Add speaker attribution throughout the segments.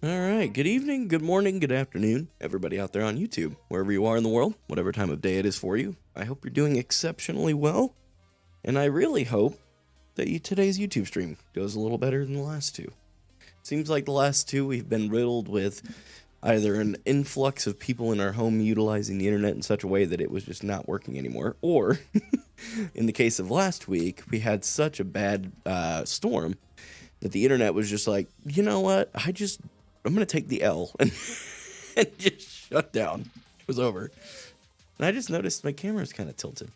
Speaker 1: All right, good evening, good morning, good afternoon, everybody out there on YouTube, wherever you are in the world, whatever time of day it is for you. I hope you're doing exceptionally well, and I really hope that today's YouTube stream goes a little better than the last two. Seems like the last two we've been riddled with either an influx of people in our home utilizing the internet in such a way that it was just not working anymore, or in the case of last week, we had such a bad storm that the internet was just like, you know what, I'm going to take the L and just shut down. It was over. And I just noticed my camera's kind of tilted.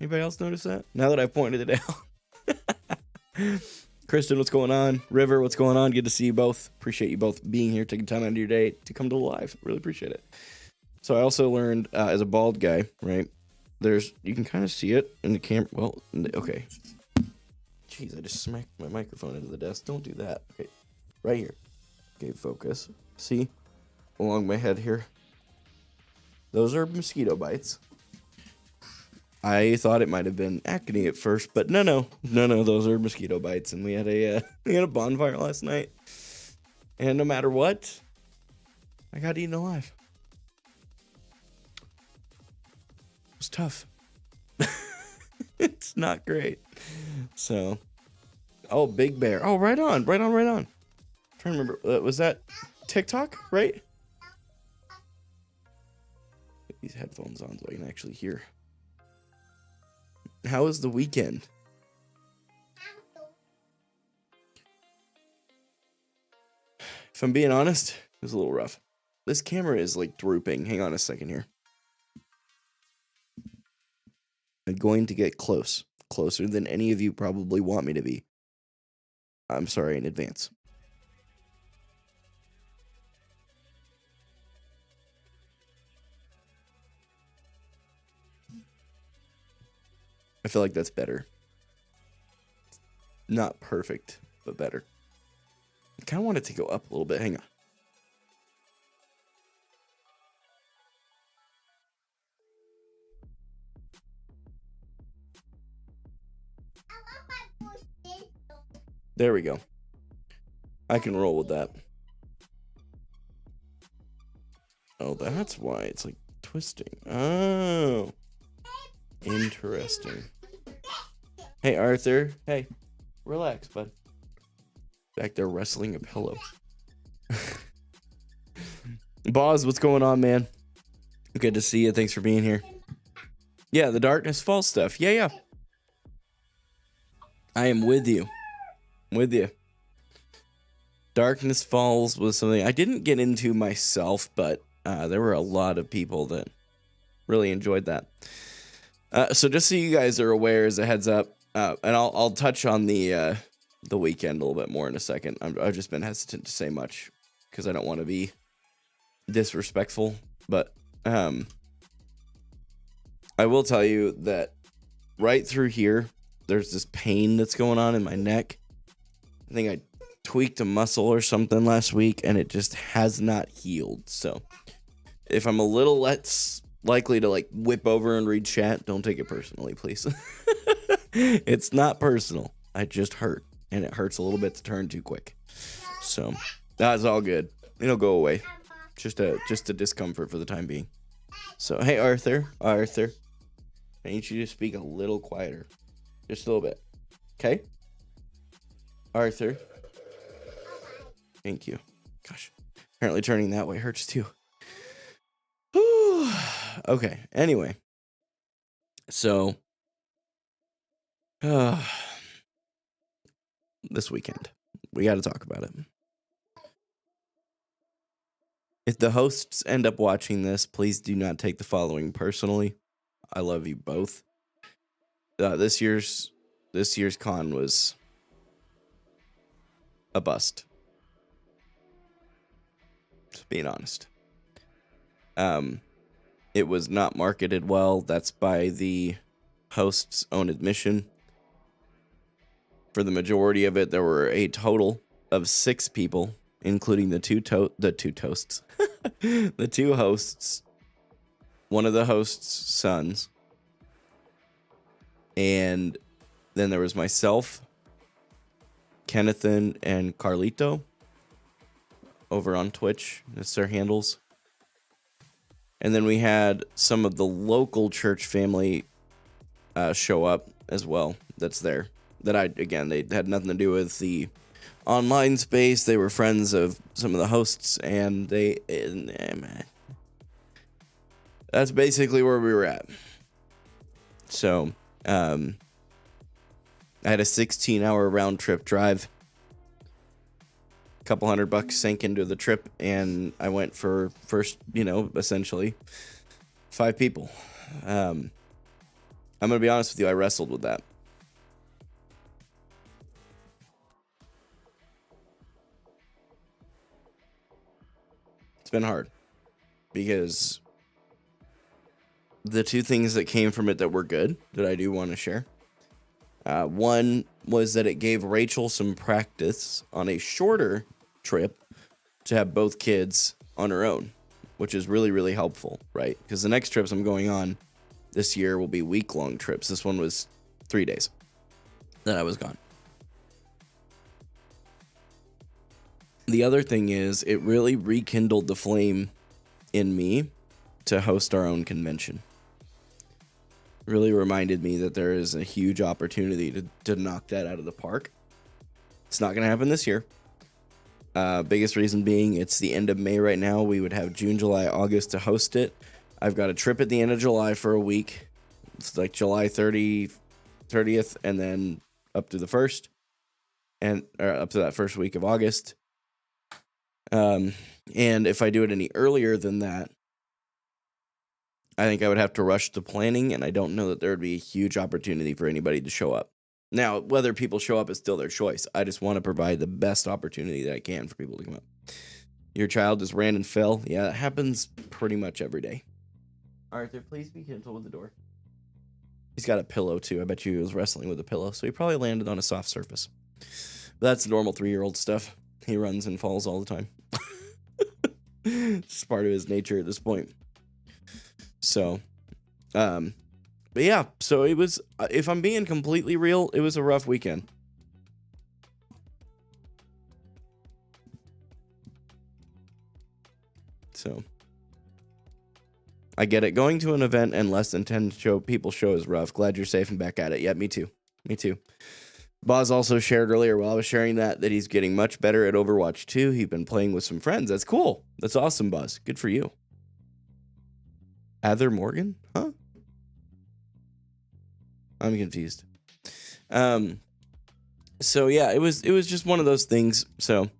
Speaker 1: Anybody else notice that? Now that I pointed it out. Kristen, what's going on? River, what's going on? Good to see you both. Appreciate you both being here, taking time out of your day to come to the live. Really appreciate it. So I also learned as a bald guy, right? You can kind of see it in the camera. Well, okay. Jeez, I just smacked my microphone into the desk. Don't do that. Okay. Right here. Okay, focus. See? Along my head here. Those are mosquito bites. I thought it might have been acne at first, but no, those are mosquito bites. And we had a bonfire last night. And no matter what, I got eaten alive. It was tough. It's not great. So, oh, Big Bear. Oh, right on. I'm trying to remember, was that TikTok, right? Get these headphones on so I can actually hear. How was the weekend? If I'm being honest, it was a little rough. This camera is like drooping. Hang on a second here. I'm going to get closer than any of you probably want me to be. I'm sorry in advance. I feel like that's better. Not perfect, but better. I kind of want it to go up a little bit. Hang on. There we go. I can roll with that. Oh, that's why it's like twisting. Oh. Interesting. Hey, Arthur. Hey. Relax, bud. Back there wrestling a pillow. Boz, what's going on, man? Good to see you. Thanks for being here. Yeah, the Darkness Falls stuff. Yeah. I am with you. Darkness Falls was something I didn't get into myself, but there were a lot of people that really enjoyed that. So just so you guys are aware, as a heads up, and I'll touch on the weekend a little bit more in a second. I've just been hesitant to say much because I don't want to be disrespectful, but I will tell you that right through here, there's this pain that's going on in my neck. I think I tweaked a muscle or something last week, and it just has not healed. So if I'm a little less likely to like whip over and read chat, don't take it personally, please. It's not personal. I just hurt, and it hurts a little bit to turn too quick. So that's all good. It'll go away. Just a discomfort for the time being. So hey, Arthur, I need you to speak a little quieter, just a little bit. Okay, Arthur. Thank you. Gosh, apparently turning that way hurts too. Whew. Okay. Anyway, so this weekend we got to talk about it. If the hosts end up watching this, please do not take the following personally. I love you both. This year's con was a bust. Just being honest. It was not marketed well. That's by the host's own admission. For the majority of it, there were a total of 6 people, including the two hosts. The two hosts, one of the hosts' sons, and then there was myself, Kennethan, and Carlito. over on Twitch. That's their handles. And then we had some of the local church family show up as well. That's there. They had nothing to do with the online space. They were friends of some of the hosts, and that's basically where we were at. So, I had a 16-hour round trip drive. A couple $100 sank into the trip, and I went for essentially 5 people. I'm gonna be honest with you, I wrestled with that. It's been hard because the 2 things that came from it that were good that I do want to share. One was that it gave Rachel some practice on a shorter trip to have both kids on her own, which is really, really helpful, right? Because the next trips I'm going on this year will be week-long trips. This one was 3 days that I was gone. The other thing is it really rekindled the flame in me to host our own convention. Really reminded me that there is a huge opportunity to knock that out of the park. It's not going to happen this year. Biggest reason being it's the end of May right now. We would have June, July, August to host it. I've got a trip at the end of July for a week. It's like July 30th, and then up to the 1st, or up to that first week of August. And if I do it any earlier than that, I think I would have to rush the planning, and I don't know that there would be a huge opportunity for anybody to show up. Now, whether people show up is still their choice. I just want to provide the best opportunity that I can for people to come up. Your child just ran and fell. Yeah, that happens pretty much every day. Arthur, please be gentle with the door. He's got a pillow, too. I bet you he was wrestling with a pillow, so he probably landed on a soft surface. That's normal 3-year-old stuff. He runs and falls all the time. It's part of his nature at this point. So, but yeah, so it was, if I'm being completely real, it was a rough weekend. So, I get it. Going to an event and less than 10 people show is rough. Glad you're safe and back at it. Yeah, me too. Me too. Boz also shared earlier while I was sharing that he's getting much better at Overwatch 2. He's been playing with some friends. That's cool. That's awesome, Boz. Good for you. Ather Morgan? Huh? I'm confused. So yeah, it was just one of those things. So,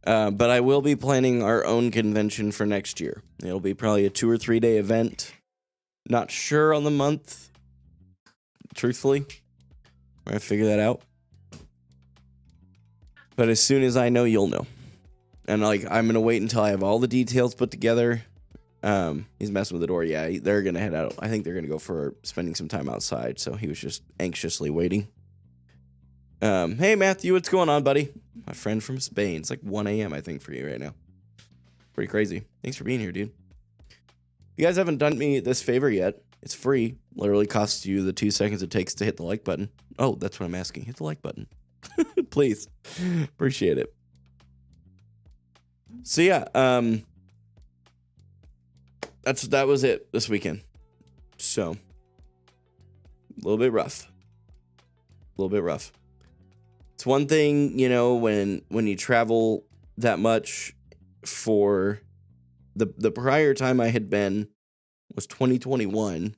Speaker 1: but I will be planning our own convention for next year. It'll be probably a 2 or 3 day event. Not sure on the month. Truthfully, we're gonna figure that out. But as soon as I know, you'll know. And I'm gonna wait until I have all the details put together. He's messing with the door. Yeah, they're gonna head out. I think they're gonna go for spending some time outside. So he was just anxiously waiting. Hey Matthew, what's going on, buddy? My friend from Spain. It's like 1 a.m. I think for you right now. Pretty crazy. Thanks for being here, dude. If you guys haven't done me this favor yet, it's free. Literally costs you the 2 seconds it takes to hit the like button. Oh, that's what I'm asking. Hit the like button. Please. Appreciate it. So yeah, that was it this weekend. So a little bit rough. It's one thing, when you travel that much. For the prior time I had been was 2021.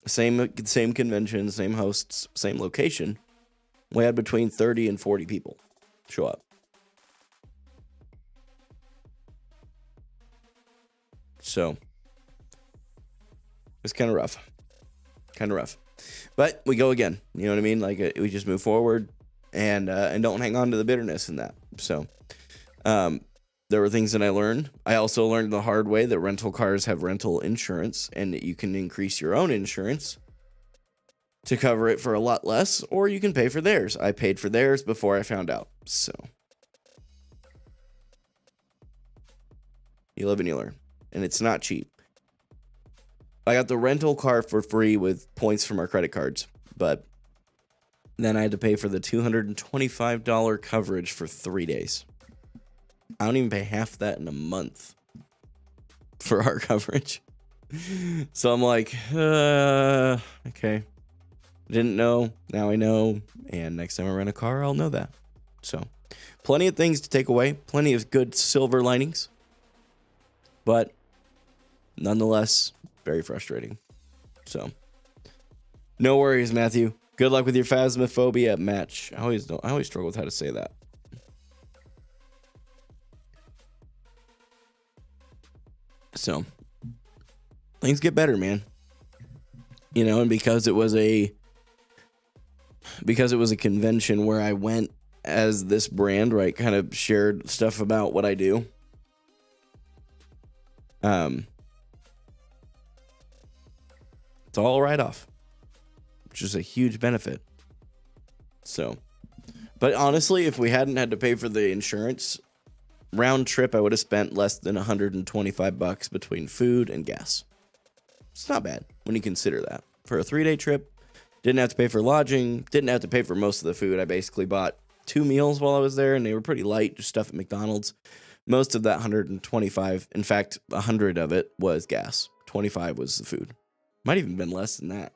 Speaker 1: Same convention, same hosts, same location. We had between 30 and 40 people show up. So it's kind of rough. But we go again. You know what I mean? We just move forward and don't hang on to the bitterness in that. So there were things that I learned. I also learned the hard way that rental cars have rental insurance and that you can increase your own insurance to cover it for a lot less, or you can pay for theirs. I paid for theirs before I found out. So you live and you learn. And it's not cheap. I got the rental car for free with points from our credit cards, but then I had to pay for the $225 coverage for 3 days. I don't even pay half that in a month for our coverage. So I'm like, okay. Didn't know. Now I know. And next time I rent a car, I'll know that. So plenty of things to take away. Plenty of good silver linings. But nonetheless, very frustrating. So no worries, Matthew. Good luck with your Phasmophobia match. I always struggle with how to say that. So things get better, man. You know, and because it was a convention where I went as this brand, right, kind of shared stuff about what I do. It's all right off, which is a huge benefit. So, but honestly, if we hadn't had to pay for the insurance round trip, I would have spent less than $125 between food and gas. It's not bad when you consider that. For a 3-day trip, didn't have to pay for lodging, didn't have to pay for most of the food. I basically bought 2 meals while I was there, and they were pretty light, just stuff at McDonald's. Most of that 125, in fact, 100 of it was gas. 25 was the food. Might even been less than that.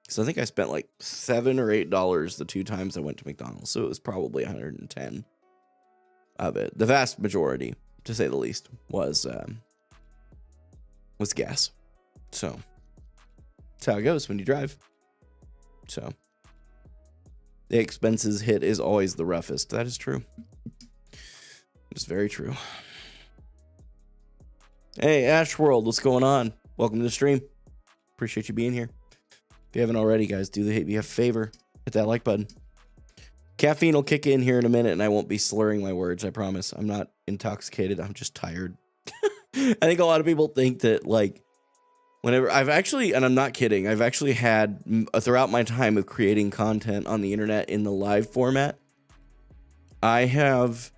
Speaker 1: So I think I spent like $7 or $8 the 2 times I went to McDonald's. So it was probably 110 of it. The vast majority, to say the least, was gas. So that's how it goes when you drive. So the expenses hit is always the roughest. That is true. It's very true. Hey, Ash World, what's going on? Welcome to the stream. Appreciate you being here. If you haven't already, guys, do me a favor. Hit that like button. Caffeine will kick in here in a minute, and I won't be slurring my words, I promise. I'm not intoxicated. I'm just tired. I think a lot of people think that, like, whenever I've actually, and I'm not kidding, I've actually had, throughout my time of creating content on the internet in the live format, I have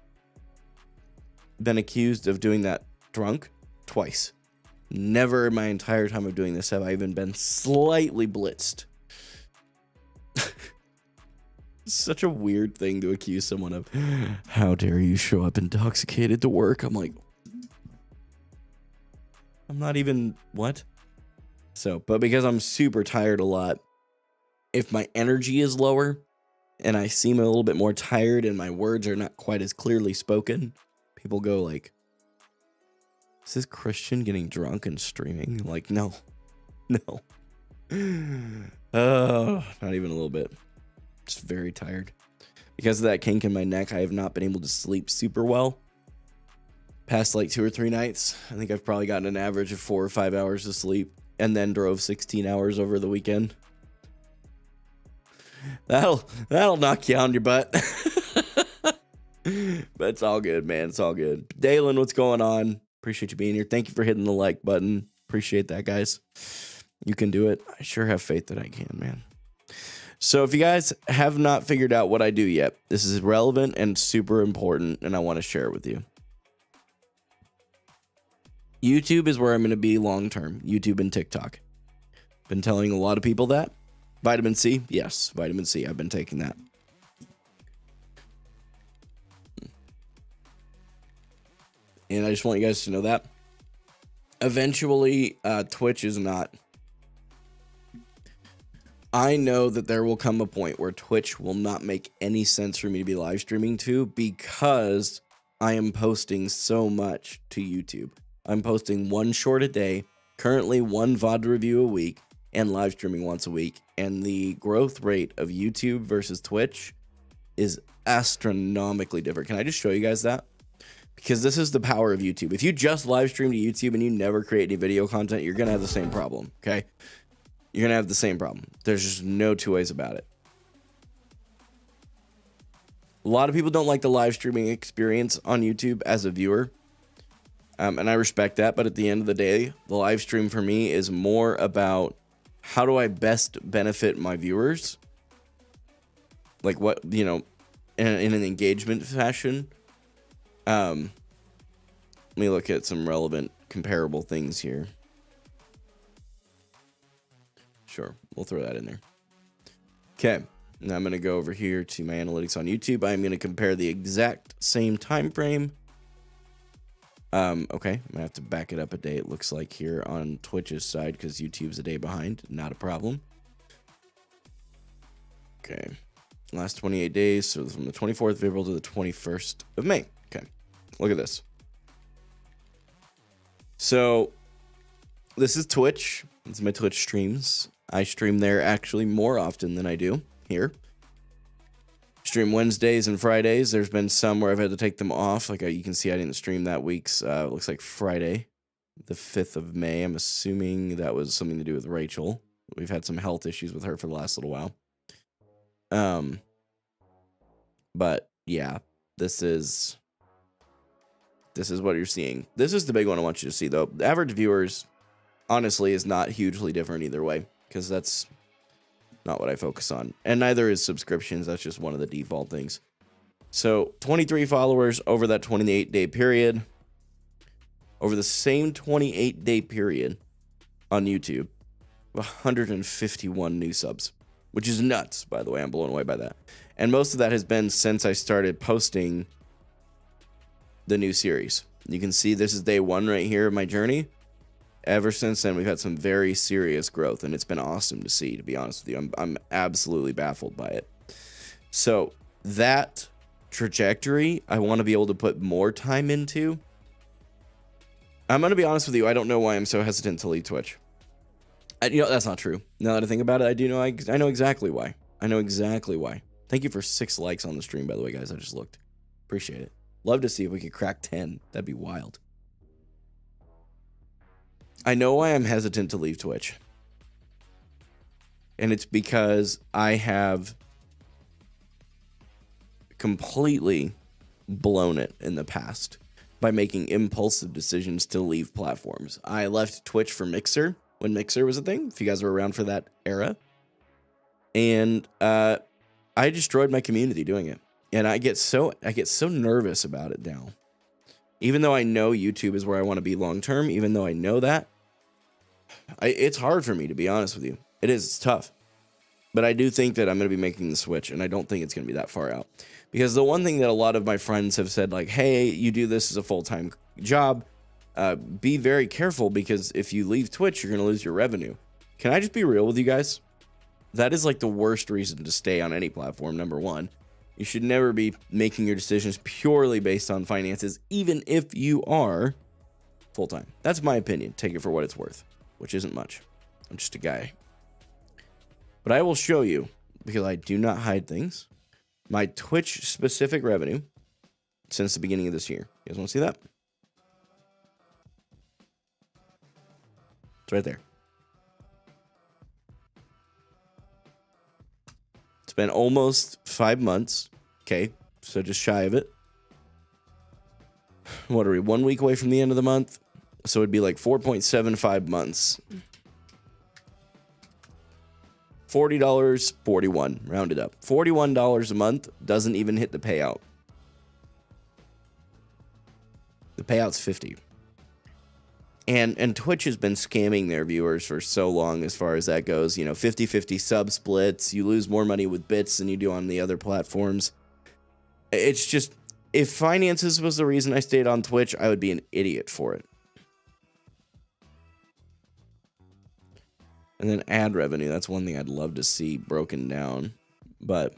Speaker 1: been accused of doing that drunk twice. Never in my entire time of doing this have I even been slightly blitzed. Such a weird thing to accuse someone of. How dare you show up intoxicated to work? I'm like, I'm not even, what? So, but because I'm super tired a lot, if my energy is lower and I seem a little bit more tired and my words are not quite as clearly spoken, people go like, is this Christian getting drunk and streaming? Like, no. Oh, not even a little bit. Just very tired. Because of that kink in my neck, I have not been able to sleep super well. Past like 2 or 3 nights. I think I've probably gotten an average of 4 or 5 hours of sleep and then drove 16 hours over the weekend. That'll knock you on your butt. But it's all good, man. It's all good. Dalen, what's going on? Appreciate you being here. Thank you for hitting the like button. Appreciate that, guys. You can do it. I sure have faith that I can, man. So if you guys have not figured out what I do yet, this is relevant and super important, and I want to share it with you. YouTube is where I'm going to be long term. YouTube and TikTok. Been telling a lot of people that. Vitamin C? Yes, vitamin C. I've been taking that. And I just want you guys to know that. Eventually, Twitch is not. I know that there will come a point where Twitch will not make any sense for me to be live streaming to, because I am posting so much to YouTube. I'm posting 1 short a day, currently 1 VOD review a week, and live streaming once a week. And the growth rate of YouTube versus Twitch is astronomically different. Can I just show you guys that? Because this is the power of YouTube. If you just live stream to YouTube and you never create any video content, you're going to have the same problem, okay? You're going to have the same problem. There's just no 2 ways about it. A lot of people don't like the live streaming experience on YouTube as a viewer. And I respect that. But at the end of the day, the live stream for me is more about how do I best benefit my viewers? Like what, you know, in an engagement fashion. Let me look at some relevant comparable things here. Sure, we'll throw that in there. Okay, now I'm going to go over here to my analytics on YouTube. I'm going to compare the exact same time frame Okay, I'm gonna have to back it up a day, it looks like, here on Twitch's side, because YouTube's a day behind. Not a problem. Okay. Last 28 days, so from the 24th of April to the 21st of May. Okay. Look at this. So, this is Twitch. This is my Twitch streams. I stream there actually more often than I do here. Stream Wednesdays and Fridays. There's been some where I've had to take them off. Like you can see I didn't stream that week's, looks like Friday, the 5th of May. I'm assuming that was something to do with Rachel. We've had some health issues with her for the last little while. But yeah, this is what you're seeing. This is the big one I want you to see, though. The average viewers, honestly, is not hugely different either way, because that's not what I focus on. And neither is subscriptions. That's just one of the default things. So 23 followers over that 28-day period. Over the same 28-day period on YouTube, 151 new subs, which is nuts, by the way. I'm blown away by that. And most of that has been since I started posting the new series. You can see this is day 1 right here of my journey. Ever since then, we've had some very serious growth, and it's been awesome to see, to be honest with you. I'm absolutely baffled by it. So that trajectory, I want to be able to put more time into. I'm going to be honest with you. I don't know why I'm so hesitant to leave Twitch. You know, that's not true. Now that I think about it, I do know. I know exactly why. I know exactly why. Thank you for 6 likes on the stream, by the way, guys. I just looked. Appreciate it. Love to see if we could crack 10. That'd be wild. I know why I'm hesitant to leave Twitch. And it's because I have completely blown it in the past by making impulsive decisions to leave platforms. I left Twitch for Mixer when Mixer was a thing, if you guys were around for that era. And I destroyed my community doing it. And I get so nervous about it now. Even though I know YouTube is where I want to be long term, even though I know that, it's hard for me, to be honest with you. It is. It's tough. But I do think that I'm going to be making the switch, and I don't think it's going to be that far out. Because the one thing that a lot of my friends have said, like, hey, you do this as a full-time job, be very careful, because if you leave Twitch, you're going to lose your revenue. Can I just be real with you guys? That is like the worst reason to stay on any platform, number one. You should never be making your decisions purely based on finances, even if you are full-time. That's my opinion. Take it for what it's worth, which isn't much. I'm just a guy. But I will show you, because I do not hide things, my Twitch-specific revenue since the beginning of this year. You guys want to see that? It's right there. It's been almost 5 months. Okay, so just shy of it. What are we, 1 week away from the end of the month? So it'd be like 4.75 months. $40, 41, rounded up. $41 a month doesn't even hit the payout. The payout's 50. And Twitch has been scamming their viewers for so long as far as that goes. You know, 50-50 sub splits. You lose more money with bits than you do on the other platforms. It's just, if finances was the reason I stayed on Twitch, I would be an idiot for it. And then ad revenue, that's one thing I'd love to see broken down. But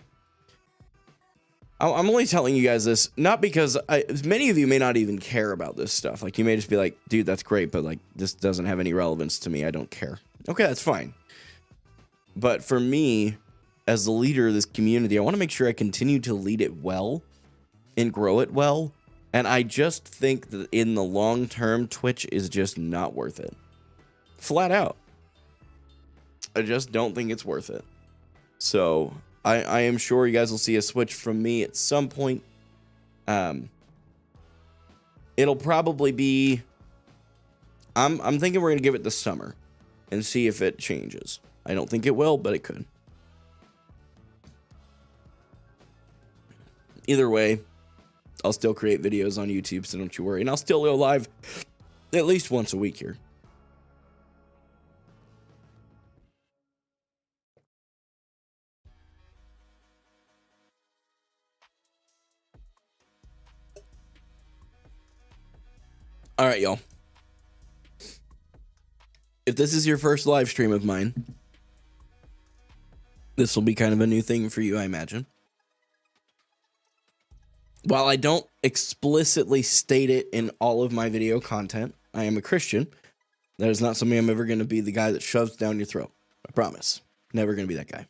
Speaker 1: I'm only telling you guys this, not because many of you may not even care about this stuff. Like, you may just be like, dude, that's great, but like, this doesn't have any relevance to me. I don't care. Okay, that's fine. But for me, as the leader of this community, I want to make sure I continue to lead it well and grow it well. And I just think that in the long term, Twitch is just not worth it. Flat out. I just don't think it's worth it. So I am sure you guys will see a switch from me at some point. It'll probably be, I'm thinking we're gonna give it the summer and see if it changes. I don't think it will, but it could. Either way, I'll still create videos on YouTube, so don't you worry. And I'll still go live at least once a week here. All right, y'all. If this is your first live stream of mine, this will be kind of a new thing for you, I imagine. While I don't explicitly state it in all of my video content, I am a Christian. That is not something I'm ever going to be the guy that shoves down your throat. I promise. Never going to be that guy.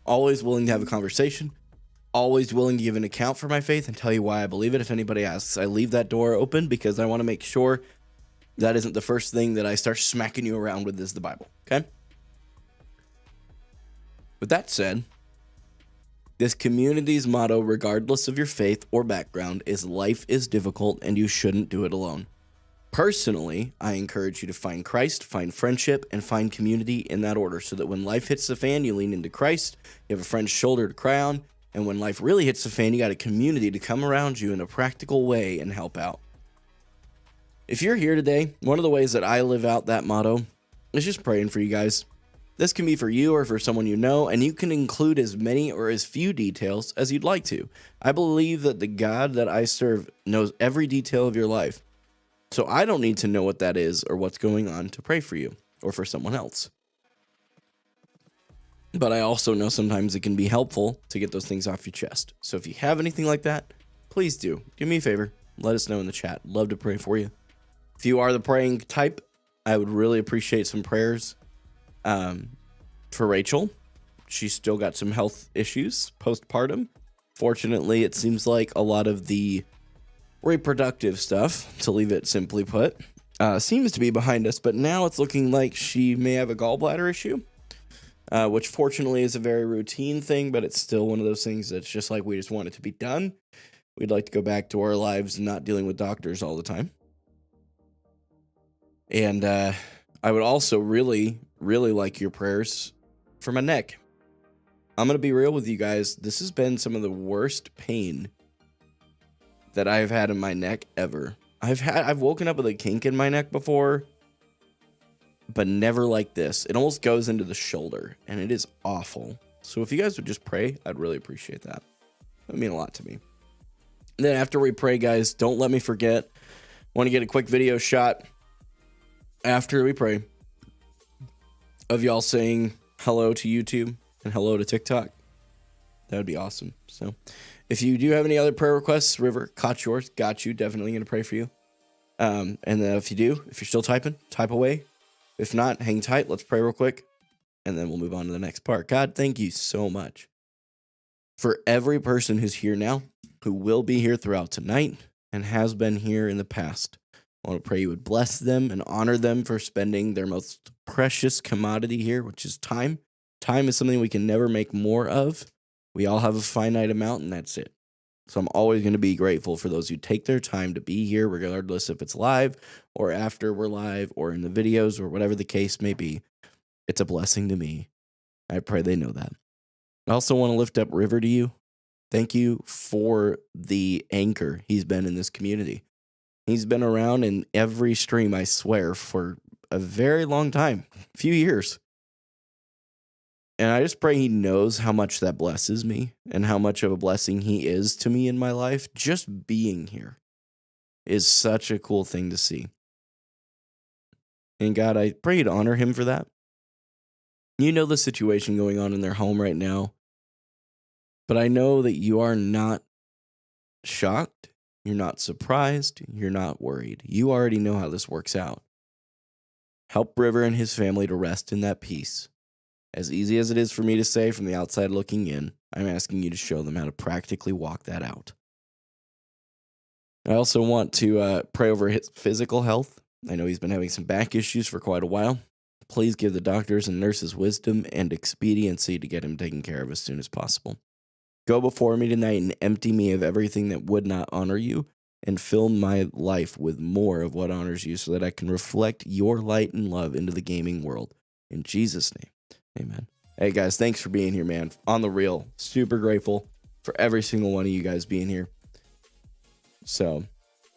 Speaker 1: Always willing to have a conversation. Always willing to give an account for my faith and tell you why I believe it if anybody asks. I leave that door open because I want to make sure that isn't the first thing that I start smacking you around with is the Bible. Okay? With that said, this community's motto, regardless of your faith or background, is life is difficult and you shouldn't do it alone. Personally, I encourage you to find Christ, find friendship, and find community in that order so that when life hits the fan, you lean into Christ, you have a friend's shoulder to cry on, and when life really hits the fan, you got a community to come around you in a practical way and help out. If you're here today, one of the ways that I live out that motto is just praying for you guys. This can be for you or for someone you know, and you can include as many or as few details as you'd like to. I believe that the God that I serve knows every detail of your life. So I don't need to know what that is or what's going on to pray for you or for someone else. But I also know sometimes it can be helpful to get those things off your chest. So if you have anything like that, please do. Do me a favor. Let us know in the chat. Love to pray for you. If you are the praying type, I would really appreciate some prayers for Rachel. She's still got some health issues postpartum. Fortunately, it seems like a lot of the reproductive stuff, to leave it simply put, seems to be behind us, but now it's looking like she may have a gallbladder issue, which fortunately is a very routine thing, but it's still one of those things that's just like we just want it to be done. We'd like to go back to our lives and not dealing with doctors all the time. And I would also really like your prayers for my neck. I'm going to be real with you guys. This has been some of the worst pain that I've had in my neck ever. I've woken up with a kink in my neck before, but never like this. It almost goes into the shoulder, and it is awful. So if you guys would just pray, I'd really appreciate that. That would mean a lot to me. And then after we pray, guys, don't let me forget. Want to get a quick video shot after we pray of y'all saying hello to YouTube and hello to TikTok. That would be awesome. So if you do have any other prayer requests, River, caught yours, got you. Definitely going to pray for you. And if you do, if you're still typing, type away. If not, hang tight. Let's pray real quick. And then we'll move on to the next part. God, thank you so much for every person who's here now, who will be here throughout tonight, and has been here in the past. I want to pray you would bless them and honor them for spending their most precious commodity here, which is time. Time is something we can never make more of. We all have a finite amount, and that's it. So I'm always going to be grateful for those who take their time to be here, regardless if it's live or after we're live or in the videos or whatever the case may be. It's a blessing to me. I pray they know that. I also want to lift up River to you. Thank you for the anchor he's been in this community. He's been around in every stream, I swear, for a very long time, a few years. And I just pray he knows how much that blesses me and how much of a blessing he is to me in my life. Just being here is such a cool thing to see. And God, I pray you to honor him for that. You know the situation going on in their home right now, but I know that you are not shocked. You're not surprised. You're not worried. You already know how this works out. Help River and his family to rest in that peace. As easy as it is for me to say from the outside looking in, I'm asking you to show them how to practically walk that out. I also want to pray over his physical health. I know he's been having some back issues for quite a while. Please give the doctors and nurses wisdom and expediency to get him taken care of as soon as possible. Go before me tonight and empty me of everything that would not honor you, and fill my life with more of what honors you so that I can reflect your light and love into the gaming world. In Jesus' name, amen. Hey guys, thanks for being here, man. On the real, super grateful for every single one of you guys being here. So,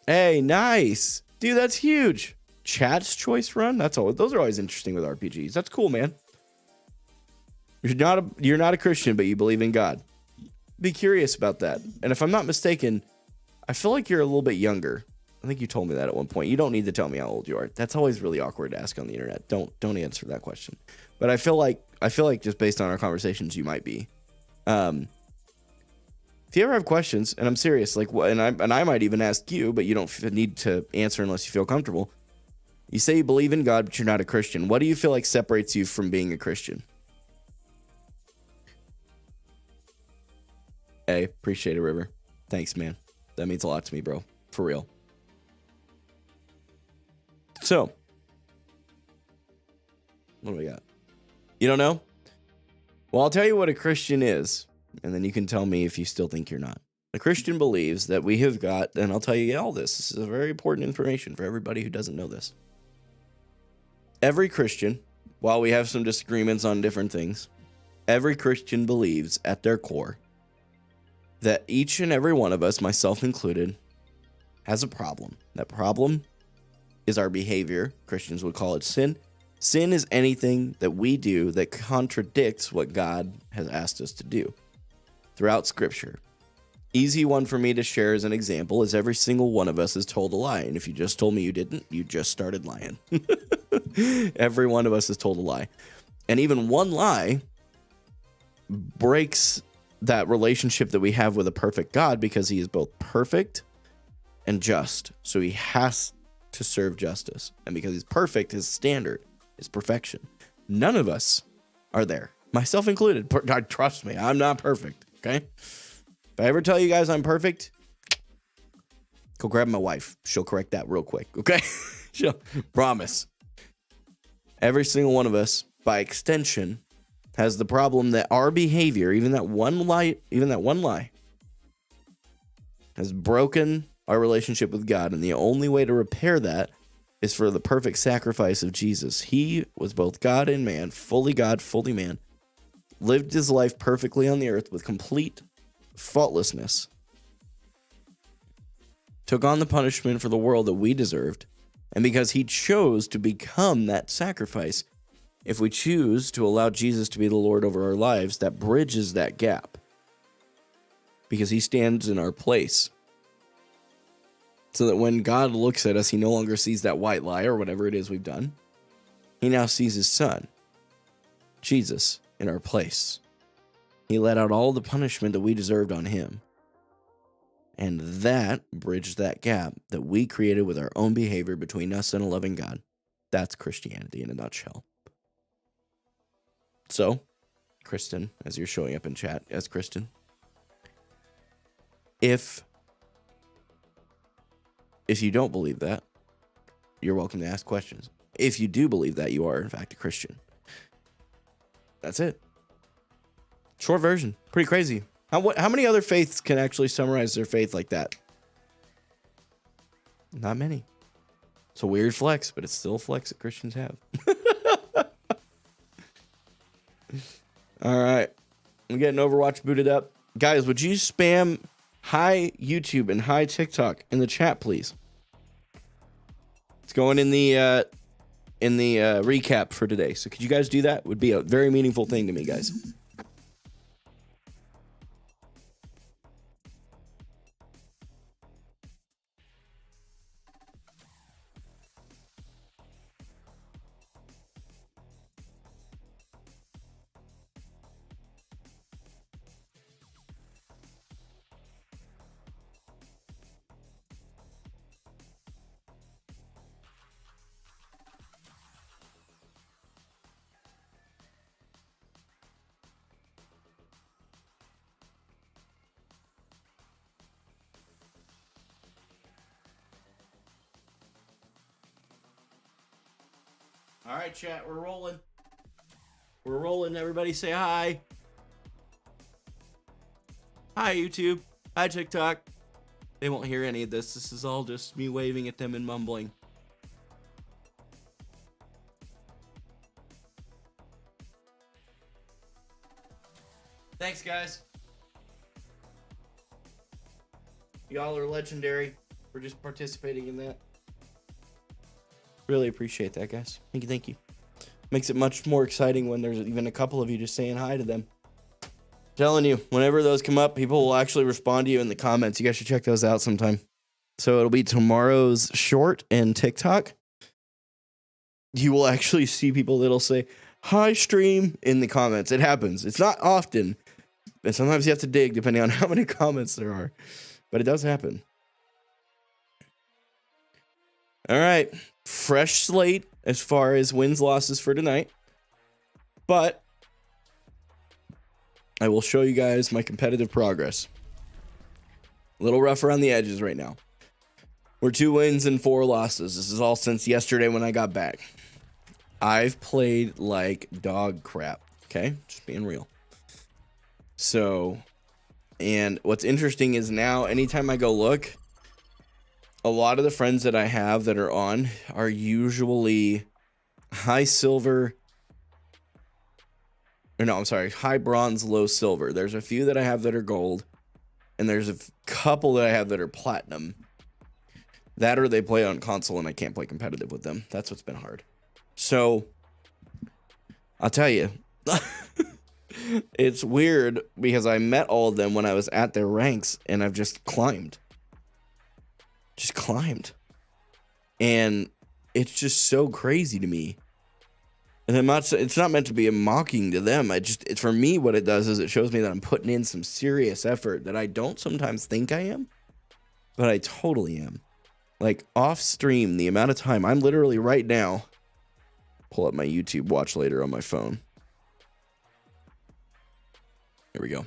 Speaker 1: hey, nice. Dude, that's huge. Chat's choice run? Those are always interesting with RPGs. That's cool, man. You're not a Christian, but you believe in God. Be curious about that. And if I'm not mistaken, I feel like you're a little bit younger. I think you told me that at one point. You don't need to tell me how old you are. That's always really awkward to ask on the internet. Don't answer that question. But I feel like just based on our conversations, you might be. If you ever have questions, and I'm serious, like, and I might even ask you, but you don't need to answer unless you feel comfortable. You say you believe in God, but you're not a Christian. What do you feel like separates you from being a Christian? Hey, appreciate it, River. Thanks, man. That means a lot to me, bro. For real. So, what do we got? You don't know? Well, I'll tell you what a Christian is, and then you can tell me if you still think you're not. A Christian believes that we have got, and I'll tell you all this. This is a very important information for everybody who doesn't know this. Every Christian, while we have some disagreements on different things, every Christian believes at their core that each and every one of us, myself included, has a problem. That problem is our behavior. Christians would call it sin. Sin is anything that we do that contradicts what God has asked us to do throughout Scripture. Easy one for me to share as an example is every single one of us is told a lie. And if you just told me you didn't, you just started lying. Every one of us is told a lie. And even one lie breaks that relationship that we have with a perfect God, because he is both perfect and just. So he has to serve justice. And because he's perfect, his standard is perfection. None of us are there, myself included. Trust me, I'm not perfect, okay? If I ever tell you guys I'm perfect, go grab my wife. She'll correct that real quick, okay? She'll promise. Every single one of us, by extension, has the problem that our behavior, even that one lie, has broken our relationship with God. And the only way to repair that is for the perfect sacrifice of Jesus. He was both God and man, fully God, fully man, lived his life perfectly on the earth with complete faultlessness, took on the punishment for the world that we deserved. And because he chose to become that sacrifice, if we choose to allow Jesus to be the Lord over our lives, that bridges that gap, because he stands in our place. So that when God looks at us, he no longer sees that white lie or whatever it is we've done. He now sees his son, Jesus, in our place. He let out all the punishment that we deserved on him. And that bridged that gap that we created with our own behavior between us and a loving God. That's Christianity in a nutshell. So, Kristen, as you're showing up in chat as Kristen, if you don't believe that, you're welcome to ask questions. If you do believe that, you are in fact a Christian. That's it. Short version. Pretty crazy. How many other faiths can actually summarize their faith like that? Not many. It's a weird flex, but it's still a flex that Christians have. All right. I'm getting Overwatch booted up. Guys, would you spam hi YouTube and hi TikTok in the chat, please? It's going in the recap for today. So could you guys do that? Would be a very meaningful thing to me, guys. All right, chat, we're rolling. We're rolling. Everybody say hi. Hi, YouTube. Hi, TikTok. They won't hear any of this. This is all just me waving at them and mumbling. Thanks, guys. Y'all are legendary for just participating in that. Really appreciate that, guys. Thank you. Makes it much more exciting when there's even a couple of you just saying hi to them. Telling you, whenever those come up, people will actually respond to you in the comments. You guys should check those out sometime. So it'll be tomorrow's short and TikTok. You will actually see people that'll say, "Hi, stream," in the comments. It happens. It's not often, but sometimes you have to dig depending on how many comments there are. But it does happen. All right. Fresh slate as far as wins, losses for tonight. But I will show you guys my competitive progress. A little rough around the edges right now. We're 2 wins and 4 losses. This is all since yesterday when I got back. I've played like dog crap. Okay? Just being real. So, and what's interesting is now, anytime I go look, a lot of the friends that I have that are on are usually high silver. Or no, I'm sorry, high bronze, low silver. There's a few that I have that are gold. And there's a couple that I have that are platinum. That or they play on console and I can't play competitive with them. That's what's been hard. So, I'll tell you. It's weird because I met all of them when I was at their ranks and I've just climbed. Just climbed. And it's just so crazy to me. And it's not meant to be a mocking to them. It's for me, what it does is it shows me that I'm putting in some serious effort that I don't sometimes think I am, but I totally am. Like off stream, the amount of time I'm literally right now, pull up my YouTube watch later on my phone. Here we go.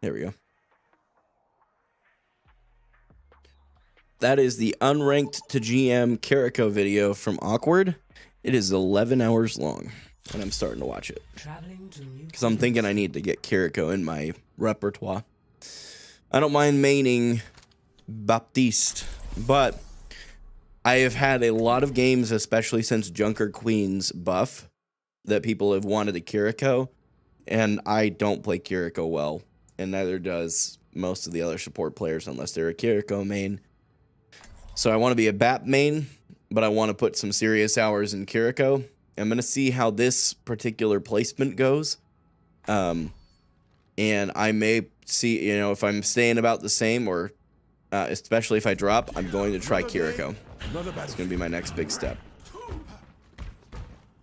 Speaker 1: There we go. That is the unranked to GM Kiriko video from Awkward. It is 11 hours long, and I'm starting to watch it. Because I'm thinking I need to get Kiriko in my repertoire. I don't mind maining Baptiste, but I have had a lot of games, especially since Junker Queen's buff, that people have wanted a Kiriko, and I don't play Kiriko well, and neither does most of the other support players unless they're a Kiriko main. So I want to be a BAP main, but I want to put some serious hours in Kiriko. I'm going to see how this particular placement goes. And I may see, if I'm staying about the same or especially if I drop, I'm going to try Kiriko. It's going to be my next big step.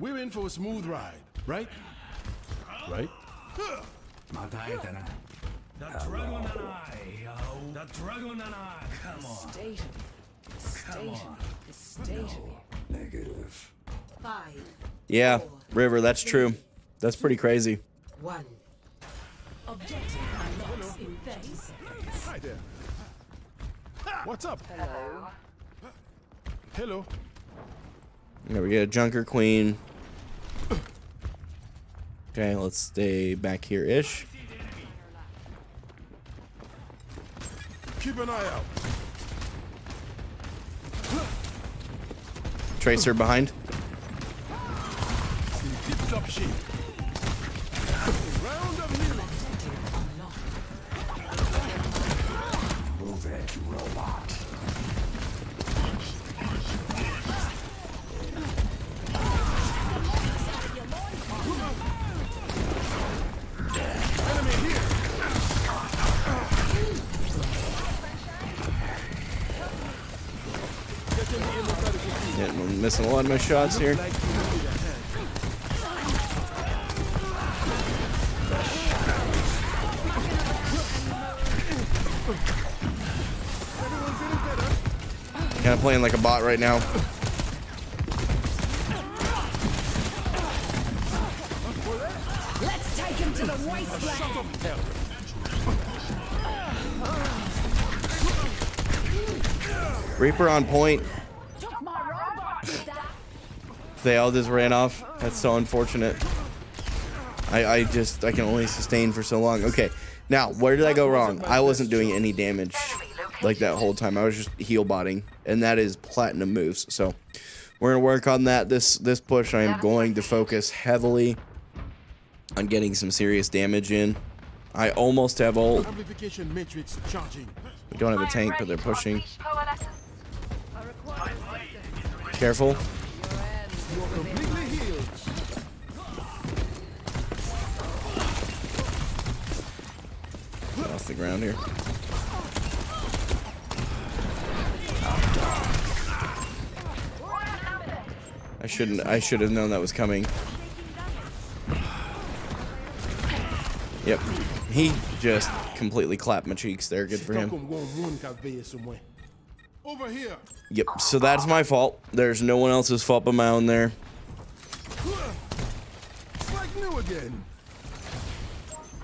Speaker 2: We're in for a smooth ride, right? Right?
Speaker 3: The dragon and I, yo. The dragon and I. Come on. Come on.
Speaker 2: Negative.
Speaker 4: 5.
Speaker 1: Yeah, River, that's true. That's pretty crazy.
Speaker 4: 1. Objective unlocks in 30 seconds.
Speaker 2: Hi there. What's up?
Speaker 4: Hello.
Speaker 2: Hello.
Speaker 1: There we go, Junker Queen. Okay, let's stay back here-ish.
Speaker 2: Keep an eye out.
Speaker 1: Tracer behind.
Speaker 2: Tip-top shape. Round of music.
Speaker 3: Move it, robot.
Speaker 2: Enemy here.
Speaker 1: Yeah, I'm missing a lot of my shots here. Kind of playing like a bot right now.
Speaker 4: Let's take him to the wasteland.
Speaker 1: Reaper on point.
Speaker 4: Took my robot.
Speaker 1: They all just ran off. That's so unfortunate. I can only sustain for so long. Okay, now where did I go wrong? I wasn't doing any damage like that whole time. I was just heal botting, and that is platinum moves. So we're gonna work on that. This push, I am going to focus heavily on getting some serious damage in. I almost have ult.
Speaker 2: Amplification matrix charging.
Speaker 1: We don't have a tank, but they're pushing. Careful.
Speaker 2: You're completely healed.
Speaker 1: off the ground here. I should have known that was coming. Yep. He just completely clapped my cheeks there. Good for him.
Speaker 2: Over here.
Speaker 1: Yep. So that's my fault. There's no one else's fault but my own there.
Speaker 2: Like new again.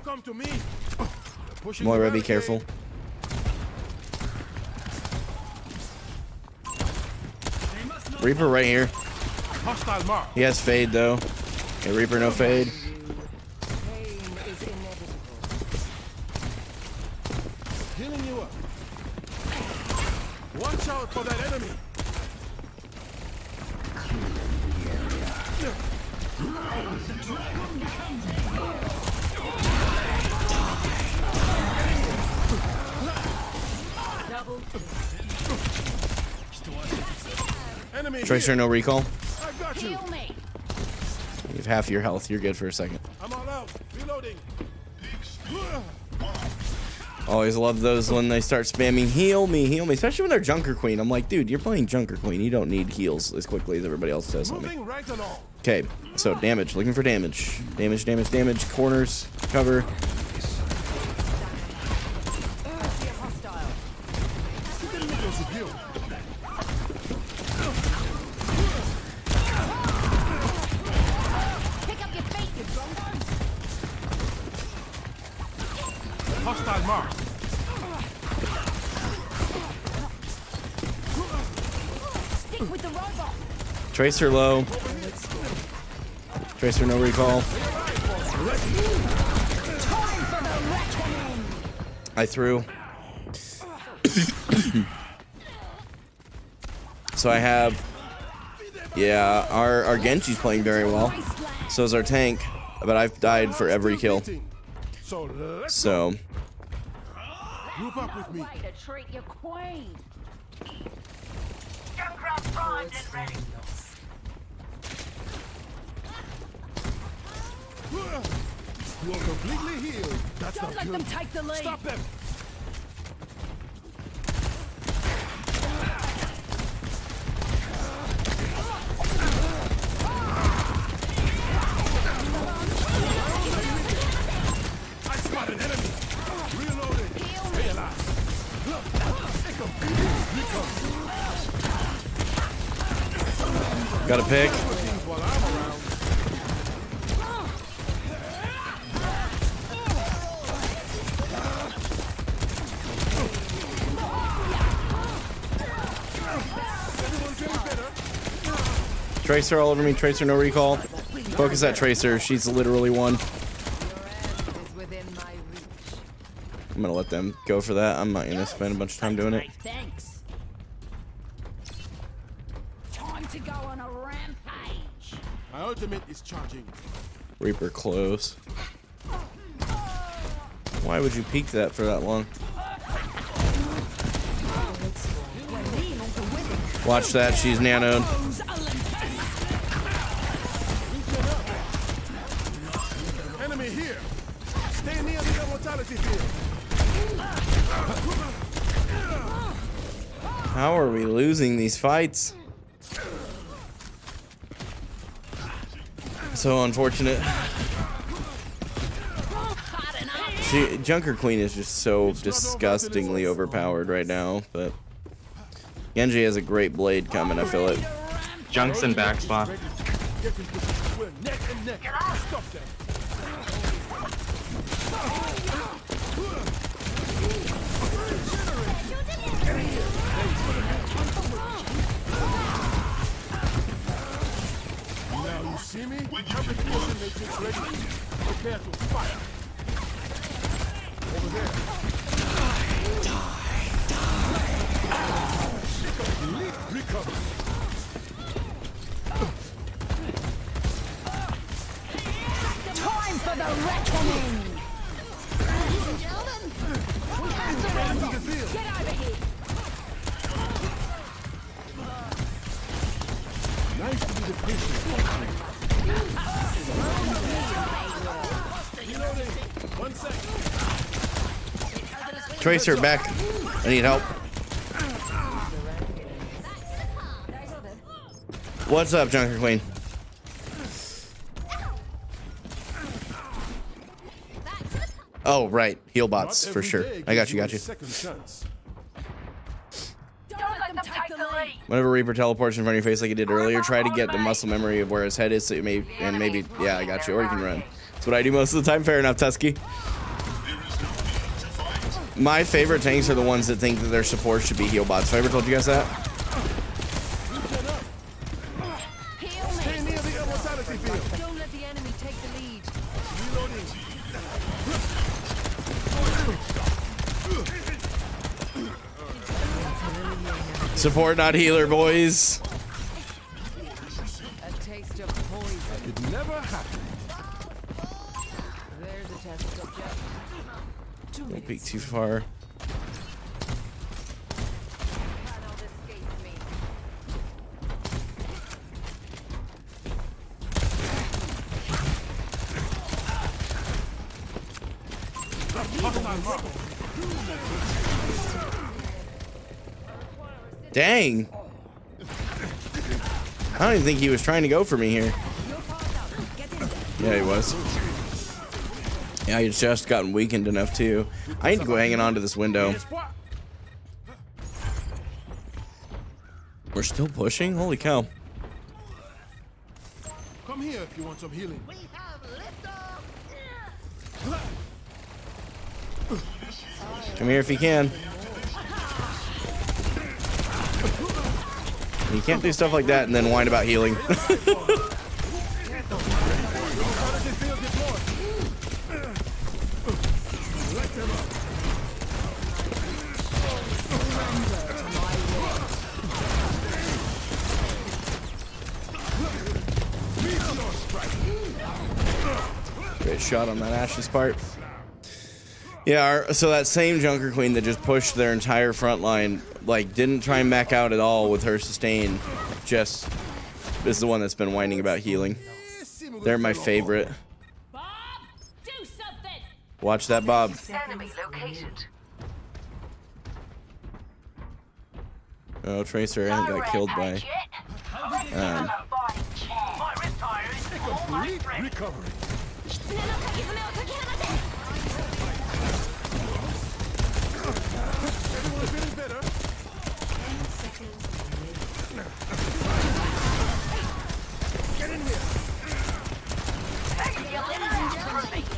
Speaker 2: Come to me.
Speaker 1: Moira, be careful. Reaper right here.
Speaker 2: Hostile mark.
Speaker 1: He has fade though. Okay, Reaper no fade.
Speaker 2: Healing you up. Watch out for that enemy. Enemy
Speaker 1: Tracer
Speaker 2: here.
Speaker 1: no recall.
Speaker 2: I got you.
Speaker 4: Heal me.
Speaker 1: You have half your health. You're good for a second.
Speaker 2: I'm all out. Reloading.
Speaker 1: Always love those when they start spamming heal me, especially when they're Junker Queen. I'm like, dude, you're playing Junker Queen. You don't need heals as quickly as everybody else does on me.
Speaker 2: Moving right along.
Speaker 1: Okay, so damage. Looking for damage. Damage. Corners. Cover.
Speaker 4: Pick up your feet, you drunk.
Speaker 2: Hostile mark.
Speaker 4: Stick with the robot.
Speaker 1: Tracer low. Tracer no recall. I threw. So I have, yeah, our Genji's playing very well. So is our tank, but I've died for every kill.
Speaker 2: So let's
Speaker 1: So
Speaker 2: group up with me.
Speaker 4: Way to treat your queen.
Speaker 2: You are completely healed. That's
Speaker 4: Don't
Speaker 2: not
Speaker 4: let
Speaker 2: good.
Speaker 4: them take the lead.
Speaker 2: Stop them. I spot an enemy. Reloading. Stay alive. Look. Take 'em.
Speaker 1: got a pick.
Speaker 2: While I'm around. Everyone's getting better.
Speaker 1: Tracer all over me. Tracer no recall. Focus that Tracer. She's literally one.
Speaker 4: Is within my reach.
Speaker 1: I'm gonna let them go for that. I'm not gonna spend a bunch of time doing it.
Speaker 4: Thanks. Time to go on a rampage.
Speaker 2: My ultimate is charging.
Speaker 1: Reaper close. Why would you peek that for that long? Watch that. She's nanoed.
Speaker 2: Enemy here. Stay near the immortality field.
Speaker 1: How are we losing these fights? So unfortunate. Junker Queen is just so disgustingly overpowered right now, but Genji has a great blade coming, I feel it.
Speaker 5: Junk's in back spot.
Speaker 2: Get in position. We're neck and neck. Stop them. Now you see me? Application matrix ready. Prepare to fire. Over there. Recover.
Speaker 4: Time for the reckoning. Ladies and gentlemen, we have to round off. Get over here.
Speaker 2: Nice to be the patient. Reloading. 1 second.
Speaker 1: Tracer, back. I need help. What's up, Junker Queen? Oh, right. Heal bots, for sure. I got you, got you. Whenever Reaper teleports in front of your face like he did earlier, try to get the muscle memory of where his head is, so you may, and maybe, yeah, I got you. Or you can run. That's what I do most of the time. Fair enough, Tusky. My favorite tanks are the ones that think that their support should be heal bots. Have I ever told you guys that?
Speaker 4: Don't let the enemy take the lead.
Speaker 1: Support, not healer, boys.
Speaker 4: A taste of poison.
Speaker 2: It never happened.
Speaker 4: There's a test subject.
Speaker 1: Don't peek too far.
Speaker 4: Cannot escape me.
Speaker 1: Dang. I don't even think he was trying to go for me here. Yeah, he was. Yeah, he's just gotten weakened enough too. I need to go hanging on to this window. We're still pushing? Holy cow.
Speaker 2: Come here if you want some healing.
Speaker 1: Come here if you can. You can't do stuff like that and then whine about healing. Great shot on that Ashe's part. Yeah, so that same Junker Queen that just pushed their entire front line, like, didn't try and back out at all with her sustain, just is the one that's been whining about healing. They're my favorite.
Speaker 4: Bob, do something.
Speaker 1: Watch that, Bob.
Speaker 4: Enemy located.
Speaker 1: Oh, Tracer, I think got killed by.
Speaker 2: Recovery. Everyone's feeling better. Get in here.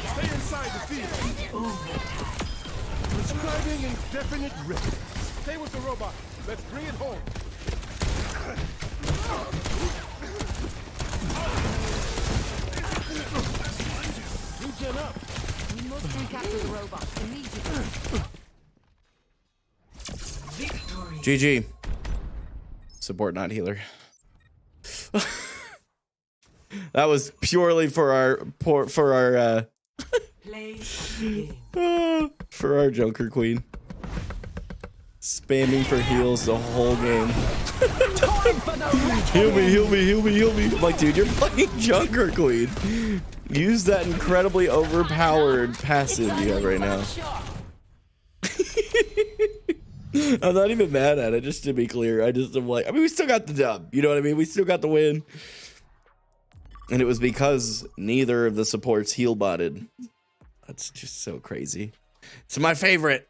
Speaker 2: Stay inside the field. Prescribing indefinite rest. Stay with the robot. Let's bring it home. Regen up.
Speaker 4: We must recapture the robot immediately.
Speaker 1: GG. Support, not healer. That was purely for our for our Junker Queen. Spamming for heals the whole game. Heal me, heal me, heal me, heal me. I'm like, dude, you're playing Junker Queen. Use that incredibly overpowered passive you have right now. I'm not even mad at it, just to be clear. I'm like, I mean, we still got the dub. You know what I mean? We still got the win. And it was because neither of the supports heal botted. That's just so crazy. It's my favorite.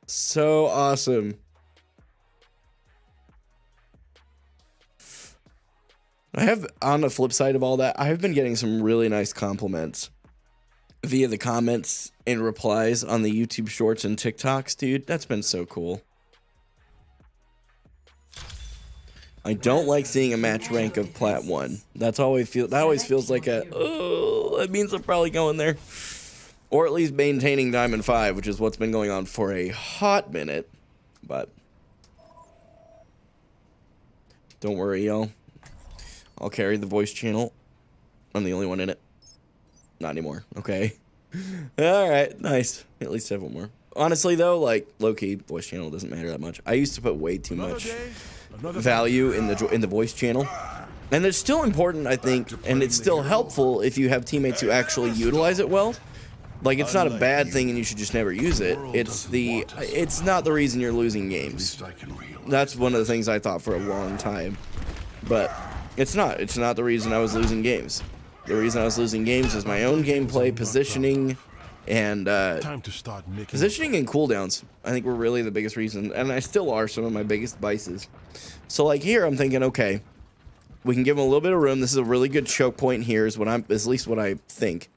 Speaker 1: So awesome. I have, on the flip side of all that, I have been getting some really nice compliments via the comments and replies on the YouTube shorts and TikToks, dude. That's been so cool. I don't like seeing a match rank of Plat 1. That always feels like a, oh, that means I'm probably going there. Or at least maintaining Diamond 5, which is what's been going on for a hot minute. But don't worry, y'all. I'll carry the voice channel. I'm the only one in it. Not anymore, okay? Alright, nice. At least have one more. Honestly, though, like, low-key, voice channel doesn't matter that much. I used to put way too much value in the voice channel. And it's still important, I think, and it's still helpful if you have teammates who actually utilize it well. Like, it's not a bad thing and you should just never use it. It's not the reason you're losing games. That's one of the things I thought for a long time. But it's not the reason I was losing games. The reason I was losing games is my own gameplay, positioning, and positioning and cooldowns. I think were really the biggest reason, and I still are some of my biggest vices. So like here, I'm thinking, okay, we can give him a little bit of room. This is a really good choke point here, is at least what I think.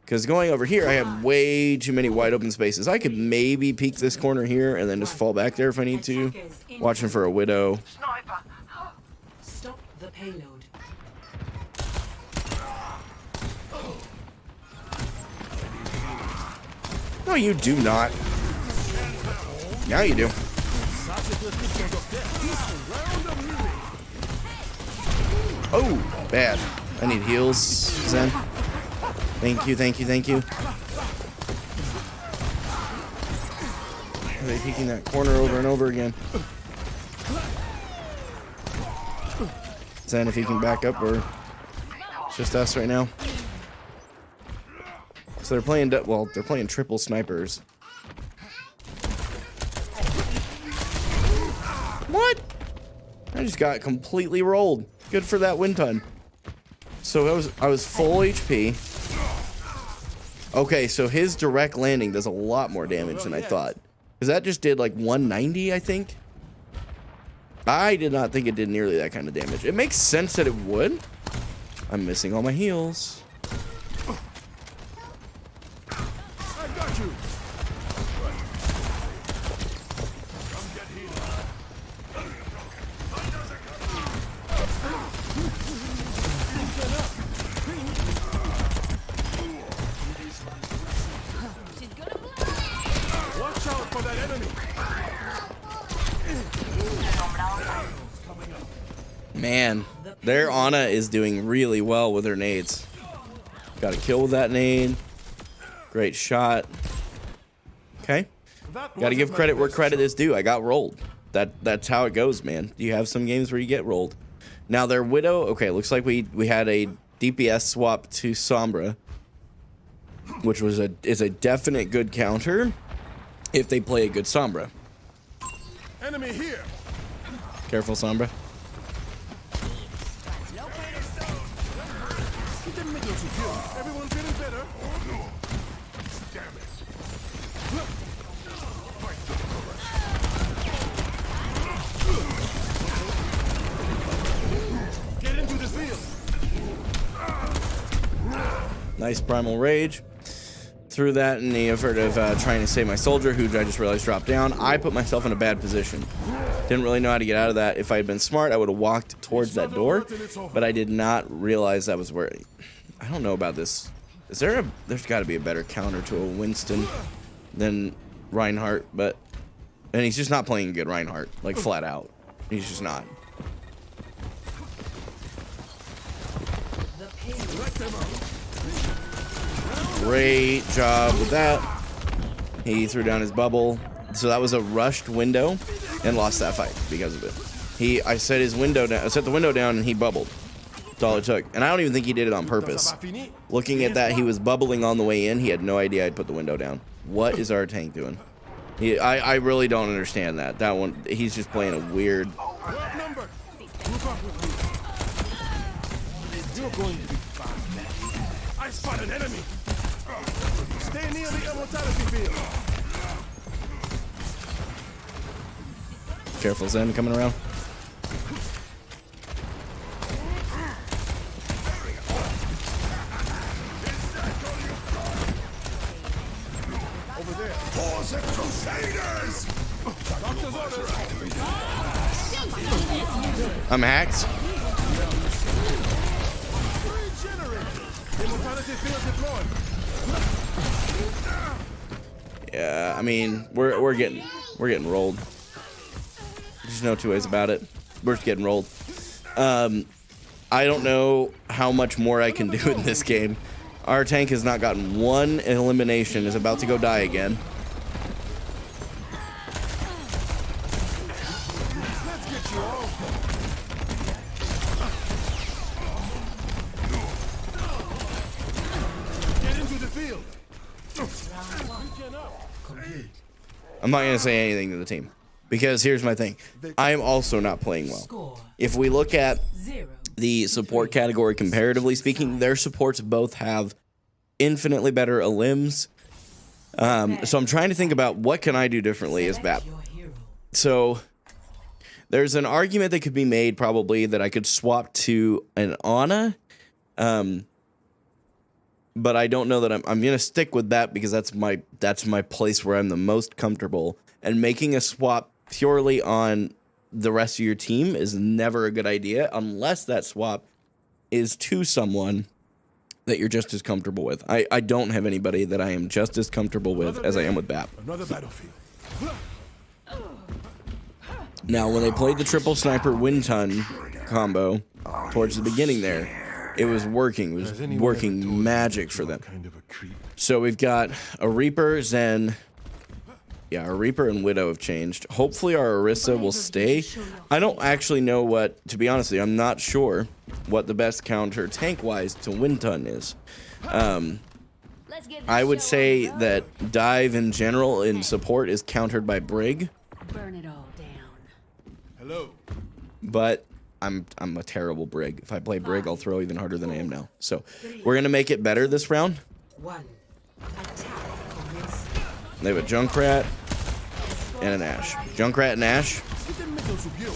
Speaker 1: Because going over here, I have way too many wide open spaces. I could maybe peek this corner here and then just fall back there if I need to. Watching for a widow.
Speaker 6: Stop the payload.
Speaker 1: No, you do not. Now you do. Oh, bad. I need heals, Zen. Thank you, thank you, thank you. Are they peeking that corner over and over again? Zen, if you can back up, or it's just us right now. So they're playing, well, they're playing triple snipers. What? I just got completely rolled. Good for that win ton. So I was full HP. Okay, so his direct landing does a lot more damage than I thought. Because that just did like 190, I think. I did not think it did nearly that kind of damage. It makes sense that it would. I'm missing all my heals.
Speaker 2: I got you. Watch out for that enemy.
Speaker 1: Man, their Ana is doing really well with her nades. Got a kill with that nade. Great shot. Okay. Got to give credit where credit is due. I got rolled. That's how it goes, man. You have some games where you get rolled. Now their Widow, okay, looks like we had a DPS swap to Sombra, which is a definite good counter if they play a good Sombra.
Speaker 2: Enemy here.
Speaker 1: Careful, Sombra.
Speaker 2: He didn't make those kill. Everyone's getting better. Damn it. Get into the field.
Speaker 1: Nice primal rage. Threw that in the effort of trying to save my soldier, who I just realized dropped down. I put myself in a bad position. Didn't really know how to get out of that. If I had been smart, I would have walked towards that door, but I did not realize that was where... I don't know about this. There's got to be a better counter to a Winston than Reinhardt, but... And he's just not playing good Reinhardt, like flat out. He's just not. Great job with that. He threw down his bubble. So that was a rushed window and lost that fight because of it. I set his window down. I set the window down and he bubbled. That's all it took. And I don't even think he did it on purpose. Looking at that, he was bubbling on the way in. He had no idea I'd put the window down. What is our tank doing? I really don't understand that. That one, he's just playing a weird...
Speaker 2: What number? Move up with me. You're going to be fine. I spot an enemy. Stay near the immortality field.
Speaker 1: Careful, Zen, coming around.
Speaker 2: Over there. For the Crusaders! Doctor's orders.
Speaker 1: I'm hacked.
Speaker 2: Immortality field deployed.
Speaker 1: Yeah, I mean, we're getting rolled. There's no two ways about it. We're just getting rolled. I don't know how much more I can do in this game. Our tank has not gotten one elimination. Is about to go die again.
Speaker 2: Let's get you all. Get into the field.
Speaker 1: I'm not going to say anything to the team because here's my thing. I am also not playing well.
Speaker 6: Score
Speaker 1: If we look at
Speaker 6: 0.
Speaker 1: the support category, comparatively speaking, their supports both have infinitely better limbs. So I'm trying to think about what can I do differently as BAP.
Speaker 6: Your hero.
Speaker 1: So there's an argument that could be made probably that I could swap to an Ana. But I don't know that I'm going to stick with that because that's my place where I'm the most comfortable. And making a swap purely on the rest of your team is never a good idea unless that swap is to someone that you're just as comfortable with. I don't have anybody that I am just as comfortable with as I am with BAP.
Speaker 2: Another battlefield.
Speaker 1: Now, when they played the triple sniper wind ton combo towards the beginning there, it was working. It was working magic for them.
Speaker 2: Kind of a creep.
Speaker 1: So we've got a Reaper, Zen. Yeah, our Reaper and Widow have changed. Hopefully our Orisa will stay. I don't actually know what, to be honest with you, I'm not sure what the best counter tank-wise to Windton is. I would say that Dive in general in support is countered by Brig,
Speaker 4: Burn it all down.
Speaker 2: Hello.
Speaker 1: but I'm a terrible Brig. If I play Brig, I'll throw even harder than I am now. So we're going to make it better this round.
Speaker 6: 1. Attack commence.
Speaker 1: They have a Junkrat and an Ashe. Junkrat and Ashe.
Speaker 2: Mételo subió.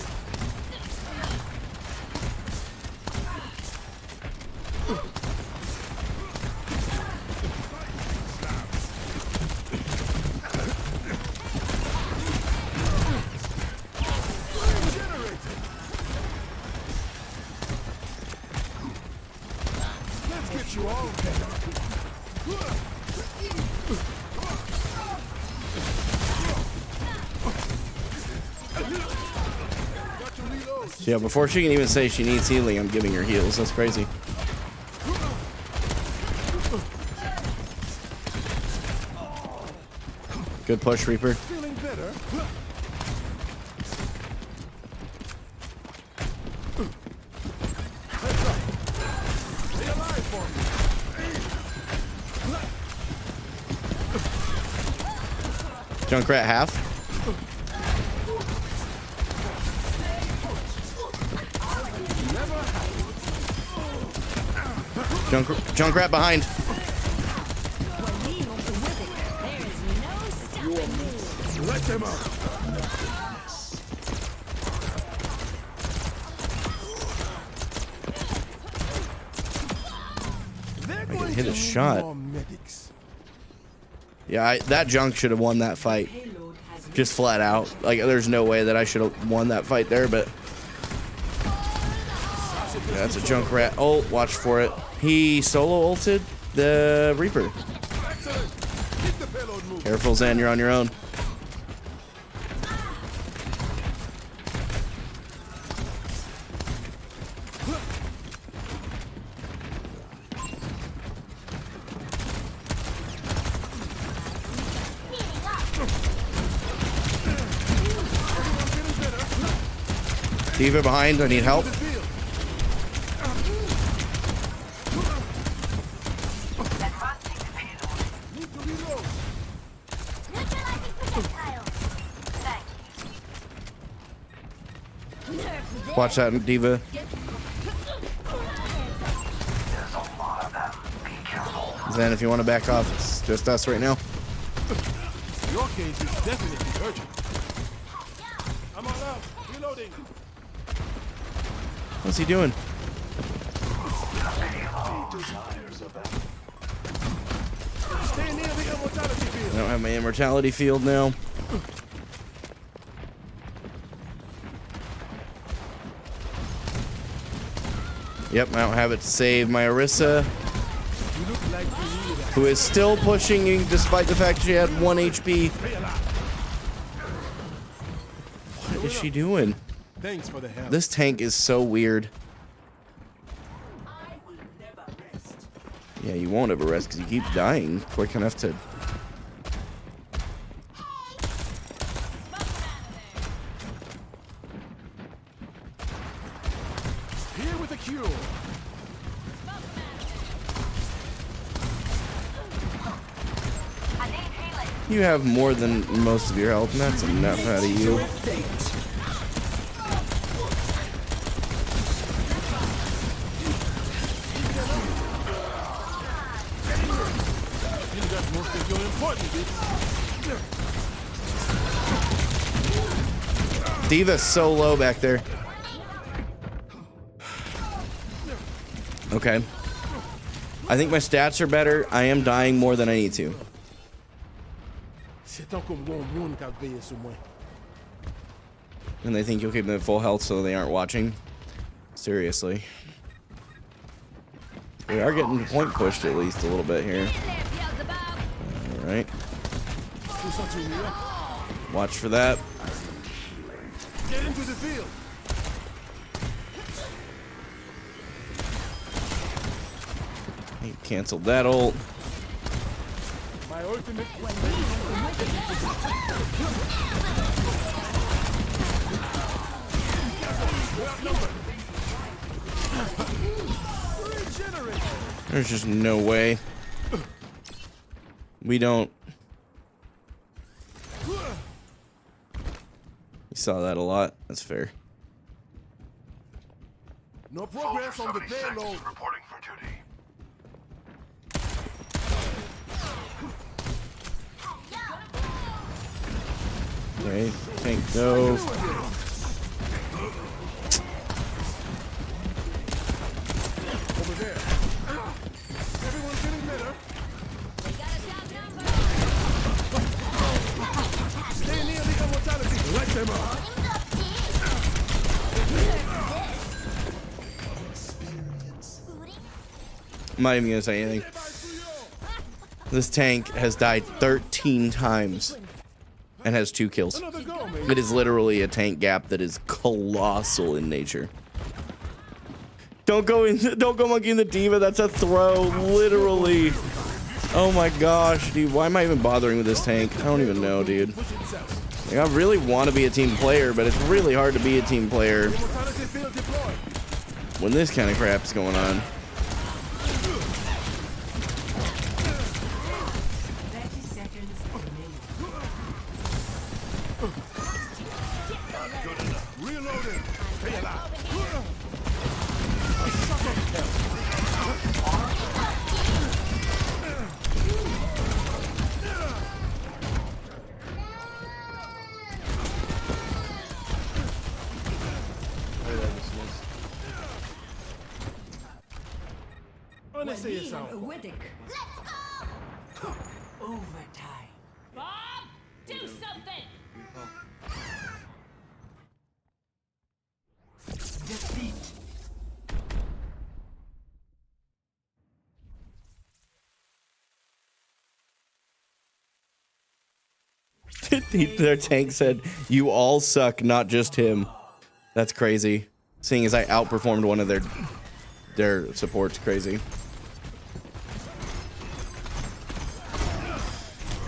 Speaker 2: Let's get you all
Speaker 1: So yeah, before she can even say she needs healing, I'm giving her heals. That's crazy. Good push, Reaper.
Speaker 2: feeling better. Stay alive for me.
Speaker 1: Junkrat half. Junkrat behind.
Speaker 2: Let them out. They're going
Speaker 1: hit
Speaker 2: to
Speaker 1: a
Speaker 2: need
Speaker 1: shot.
Speaker 2: more medics.
Speaker 1: Yeah, that Junk should have won that fight.
Speaker 6: Payload has
Speaker 1: Just flat out. Like, there's no way that I should have won that fight there, but... Yeah, that's a Junkrat ult. Watch for it. He solo ulted the Reaper.
Speaker 2: Excellent. Keep the payload moving.
Speaker 1: Careful, Zen. You're on your own. D.Va behind. I need help.
Speaker 2: Need to reload.
Speaker 1: Watch that, D.Va. Zen, if you want to back off, it's just us right now.
Speaker 2: Your case is definitely urgent. I'm all out. Reloading.
Speaker 1: What's he doing?
Speaker 2: Stay near the immortality field.
Speaker 1: I don't have my immortality field now. Yep, I don't have it to save my Orisa,
Speaker 2: You look like you need it.
Speaker 1: who is still pushing me despite the fact she had 1 HP. What is she doing?
Speaker 2: Thanks for the help.
Speaker 1: This tank is so weird. Yeah, you won't ever rest because you keep dying quick enough to...
Speaker 2: Here with the cure.
Speaker 1: You have more than most of your health, and that's enough out of you.
Speaker 2: That's most of your important bits.
Speaker 1: Diva's so low back there. Okay. I think my stats are better. I am dying more than I need to. And they think you'll keep them at full health so they aren't watching. Seriously. We are getting point pushed at least a little bit here. Alright. Watch for that.
Speaker 2: Get into the field.
Speaker 1: He canceled that ult.
Speaker 2: My ultimate
Speaker 1: There's just no way. We don't. You saw that a lot. That's fair.
Speaker 2: No progress on the payload. Reporting for duty.
Speaker 1: Okay, tank dove.
Speaker 2: Over there. Everyone's getting better. Stay near the immortality. Light them up.
Speaker 1: I'm not even gonna say anything. This tank has died 13 times and has 2 kills.
Speaker 2: Another go, man.
Speaker 1: It is literally a tank gap that is colossal in nature. Don't go monkey in the diva. That's a throw, literally. Oh my gosh, dude. Why am I even bothering with this tank? I don't even know, dude. Like, I really want to be a team player, but it's really hard to be a team player when this kind of crap's going on.
Speaker 6: 30 seconds remaining.
Speaker 2: Reloading. Stay alive.
Speaker 6: Overtime.
Speaker 4: Bob, do something.
Speaker 6: Defeat.
Speaker 1: Their tank said, "You all suck, not just him." That's crazy. Seeing as I outperformed one of their supports, crazy.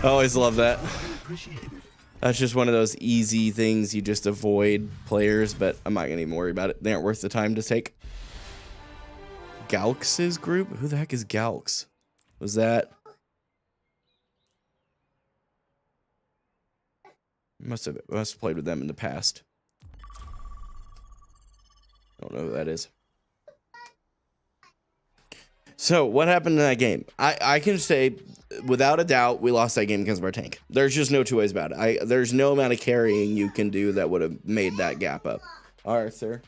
Speaker 1: I always love that. That's just one of those easy things you just avoid players, but I'm not gonna even worry about it. They aren't worth the time to take. Galx's group? Who the heck is Galx? Was that? Must have played with them in the past. I don't know who that is. So what happened in that game? I can say without a doubt we lost that game because of our tank. There's just no two ways about it. There's no amount of carrying you can do that would have made that gap up. Arthur,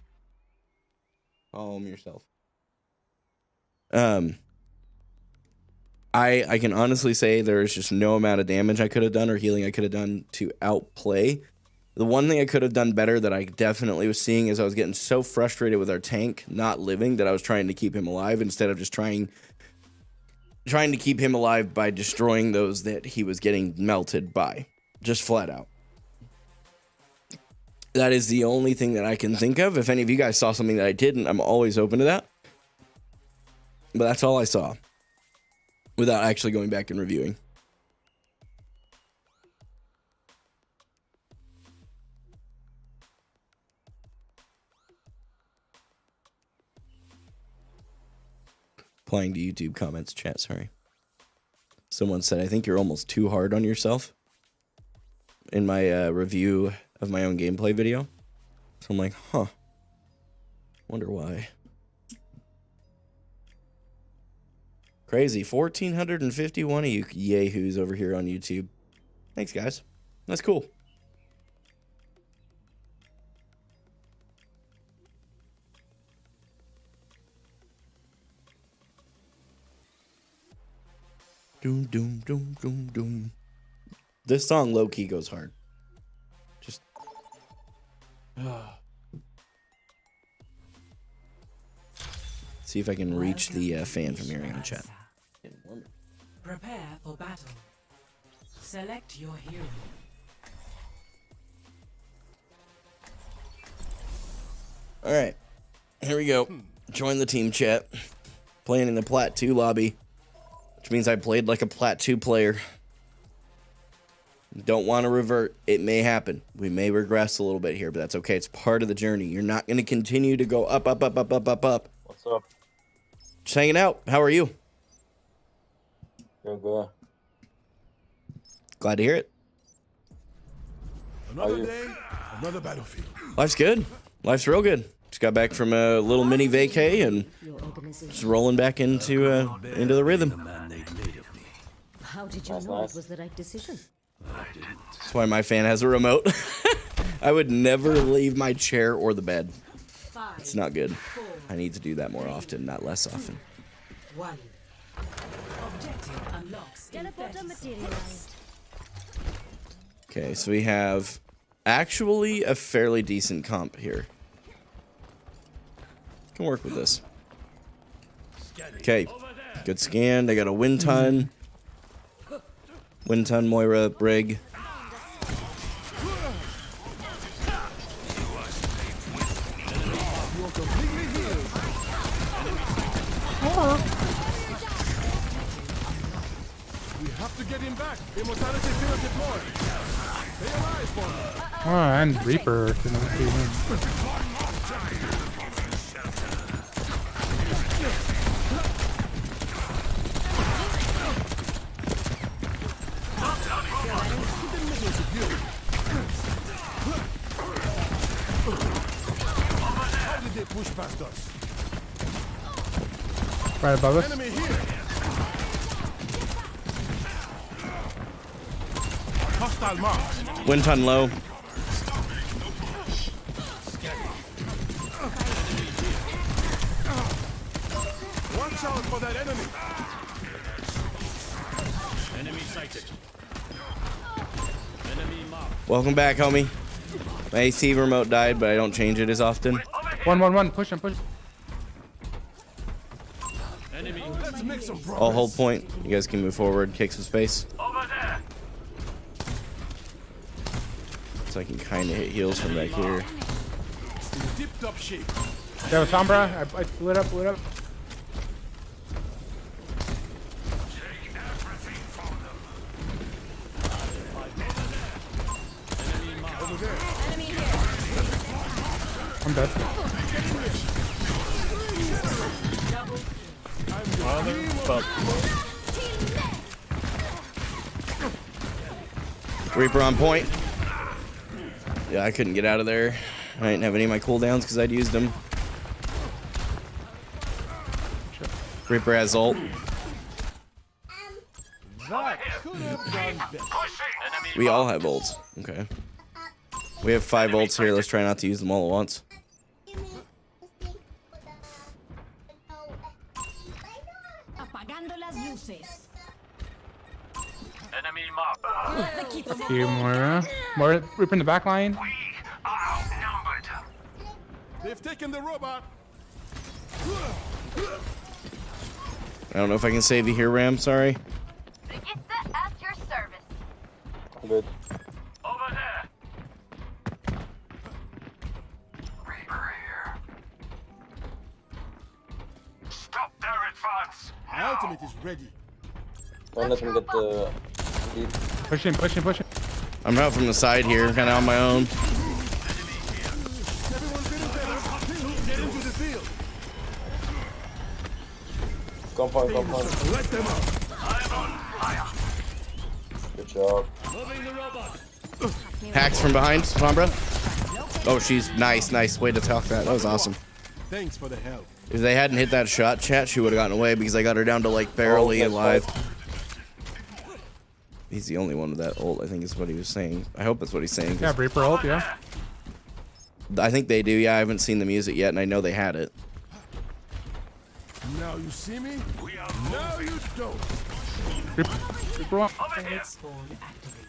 Speaker 1: calm yourself. I can honestly say there's just no amount of damage I could have done or healing I could have done to outplay. The one thing I could have done better that I definitely was seeing is I was getting so frustrated with our tank not living that I was trying to keep him alive instead of just trying to keep him alive by destroying those that he was getting melted by. Just flat out. That is the only thing that I can think of. If any of you guys saw something that I didn't, I'm always open to that. But that's all I saw without actually going back and reviewing. Applying to YouTube comments chat, sorry. Someone said, I think you're almost too hard on yourself. in my review of my own gameplay video. So I'm like, huh. Wonder why. Crazy. 1,451 of you yahoos over here on YouTube. Thanks, guys. That's cool. Doom, doom, doom, doom, doom. This song low-key goes hard. Just... See if I can reach the fan from hearing on chat.
Speaker 6: Prepare for battle. Select your hero.
Speaker 1: Alright. Here we go. Join the team chat. Playing in the Plat 2 lobby. Which means I played like a Plat 2 player. Don't want to revert. It may happen. We may regress a little bit here, but that's okay. It's part of the journey. You're not going to continue to go up, up, up, up, up, up, up.
Speaker 7: What's up?
Speaker 1: Just hanging out. How are you?
Speaker 7: Doing good.
Speaker 1: Glad to hear it.
Speaker 2: Another day, another battlefield.
Speaker 1: Life's good. Life's real good. Just got back from a little mini vacay and just rolling back into the rhythm.
Speaker 4: How did you know it was the right decision?
Speaker 1: That's why my fan has a remote. I would never leave my chair or the bed. It's not good. I need to do that more often, not less often.
Speaker 6: One. Objective unlocks.
Speaker 4: Teleporter materialized.
Speaker 1: Okay, so we have actually a fairly decent comp here. Can work with this. Okay, good scan. They got a wind ton. Wind ton, Moira, Brig.
Speaker 2: We have to get him back. Immortality field deployed. Stay alive for me.
Speaker 8: Oh, and Reaper.
Speaker 2: How did they push past us?
Speaker 8: Right above us.
Speaker 2: Enemy here. Hostile mark.
Speaker 1: Wind ton low.
Speaker 2: Watch out for that enemy.
Speaker 1: Welcome back, homie. My AC remote died, but I don't change it as often.
Speaker 8: 1-1-1. Push him. Push.
Speaker 2: Let's make some progress.
Speaker 1: I'll hold point. You guys can move forward, kick some space. So I can kind of hit heals from back here.
Speaker 2: Dipped up shape.
Speaker 8: You have a Sombra? I lit up. Lit up. I'm dead.
Speaker 1: Reaper on point. Yeah, I couldn't get out of there. I didn't have any of my cooldowns because I'd used them. Reaper has ult.
Speaker 2: That could have gone better.
Speaker 1: We all have ults. Okay. We have 5 ults here. Let's try not to use them all at once.
Speaker 4: Apagando las luces.
Speaker 9: Enemy mob.
Speaker 8: See you, Moira. Moira, Reaper in the back line.
Speaker 9: Outnumbered.
Speaker 2: They've taken the robot.
Speaker 1: I don't know if I can save you here, Ram. Sorry.
Speaker 4: Regista at your service.
Speaker 7: Good.
Speaker 9: Over there. Reaper here. Stop their advance.
Speaker 2: My ultimate is ready.
Speaker 7: Don't let him get the lead.
Speaker 8: Push him.
Speaker 1: I'm out from the side here, kind of on my own.
Speaker 2: Everyone feeling better? Get into the field.
Speaker 7: Come on.
Speaker 2: Let them out.
Speaker 9: I'm on fire.
Speaker 7: Good job.
Speaker 9: Moving the robot.
Speaker 1: Hacks from behind, Sombra. Oh, she's nice. Way to talk that. That was awesome.
Speaker 2: Thanks for the help.
Speaker 1: If they hadn't hit that shot, chat, she would have gotten away because I got her down to like barely alive. He's the only one with that ult, I think is what he was saying. I hope that's what he's saying.
Speaker 8: Yeah, Reaper ult, yeah.
Speaker 1: I think they do, yeah. I haven't seen them use it yet, and I know they had it.
Speaker 2: Now you see me? Now you don't.
Speaker 8: Reaper ult.
Speaker 6: Turret spawn activated.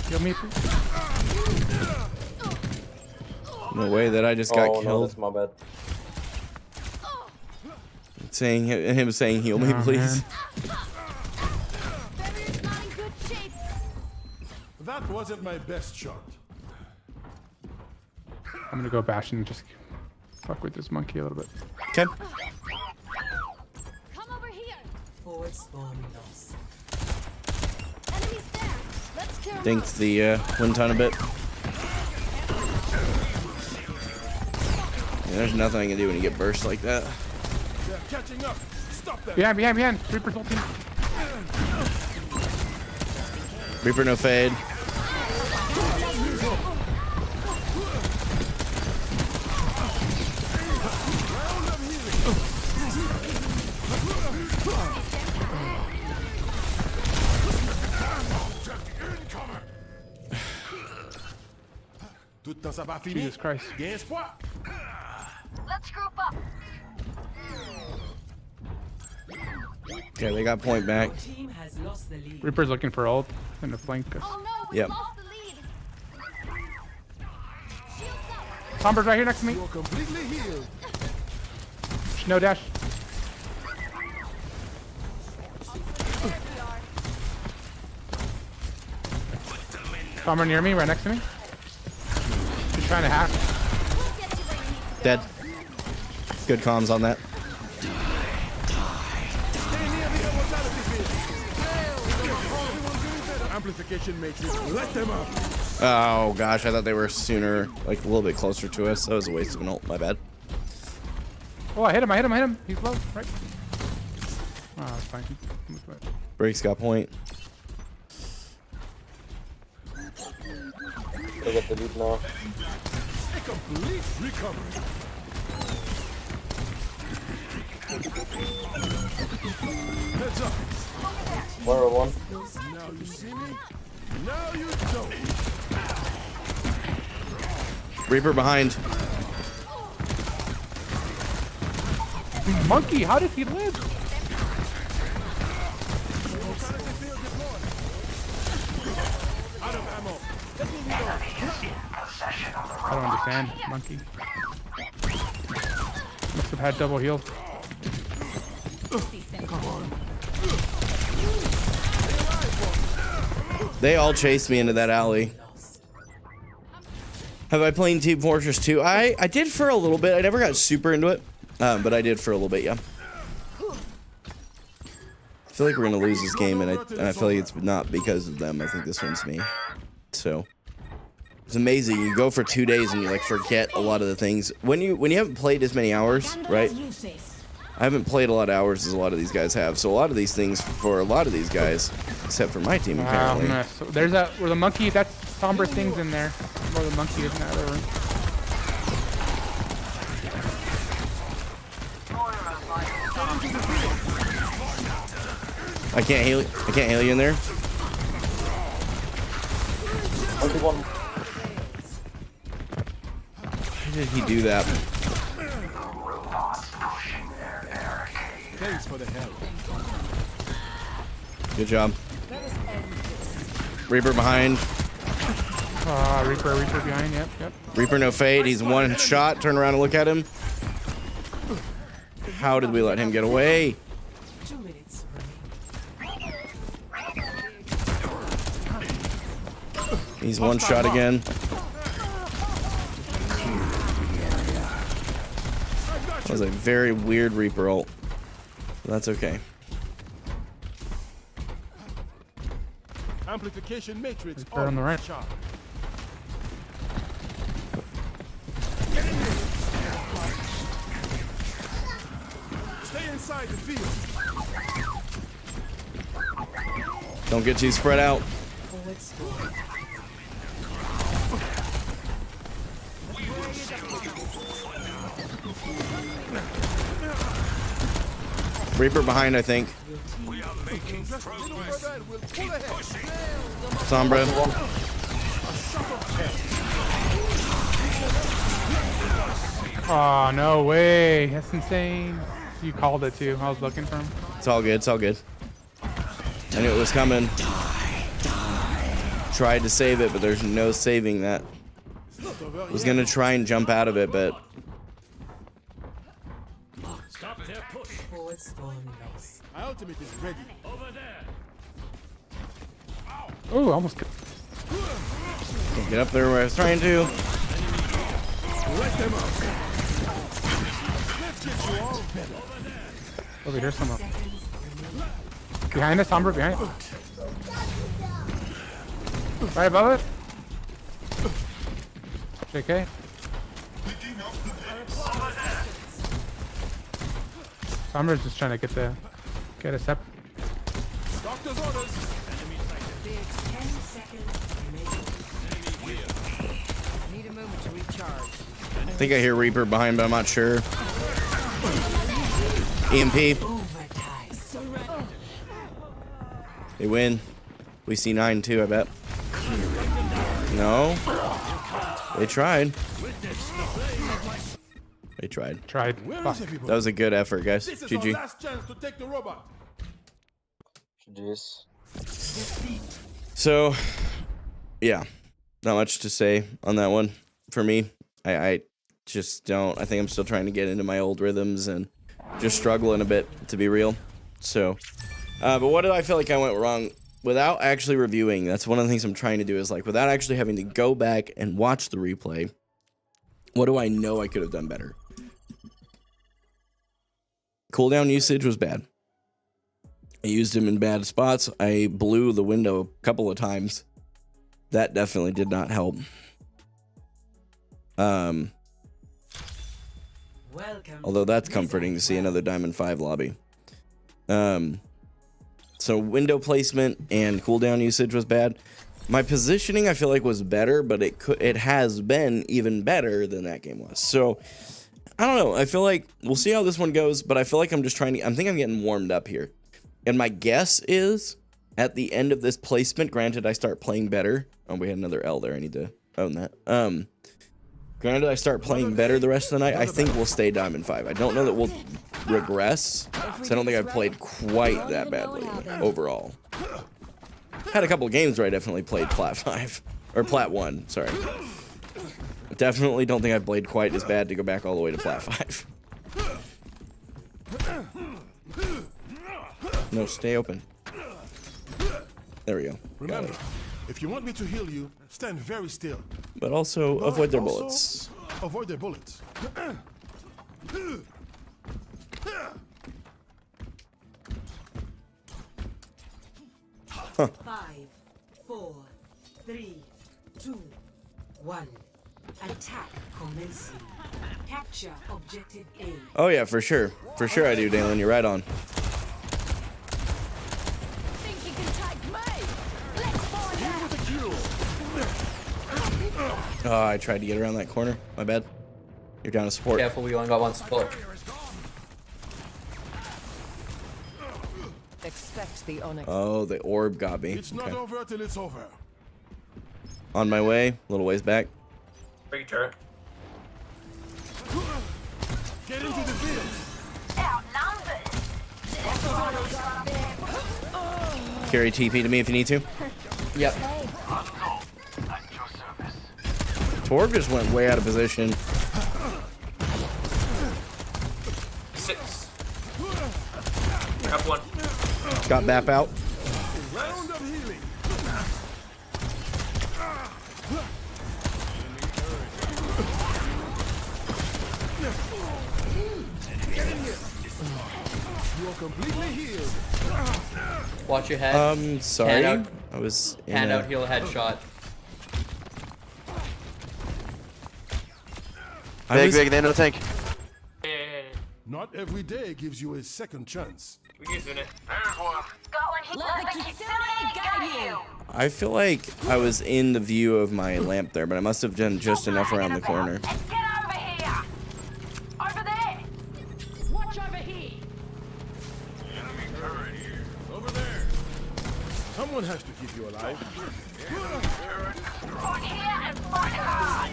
Speaker 8: Kill me, please.
Speaker 1: No way that I just got
Speaker 7: Oh no,
Speaker 1: killed.
Speaker 7: that's my bad.
Speaker 1: Saying him saying heal me,
Speaker 8: Oh,
Speaker 1: please.
Speaker 4: Barrier's not in good shape.
Speaker 2: That wasn't my best shot.
Speaker 8: I'm gonna go bash and just fuck with this monkey a little bit.
Speaker 1: Okay.
Speaker 4: Come over here.
Speaker 6: Forward spawn loss.
Speaker 4: Enemies there. Let's kill 'em
Speaker 1: Dinks
Speaker 4: out.
Speaker 1: the wind ton a bit. Yeah, there's nothing I can do when you get burst like that.
Speaker 2: They're catching up. Stop them.
Speaker 8: Behind. Reaper's ulting.
Speaker 1: Reaper no fade.
Speaker 2: Tout le temps ça va finir.
Speaker 8: Jesus Christ.
Speaker 2: Il y a espoir.
Speaker 4: Let's group up.
Speaker 1: Okay, they got point back.
Speaker 6: Your team has lost the lead.
Speaker 8: Reaper's looking for ult and to flank us.
Speaker 4: Oh no, we
Speaker 1: Yep.
Speaker 4: lost the lead. Shields up.
Speaker 8: Sombra's right here next to me.
Speaker 2: You're completely healed.
Speaker 8: No dash. Sombra near me, right next to me. She's trying to hack.
Speaker 4: We'll get you where you need to go.
Speaker 1: Dead. Good comms on that.
Speaker 2: Amplification matrix. Let them up.
Speaker 1: Oh gosh, I thought they were sooner, like a little bit closer to us. That was a waste of an ult. My bad.
Speaker 8: Oh, I hit him. He's low, right? Oh, it's fine.
Speaker 1: Breaks got point.
Speaker 7: They get the lead now.
Speaker 2: A complete recovery. Heads up.
Speaker 7: 101.
Speaker 2: Now you see me. Now you don't.
Speaker 1: Reaper behind.
Speaker 8: Monkey, how did he live?
Speaker 2: Out of ammo.
Speaker 8: I don't understand. Monkey. Must have had double heal.
Speaker 1: They all chased me into that alley. Have I played Team Fortress 2? I did for a little bit. I never got super into it, but I did for a little bit, yeah. I feel like we're gonna lose this game, and I feel like it's not because of them. I think this one's me. So it's amazing. You go for 2 days and you like forget a lot of the things when you haven't played as many hours, right? I haven't played a lot of hours as a lot of these guys have, so a lot of these things for a lot of these guys, except for my team apparently.
Speaker 8: So there's that where the monkey. That's Sombra things in there. Where the monkey is in that other room.
Speaker 1: I can't heal you in there.
Speaker 7: 21.
Speaker 1: Why did he do that?
Speaker 2: Thanks for the help.
Speaker 1: Good job. Reaper behind.
Speaker 8: Reaper behind. Yep.
Speaker 1: Reaper no fade. He's one shot. Turn around and look at him. How did we let him get away?
Speaker 6: 2 minutes remaining.
Speaker 1: He's one shot again. That was a very weird Reaper ult. But that's okay.
Speaker 2: Amplification matrix
Speaker 8: Right on the right.
Speaker 2: sharp. Stay inside the field.
Speaker 1: Don't get too spread out.
Speaker 6: Forward spawn.
Speaker 1: Reaper behind, I think. Sombra.
Speaker 8: Oh, no way. That's insane. You called it too. I was looking for him.
Speaker 1: It's all good. It's all good. I knew it was coming. Tried to save it, but there's no saving that. Was gonna try and jump out of it, but
Speaker 2: Stop there, push.
Speaker 6: Forward spawn loss.
Speaker 2: My ultimate is ready. Over there.
Speaker 8: Oh, almost.
Speaker 1: can't get up there where I was trying to.
Speaker 2: Let them up. Let's get you all better.
Speaker 8: Over here, someone. Behind us, Sombra, behind. Right above it. JK. Sombra's just trying to get us up.
Speaker 2: Doctor's orders.
Speaker 6: 10 seconds remaining.
Speaker 4: Need a moment to recharge.
Speaker 1: I think I hear Reaper behind, but I'm not sure. EMP.
Speaker 6: Overtime.
Speaker 1: They win. We see 9 too, I bet. No. They tried. They tried.
Speaker 2: Where
Speaker 8: Fuck.
Speaker 2: is everybody?
Speaker 1: That was a good effort, guys.
Speaker 2: This is our
Speaker 1: GG.
Speaker 2: last chance to take the robot.
Speaker 7: Jeez.
Speaker 1: So, yeah. Not much to say on that one for me. I just don't. I think I'm still trying to get into my old rhythms and just struggling a bit, to be real. So, but what did I feel like I went wrong? Without actually reviewing, that's one of the things I'm trying to do is like, without actually having to go back and watch the replay, what do I know I could have done better? Cooldown usage was bad. I used him in bad spots. I blew the window a couple of times. That definitely did not help.
Speaker 6: Welcome.
Speaker 1: Although that's comforting to see another Diamond 5 lobby. So window placement and cooldown usage was bad. My positioning I feel like was better, but it has been even better than that game was. So I don't know. I feel like we'll see how this one goes, but I feel like I'm just trying to. I think I'm getting warmed up here, and my guess is at the end of this placement. Granted, I start playing better. Oh, we had another L there. I need to own that. Granted, I start playing better the rest of the night. I think we'll stay Diamond 5. I don't know that we'll regress, so I don't think I've played quite that badly overall. Had a couple games where I definitely played Plat 5. Or Plat 1, sorry. Definitely don't think I've played quite as bad to go back all the way to Plat 5. No, stay open. There we go.
Speaker 2: Remember, if you want me to heal you, stand very still.
Speaker 1: But also, avoid their bullets.
Speaker 2: Avoid their bullets.
Speaker 6: 5, 4, 3, 2, 1. Attack commencing. Capture objective A.
Speaker 1: Oh yeah, for sure. For sure I do, Dalen. You're right on.
Speaker 4: Think you can take me? Let's find out.
Speaker 1: Oh, I tried to get around that corner. My bad. You're down to support.
Speaker 10: Careful, we only got one support.
Speaker 4: Expect the onyx.
Speaker 1: Oh, the orb got me.
Speaker 2: It's not over till it's over.
Speaker 1: On my way, a little ways back.
Speaker 10: Big turret.
Speaker 2: Get into the field.
Speaker 1: Carry TP to me if you need to.
Speaker 10: Yep.
Speaker 1: Torb just went way out of position.
Speaker 10: 6. Grab one.
Speaker 1: Got Bap out.
Speaker 2: Round of healing. You are completely healed.
Speaker 10: Watch your head.
Speaker 1: Sorry.
Speaker 10: Hand
Speaker 1: I was in
Speaker 11: Hand
Speaker 1: a-
Speaker 11: out heal headshot.
Speaker 1: I was-
Speaker 12: Big, they know the tank.
Speaker 2: Not every day gives you a second chance.
Speaker 10: We can zoom it.
Speaker 9: There's one.
Speaker 4: Let the Kitsune guide you.
Speaker 1: I feel like I was in the view of my lamp there, but I must have done just enough around the corner.
Speaker 4: Get over here. Over there. Watch over here.
Speaker 9: Enemy turret here.
Speaker 2: Over there. Someone has to keep you alive.
Speaker 4: Fight here and fight hard.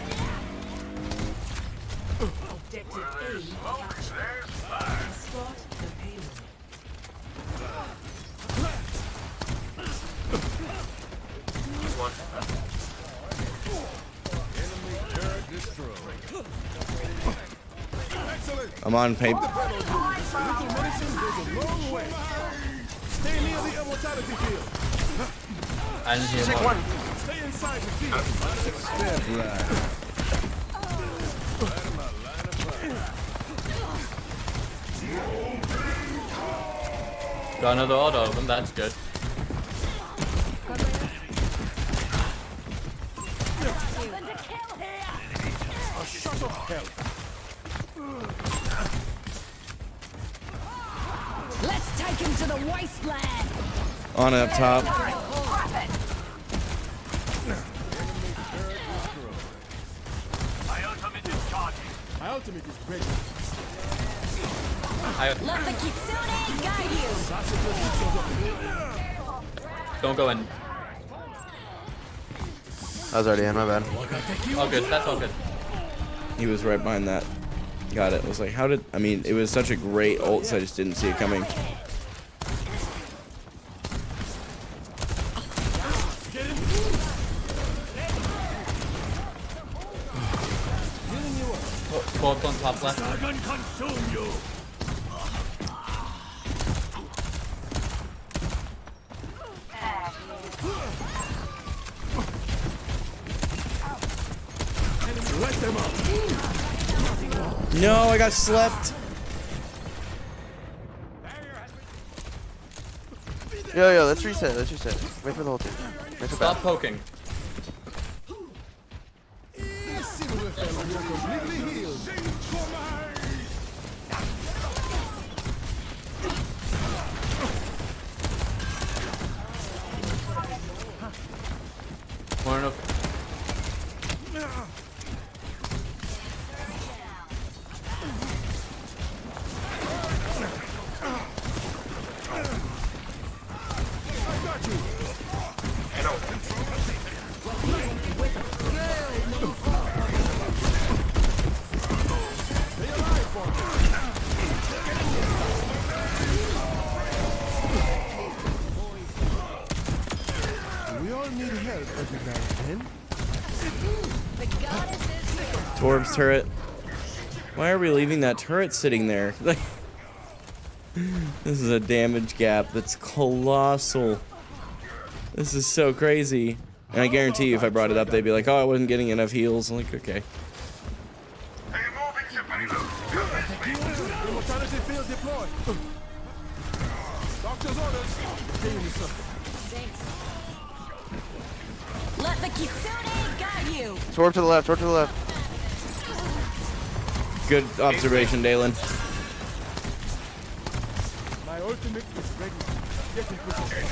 Speaker 6: Objective A captured.
Speaker 9: There's fire.
Speaker 6: Spot the payload.
Speaker 10: One.
Speaker 2: Turret destroyed. Excellent.
Speaker 1: I'm on paper.
Speaker 2: Little medicine goes a long way. Stay near the immortality field.
Speaker 11: I didn't see him.
Speaker 2: Stay inside the field.
Speaker 11: Got another auto of them, that's good.
Speaker 2: A shot of hell.
Speaker 4: Let's take him to the wasteland.
Speaker 1: On up top.
Speaker 9: My ultimate is charging.
Speaker 2: My ultimate is ready.
Speaker 4: Let the Kitsune guide you.
Speaker 11: Don't go in.
Speaker 12: I was already in, my bad.
Speaker 11: All good, that's all good.
Speaker 1: He was right behind that. Got it. I was like, how did... I mean, it was such a great ult, so I just didn't see it coming.
Speaker 11: Both on top left.
Speaker 9: Dragon consume you.
Speaker 2: Let them up.
Speaker 1: No, I got slept.
Speaker 12: Yo, let's reset, Wait for the whole team. Wait for
Speaker 11: Stop
Speaker 12: that.
Speaker 11: poking.
Speaker 2: See the fellow. You're completely healed.
Speaker 11: More enough.
Speaker 2: We all need help every now and then.
Speaker 1: Torb's turret. Why are we leaving that turret sitting there? Like, this is a damage gap that's colossal. This is so crazy. And I guarantee you if I brought it up, they'd be like, oh, I wasn't getting enough heals. I'm like, okay.
Speaker 9: They are moving to payload.
Speaker 2: Immortality field deployed. Doctor's orders. Continue, sir.
Speaker 4: Let the Kitsune guide you.
Speaker 12: Torp to the left,
Speaker 1: Good observation, Dalen.
Speaker 2: My ultimate is ready. Get in position.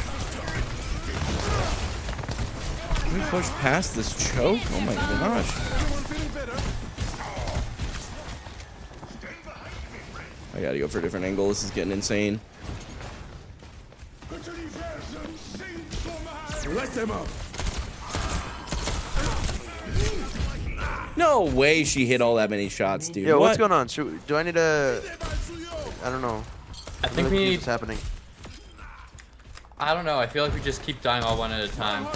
Speaker 1: Can we push past this choke? Oh my gosh.
Speaker 2: Everyone feeling better?
Speaker 1: I gotta go for a different angle. This is getting insane.
Speaker 2: Let them up.
Speaker 1: No way she hit all that many shots, dude.
Speaker 12: Yo,
Speaker 1: what?
Speaker 12: what's going on? Do I need to... I don't know.
Speaker 11: I think we need...
Speaker 12: What's happening?
Speaker 11: I don't know, I feel like we just keep dying all one at a time.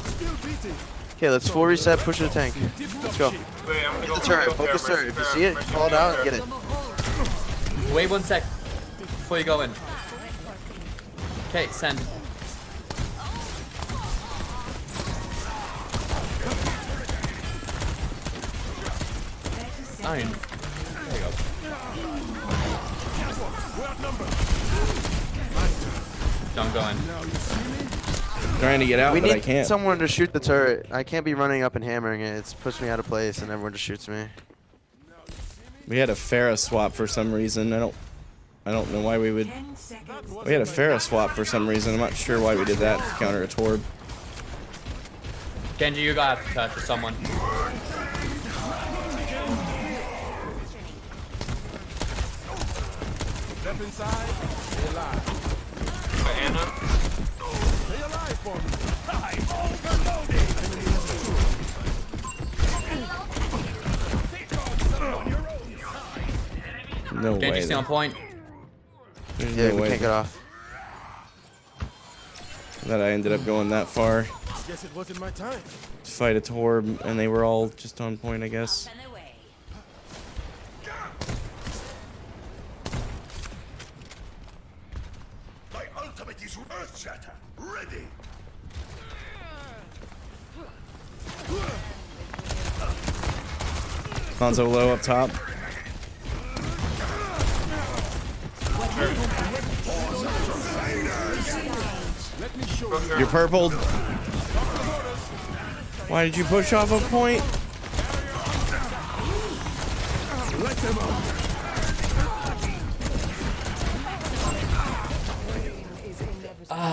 Speaker 12: Okay, let's full reset, push the tank. Let's go.
Speaker 10: Wait, I'm gonna go
Speaker 12: The turret, focus turret. If you see it, call it out and get it.
Speaker 11: Wait 1 sec before you go in. Okay, send. Iron. There you go. Don't go in.
Speaker 1: Trying to get out,
Speaker 12: We
Speaker 1: but I
Speaker 12: need
Speaker 1: can't.
Speaker 12: someone to shoot the turret. I can't be running up and hammering it. It's pushed me out of place, and everyone just shoots me.
Speaker 1: We had a Pharah swap for some reason. I don't know why we would.
Speaker 6: 10 seconds.
Speaker 1: We had a Pharah swap for some reason. I'm not sure why we did that to counter a Torb.
Speaker 11: Genji, you gotta have to touch with someone.
Speaker 2: Step inside. Stay alive.
Speaker 10: Anna.
Speaker 2: Stay alive for me. I'm overloading.
Speaker 1: No way.
Speaker 11: Genji, stay on point.
Speaker 1: There's
Speaker 12: Yeah,
Speaker 1: no
Speaker 12: we
Speaker 1: way
Speaker 12: can't get off.
Speaker 1: that I ended up going that far
Speaker 2: Guess it wasn't my time.
Speaker 1: to fight a Torb, and they were all just on point, I guess.
Speaker 9: My ultimate is Earthshatter. Ready.
Speaker 1: Hanzo low up top.
Speaker 2: Let me show you.
Speaker 1: You're purpled. Why did you push off a point?
Speaker 2: Let them out.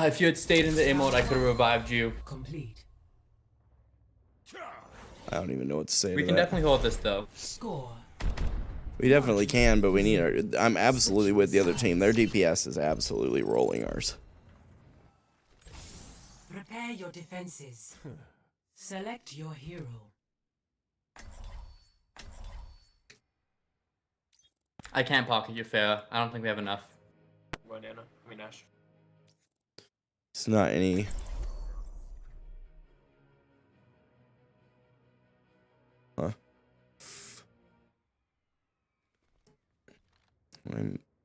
Speaker 11: If you had stayed in the A mode, I could have revived you.
Speaker 6: Complete.
Speaker 1: I don't even know what to say
Speaker 11: We
Speaker 1: to
Speaker 11: can
Speaker 1: that.
Speaker 11: definitely hold this though.
Speaker 6: Score.
Speaker 1: We definitely can, but we need our. I'm absolutely with the other team. Their DPS is absolutely rolling ours.
Speaker 6: Prepare your defenses. Select your hero.
Speaker 11: I can't pocket you, fair. I don't think we have enough.
Speaker 10: One Anna. I mean Ash.
Speaker 1: It's not any. Huh.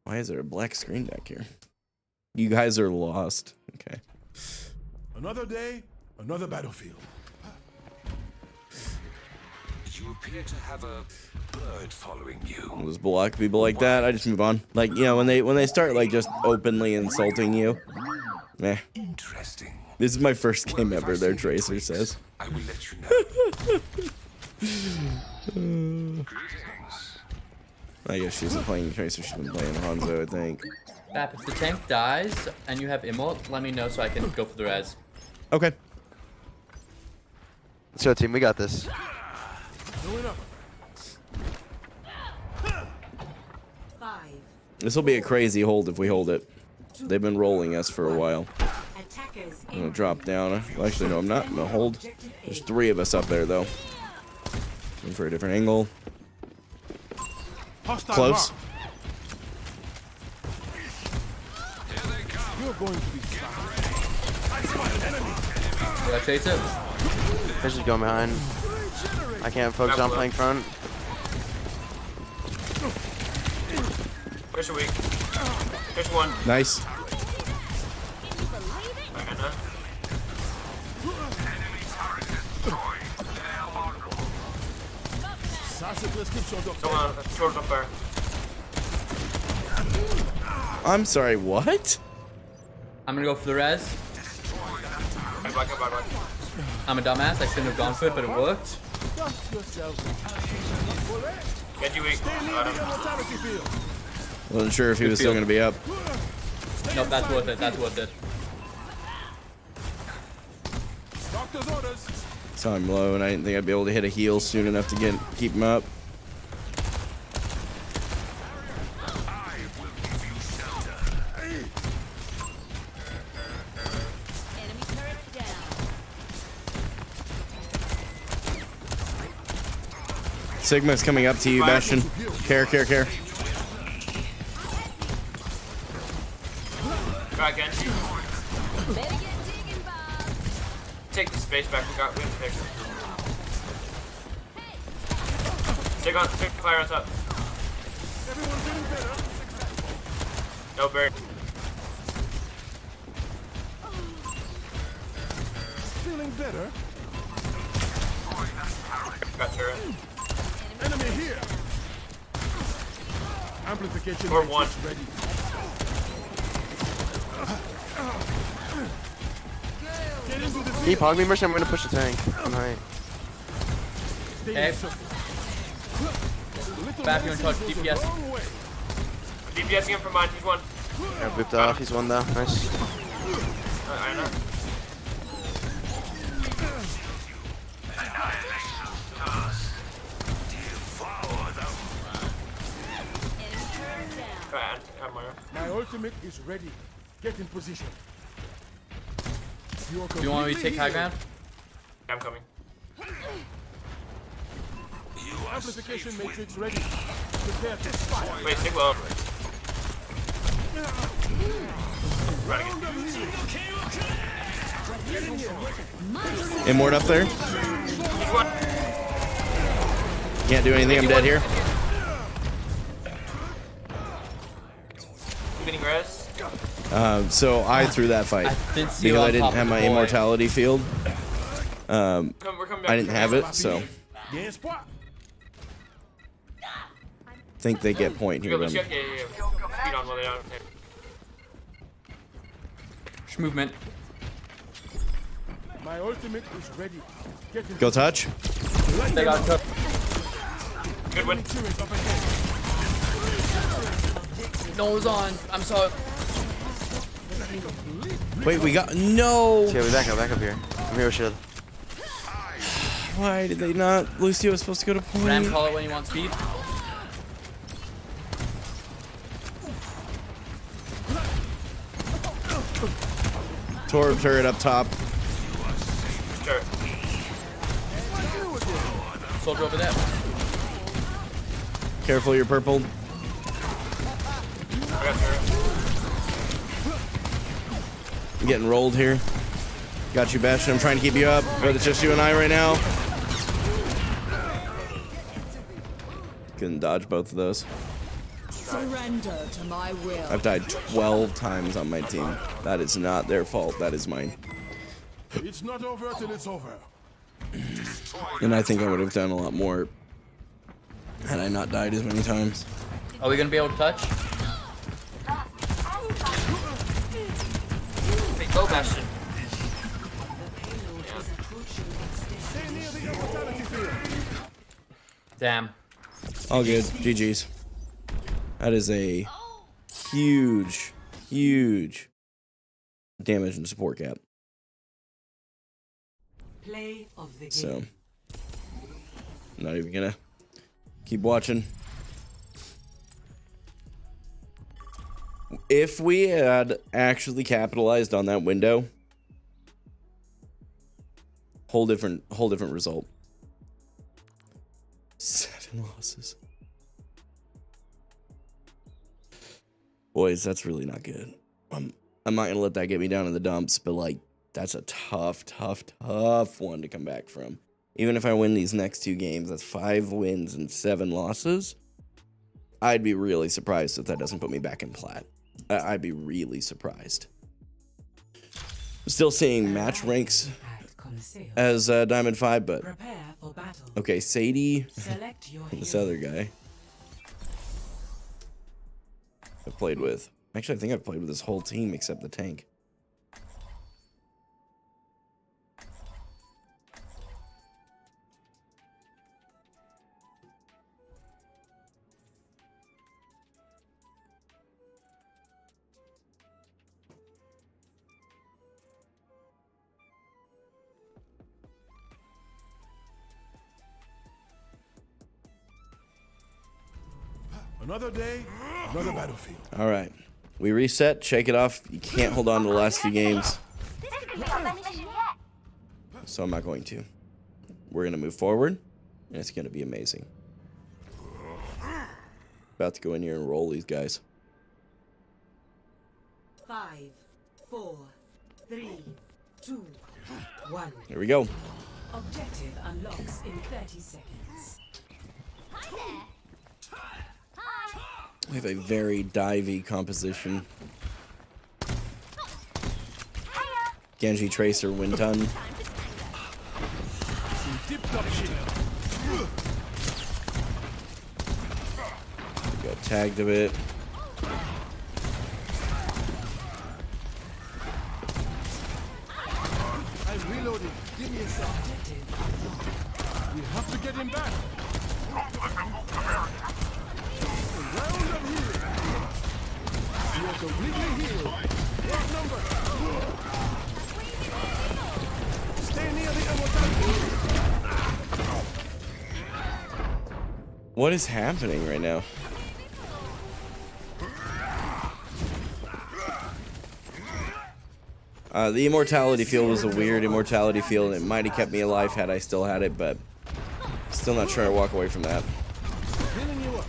Speaker 1: Why is there a black screen back here? You guys are lost. Okay.
Speaker 2: Another day, another battlefield.
Speaker 9: You appear to have a bird following you.
Speaker 1: I'll just block people like that. I just move on. Like, you know, when they start like just openly insulting you. Meh.
Speaker 9: Interesting.
Speaker 1: This is my first game
Speaker 9: Well, if I
Speaker 1: ever, their
Speaker 9: see
Speaker 1: Tracer
Speaker 9: twigs,
Speaker 1: says.
Speaker 9: I will let you know. Greetings.
Speaker 1: I guess she isn't playing Tracer, she's been playing Hanzo, I think.
Speaker 11: Bap, if the tank dies and you have immort, let me know so I can go for the res.
Speaker 1: Okay.
Speaker 12: Let's go, team. We got this.
Speaker 2: Doing up.
Speaker 6: 5.
Speaker 1: This will be a crazy hold if we hold it. They've been rolling us for a while.
Speaker 6: Attackers
Speaker 1: I'm gonna drop down. Well, actually, no, I'm not. I'm gonna hold. There's 3 of us up there, though. Looking for a different angle.
Speaker 2: Hostile
Speaker 1: Close.
Speaker 2: mark. You're going to be stopped. I spot an enemy.
Speaker 11: Did I chase it?
Speaker 12: Fish is going behind. I can't focus on playing front.
Speaker 10: Fish a weak. Fish one.
Speaker 1: Nice.
Speaker 10: Anna. Someone short up there.
Speaker 1: I'm sorry, what?
Speaker 11: I'm gonna go for the res.
Speaker 10: Back up.
Speaker 11: I'm a dumbass. I shouldn't have gone for it, but it worked.
Speaker 10: Get you weak. Got him.
Speaker 1: Wasn't sure if he was still gonna be up.
Speaker 11: Nope, that's worth it. That's worth it.
Speaker 2: Doctor's orders.
Speaker 1: Saw him low, and I didn't think I'd be able to hit a heal soon enough to keep him up.
Speaker 4: Enemy turrets down.
Speaker 1: Sigma's coming up to you, Bastion. Care.
Speaker 10: Try again.
Speaker 4: Better get digging, Bob.
Speaker 10: Take the space back. We have to pick. Take fire on top.
Speaker 2: Everyone's getting better.
Speaker 10: No bird.
Speaker 2: Feeling better.
Speaker 10: Got turret.
Speaker 2: Enemy here. Amplification
Speaker 10: Or
Speaker 2: matrix
Speaker 10: one.
Speaker 2: ready.
Speaker 12: Can you pog me, Mercy? I'm gonna push the tank. I'm high.
Speaker 11: Okay. Back you and touch DPS.
Speaker 10: DPSing him from mine. He's one.
Speaker 12: Yeah, booped off. He's one though. Nice.
Speaker 10: I know.
Speaker 2: My ultimate is ready. Get in position.
Speaker 11: Do you want me to take high ground?
Speaker 10: I'm coming.
Speaker 2: Amplification matrix ready. Prepare to fire.
Speaker 10: Wait, stick low.
Speaker 1: Immort up there. Can't do anything. I'm dead here.
Speaker 10: Getting res.
Speaker 1: So I threw that fight because I didn't have my immortality field.
Speaker 10: We're coming back.
Speaker 1: I didn't have it, so think they get point here.
Speaker 10: Yeah. Speed on while they don't.
Speaker 11: Movement.
Speaker 2: My ultimate is ready. Get in
Speaker 1: Go touch.
Speaker 11: They got took.
Speaker 10: Good win.
Speaker 11: Nose on. I'm sorry.
Speaker 1: Wait, we got no.
Speaker 12: Okay, we back up here. I'm hero shield.
Speaker 1: Why did they not? Lucio was supposed to go to point.
Speaker 11: Ram, call it when you want speed.
Speaker 1: Torb turret up top.
Speaker 10: Sure.
Speaker 11: Soldier over there.
Speaker 1: Careful, you're purple.
Speaker 10: I got turret.
Speaker 1: I'm getting rolled here. Got you, Bastion. I'm trying to keep you up, but it's just you and I right now. Couldn't dodge both of those.
Speaker 4: Surrender to my will.
Speaker 1: I've died 12 times on my team. That is not their fault. That is mine.
Speaker 2: It's not over till it's over.
Speaker 1: And I think I would have done a lot more had I not died as many times.
Speaker 11: Are we gonna be able to touch?
Speaker 10: Wait, go Bastion.
Speaker 11: Damn.
Speaker 1: All good. GG's. That is a huge, huge damage and support gap.
Speaker 6: Play of the game.
Speaker 1: So, I'm not even gonna keep watching. If we had actually capitalized on that window, whole different result. 7 losses. Boys, that's really not good. I'm not gonna let that get me down in the dumps, but like that's a tough one to come back from. Even if I win these next 2 games, that's 5 wins and 7 losses. I'd be really surprised if that doesn't put me back in plat. I'd be really surprised. I'm still seeing match ranks as Diamond 5, but okay, Sadie, this other guy I've played with. Actually, I think I've played with this whole team except the tank.
Speaker 2: Another day, another battlefield.
Speaker 1: All right. We reset, shake it off. You can't hold on to the last few games. So I'm not going to. We're going to move forward, and it's going to be amazing. About to go in here and roll these guys.
Speaker 6: 5, 4, 3, 2, 1.
Speaker 1: Here we go.
Speaker 6: Objective unlocks in 30 seconds.
Speaker 1: We have a very divey composition. Genji, Tracer, Wintun. We got tagged a bit.
Speaker 2: Reloading. Give me a sec. We have to get him back. Round up here. You are completely healed. What number? Stay near the immortality.
Speaker 1: What is happening right now? The immortality field was a weird immortality field, and it might have kept me alive had I still had it, but still not sure I walk away from that.
Speaker 2: Healing you up.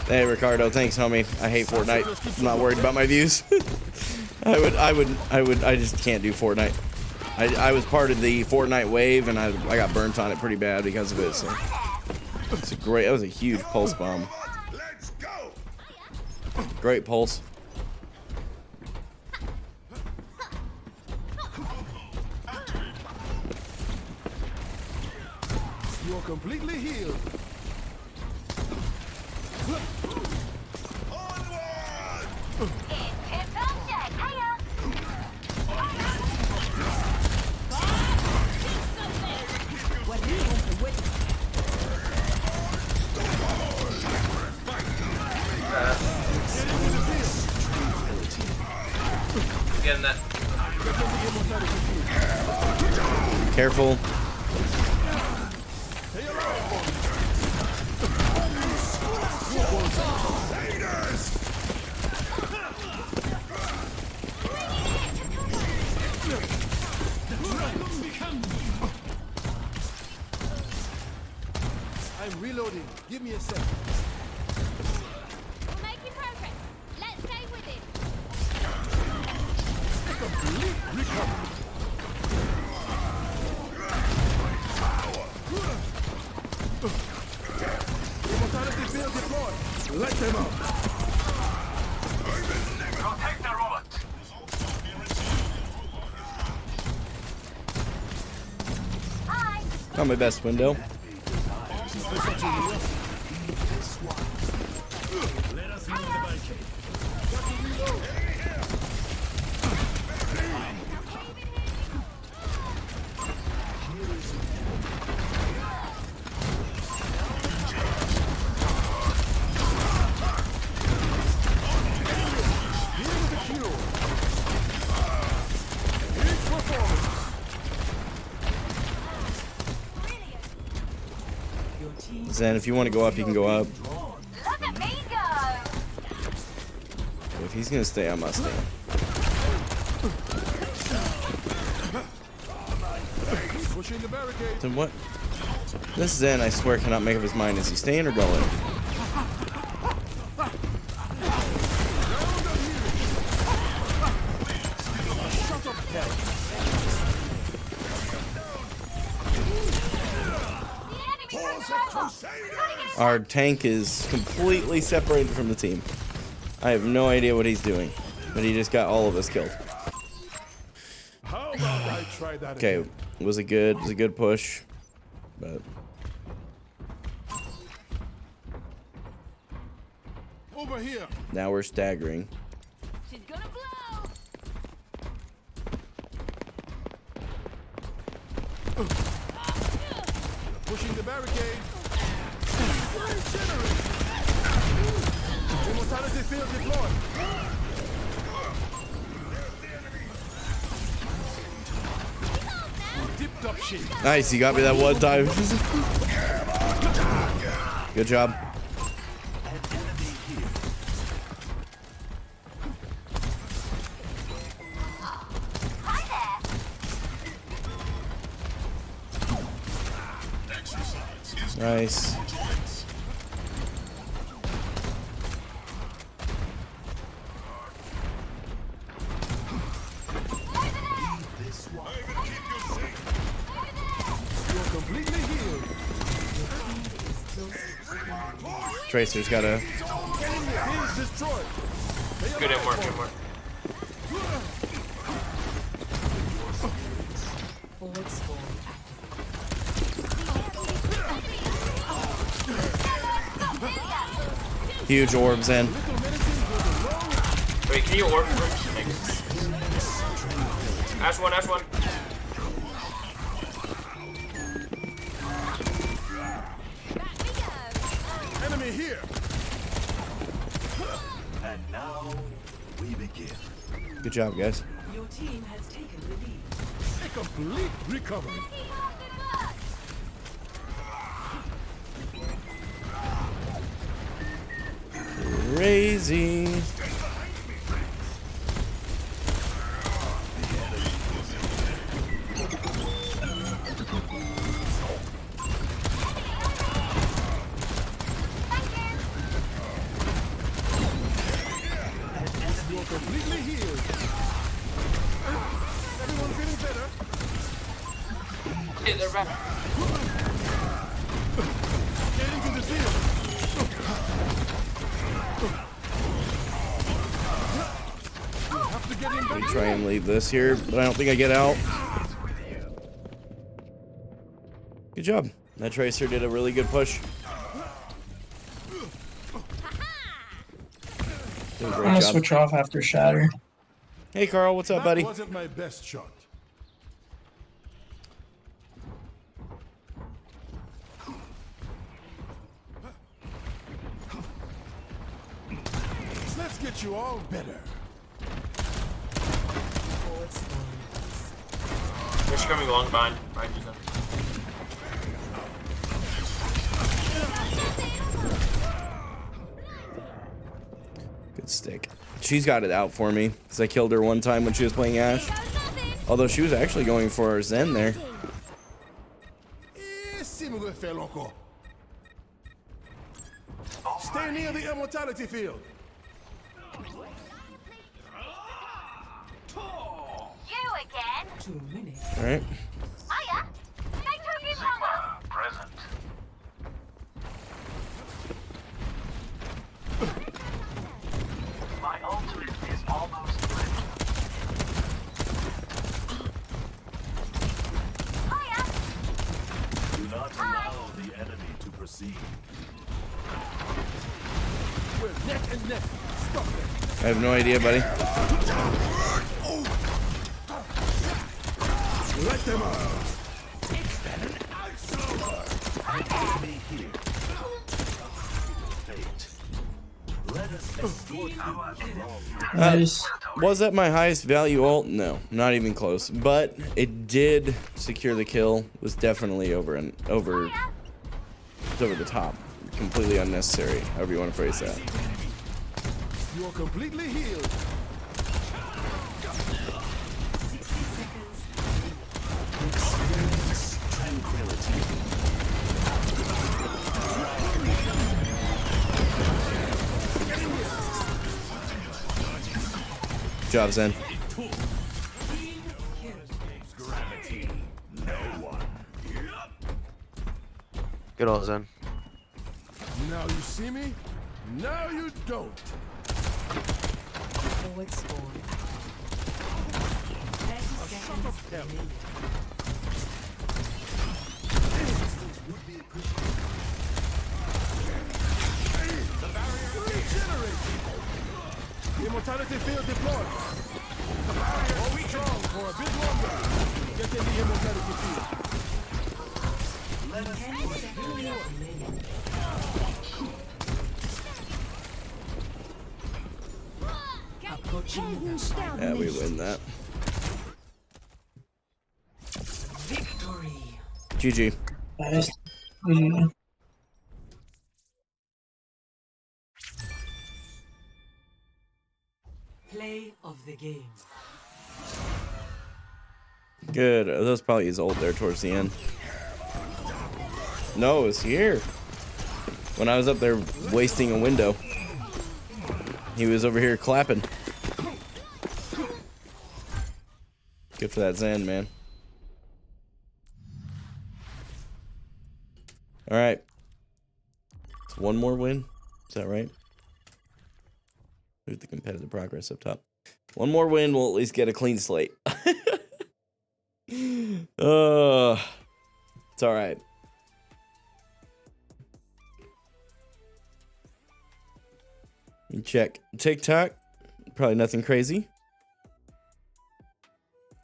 Speaker 1: Hey Ricardo, thanks homie. I hate Fortnite. I'm not worried about my views. I just can't do Fortnite. I was part of the Fortnite wave and I got burnt on it pretty bad because of it, so it's that was a huge pulse bomb.
Speaker 2: Let's go.
Speaker 1: Great pulse.
Speaker 2: You are completely healed.
Speaker 10: Getting that.
Speaker 1: Careful.
Speaker 2: I'm reloading. Give me a sec.
Speaker 4: We're making progress. Let's stay with it.
Speaker 2: Complete recovery. Immortality field deployed. Let them out.
Speaker 3: Protect the robot.
Speaker 4: Hi.
Speaker 1: Not my best window.
Speaker 3: Let us move the barricade.
Speaker 1: Zen, if you want to go up, you can go up.
Speaker 4: Look at me go.
Speaker 1: If he's gonna stay, I must stay.
Speaker 2: Pushing the barricade.
Speaker 1: Then what? This Zen, I swear, cannot make up his mind. Is he staying or going? Our tank is completely separated from the team. I have no idea what he's doing, but he just got all of us killed.
Speaker 2: How about I try that
Speaker 1: Okay,
Speaker 2: again?
Speaker 1: it was a good push, but
Speaker 2: Over here.
Speaker 1: now we're staggering.
Speaker 4: She's gonna blow.
Speaker 2: Pushing the barricade. Immortality field deployed. Dipped up shit.
Speaker 1: Nice, you got me that one time. Good job. Nice. Tracer's got a.
Speaker 2: He's destroyed.
Speaker 10: Good and work, good work.
Speaker 6: Forward spawn
Speaker 1: Huge orbs in.
Speaker 10: Wait, can you orb first? Thanks. Ash one, Ash one.
Speaker 2: Enemy here.
Speaker 3: And now we begin.
Speaker 1: Good job, guys.
Speaker 6: Your team has taken the lead.
Speaker 2: A complete recovery.
Speaker 1: Crazy.
Speaker 2: You're completely healed. Everyone feeling better?
Speaker 10: Hit the rep.
Speaker 2: Get into the field. You have to get him
Speaker 1: Let me
Speaker 2: back.
Speaker 1: try and leave this here, but I don't think I get out. Good job. That Tracer did a really good push. Did a
Speaker 13: I'm
Speaker 1: great
Speaker 13: gonna
Speaker 1: job.
Speaker 13: switch off after Shatter.
Speaker 1: Hey, Carl, what's up, buddy?
Speaker 2: That wasn't my best shot. Let's get you all better.
Speaker 6: Forward spawn.
Speaker 10: They're scrumming long behind you, son.
Speaker 1: Good stick. She's got it out for me because I killed her one time when she was playing Ashe. Although she was actually going for her Zen there.
Speaker 2: Stay near the immortality field.
Speaker 4: You again?
Speaker 6: 2 minutes.
Speaker 1: All right.
Speaker 4: Hiya. They took his mama.
Speaker 3: Present. My ultimate is almost ready.
Speaker 4: Hiya.
Speaker 3: Do not allow the enemy to proceed.
Speaker 2: We're neck and neck. Stop them.
Speaker 1: I have no idea, buddy.
Speaker 2: Let them out.
Speaker 3: Enemy here. Fate. Let us escort our
Speaker 13: Nice.
Speaker 1: Was that my highest value ult? No, not even close. But it did secure the kill. Was definitely over the top. Completely unnecessary, however you want to phrase that.
Speaker 2: You are completely healed.
Speaker 1: Good job, Zen.
Speaker 12: Good old Zen.
Speaker 2: Now you see me. Now you don't.
Speaker 6: Forward spawn. 30 seconds remaining.
Speaker 2: Immortality field deployed. The barrier will be strong for a bit longer. Get in the immortality field.
Speaker 6: 10 seconds remaining. Approaching the final.
Speaker 1: Yeah, we win that.
Speaker 6: Victory.
Speaker 1: GG.
Speaker 13: Nice. Mm.
Speaker 6: Play of the game.
Speaker 1: Good. That was probably his ult there towards the end. No, it's here. When I was up there wasting a window, he was over here clapping. Good for that Zen, man. All right. It's one more win. Is that right? Move the competitive progress up top. One more win, we'll at least get a clean slate. It's all right. Let me check TikTok. Probably nothing crazy. A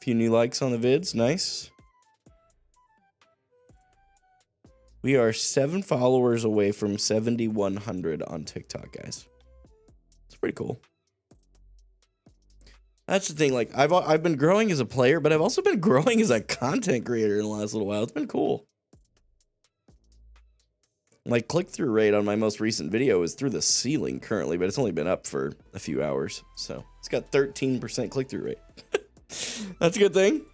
Speaker 1: few new likes on the vids. Nice. We are 7 followers away from 7,100 on TikTok, guys. It's pretty cool. That's the thing. Like I've been growing as a player, but I've also been growing as a content creator in the last little while. It's been cool. My click-through rate on my most recent video is through the ceiling currently, but it's only been up for a few hours. So it's got 13% click-through rate. That's a good thing.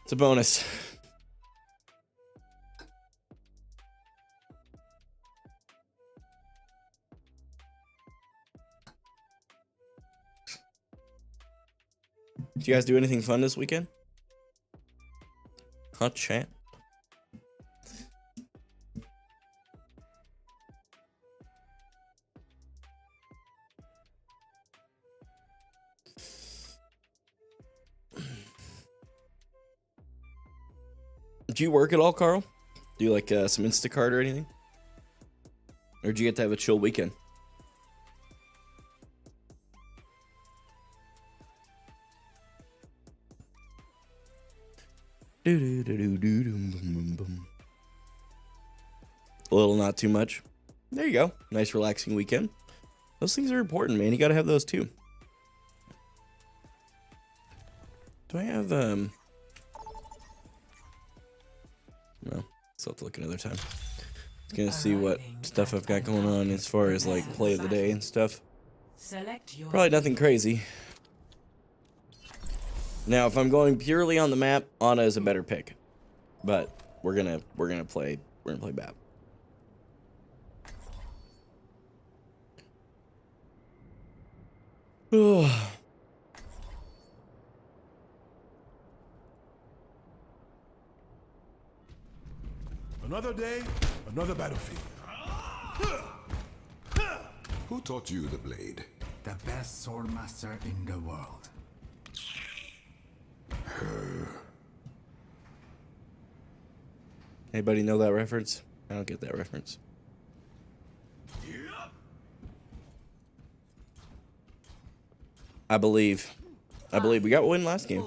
Speaker 1: It's a bonus. Did you guys do anything fun this weekend? Hot chat. Did you work at all, Carl? Do you like some Instacart or anything? Or did you get to have a chill weekend? A little, not too much. There you go. Nice relaxing weekend. Those things are important, man. You gotta have those too. Do I have no, still have to look another time. I was gonna see what stuff I've got going on as far as like play of the day and stuff. Probably nothing crazy. Now, if I'm going purely on the map, Ana is a better pick, but we're gonna play BAP.
Speaker 2: Another day, another battlefield.
Speaker 9: Who taught you the blade?
Speaker 3: The best swordmaster in the world.
Speaker 1: Anybody know that reference? I don't get that reference. I believe we got a win last game.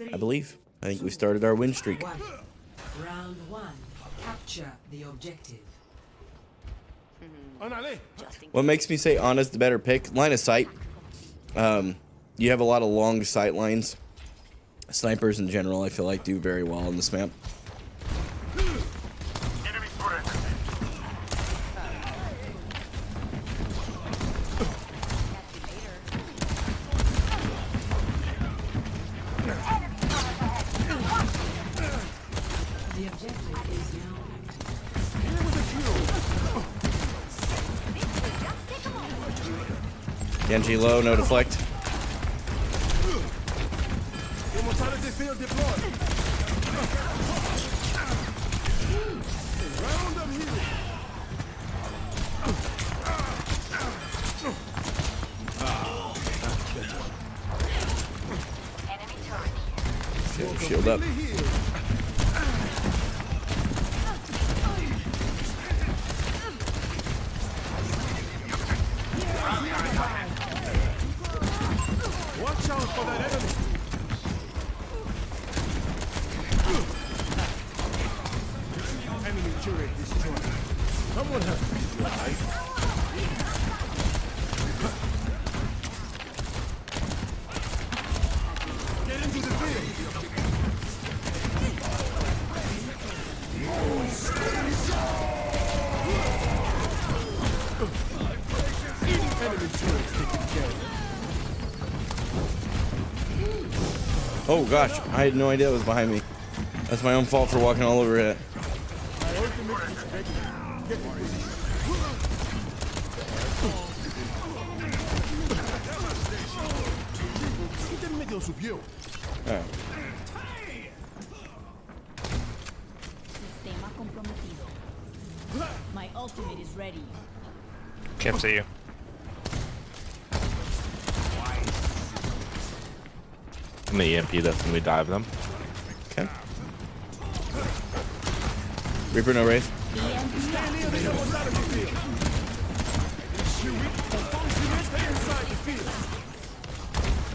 Speaker 1: I think we started our win streak.
Speaker 6: Round 1. Capture the objective.
Speaker 1: What makes me say Ana's the better pick? Line of sight. You have a lot of long sight lines. Snipers in general, I feel like, do very well on this map.
Speaker 6: The objective is now
Speaker 1: Genji low, no deflect.
Speaker 2: Immortality field deployed. Round of healing.
Speaker 1: Shield up.
Speaker 2: Watch out for that enemy. Enemy turret destroyed. Someone has to be alive. Get into the field. Enemy turret taken care of.
Speaker 1: Oh gosh, I had no idea it was behind me. That's my own fault for walking all over it. Alright.
Speaker 4: Sistema comprometido. My ultimate is ready.
Speaker 5: Can't see you.
Speaker 14: I'm the EMP this when we dive them.
Speaker 1: Okay. Reaper, no wraith.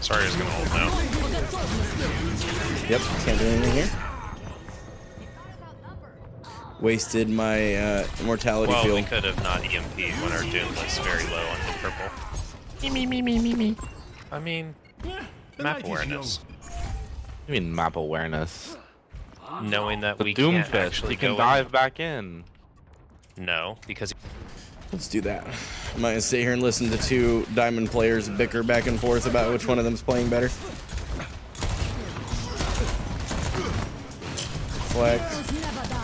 Speaker 5: Sorry, he's gonna hold now.
Speaker 1: Yep, can't do anything here. Wasted my immortality
Speaker 5: Well,
Speaker 1: field.
Speaker 5: we could have not EMP'd when our Doom was very low on the purple. Me. I mean, map awareness.
Speaker 14: You mean map awareness?
Speaker 5: Knowing that
Speaker 14: The
Speaker 5: we can't
Speaker 14: Doomfist,
Speaker 5: actually
Speaker 14: he can
Speaker 5: go
Speaker 14: dive back in.
Speaker 5: No, because
Speaker 1: Let's do that. I'm not gonna sit here and listen to two diamond players bicker back and forth about which one of them's playing better. Flex.
Speaker 4: Never die.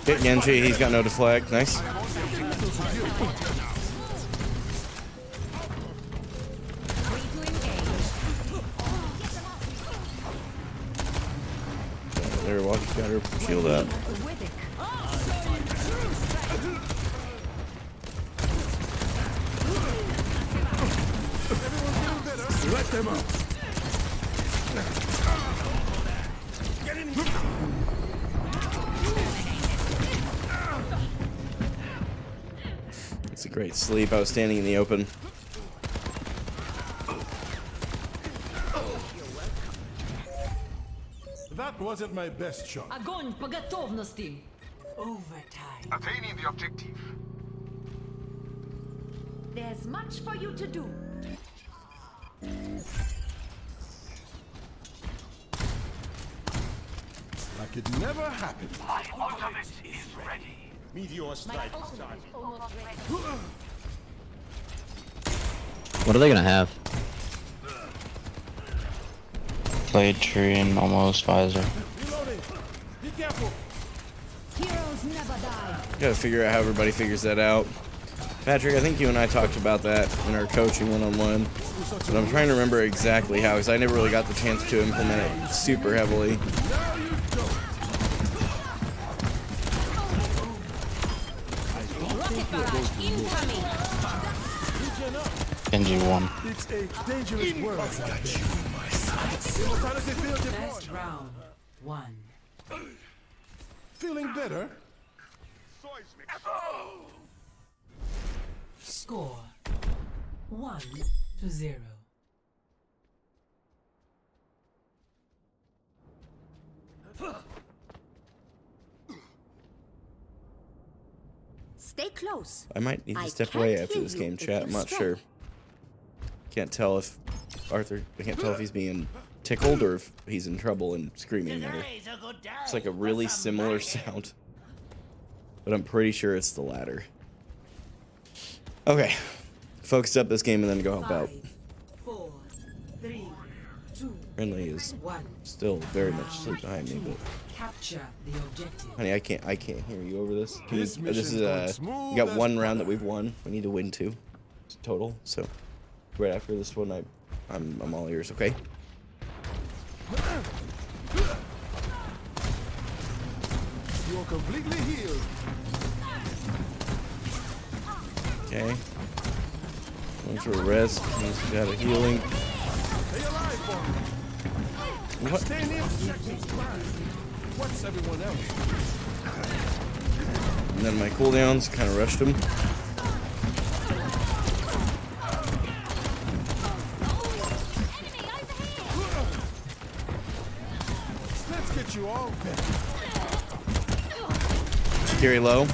Speaker 1: Hit Genji, he's got no deflect. Nice. There, watch, got her shield up.
Speaker 2: Let them out.
Speaker 1: It's a great sleep. I was standing in the open.
Speaker 2: That wasn't my best shot.
Speaker 6: Огонь по готовности. Overtime.
Speaker 9: Attaining the objective.
Speaker 4: There's much for you to do.
Speaker 2: Like it never happened.
Speaker 9: My ultimate is ready.
Speaker 2: Meteor strike.
Speaker 15: What are they gonna have?
Speaker 14: Blade tree and almost visor.
Speaker 2: Reloading. Be careful.
Speaker 4: Heroes never die.
Speaker 1: Gotta figure out how everybody figures that out. Patrick, I think you and I talked about that in our coaching one-on-one, but I'm trying to remember exactly how, because I never really got the chance to implement it super heavily.
Speaker 4: Rocket barrage incoming.
Speaker 14: Genji won.
Speaker 2: It's a dangerous world.
Speaker 6: First round. 1.
Speaker 2: Feeling better?
Speaker 6: Score 1-0.
Speaker 4: Stay close.
Speaker 1: I might need to
Speaker 4: I
Speaker 1: step away
Speaker 4: can't
Speaker 1: after
Speaker 4: hear
Speaker 1: this
Speaker 4: you
Speaker 1: game,
Speaker 4: if
Speaker 1: chat.
Speaker 4: you
Speaker 1: I'm not
Speaker 4: stop.
Speaker 1: sure. Can't tell if I can't tell if he's being tickled or if he's in trouble and screaming at her. It's like a really similar sound, but I'm pretty sure it's the latter. Okay, focus up this game and then go help out.
Speaker 6: 4, 3, 2,
Speaker 1: Renly is
Speaker 6: 1.
Speaker 1: still very much asleep behind me, but
Speaker 6: Capture the objective.
Speaker 1: honey, I can't hear you over this.
Speaker 2: This
Speaker 1: This is
Speaker 2: mission's
Speaker 1: we
Speaker 2: going
Speaker 1: got
Speaker 2: smooth
Speaker 1: one
Speaker 2: as
Speaker 1: round that
Speaker 2: butter.
Speaker 1: we've won. We need to win 2 total. So right after this one, I'm all ears. Okay.
Speaker 2: You're completely healed.
Speaker 1: Okay. Going for a rest. He's got a healing.
Speaker 2: Stay alive for me.
Speaker 1: What?
Speaker 2: Stay near objective's fine. What's everyone else?
Speaker 1: And then my cooldowns kind of rushed him.
Speaker 2: Let's get you all back.
Speaker 1: Carry low.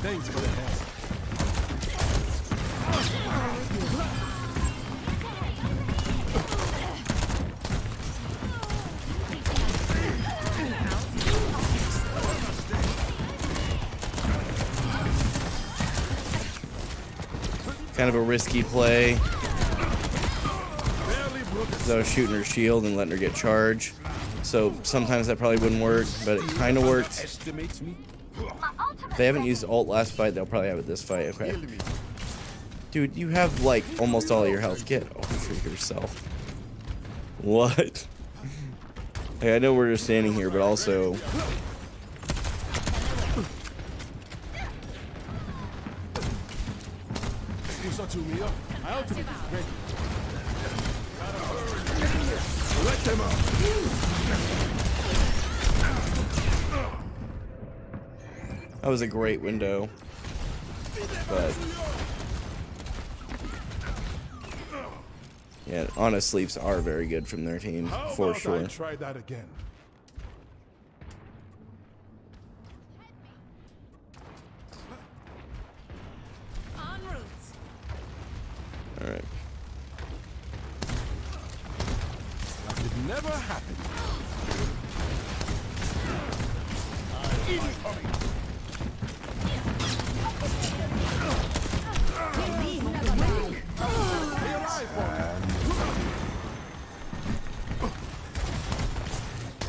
Speaker 2: Thanks for the help.
Speaker 1: kind of a risky play. So I was shooting her shield and letting her get charged. So sometimes that probably wouldn't work, but it kind of worked. If they haven't used ult last fight, they'll probably have it this fight. Okay. Dude, you have like almost all of your health. Get over yourself. What? Hey, I know we're just standing here, but also... That was a great window, but yeah, honest sleeps are very good from their team for sure.
Speaker 2: Try that again.
Speaker 1: All right.
Speaker 2: It never happened.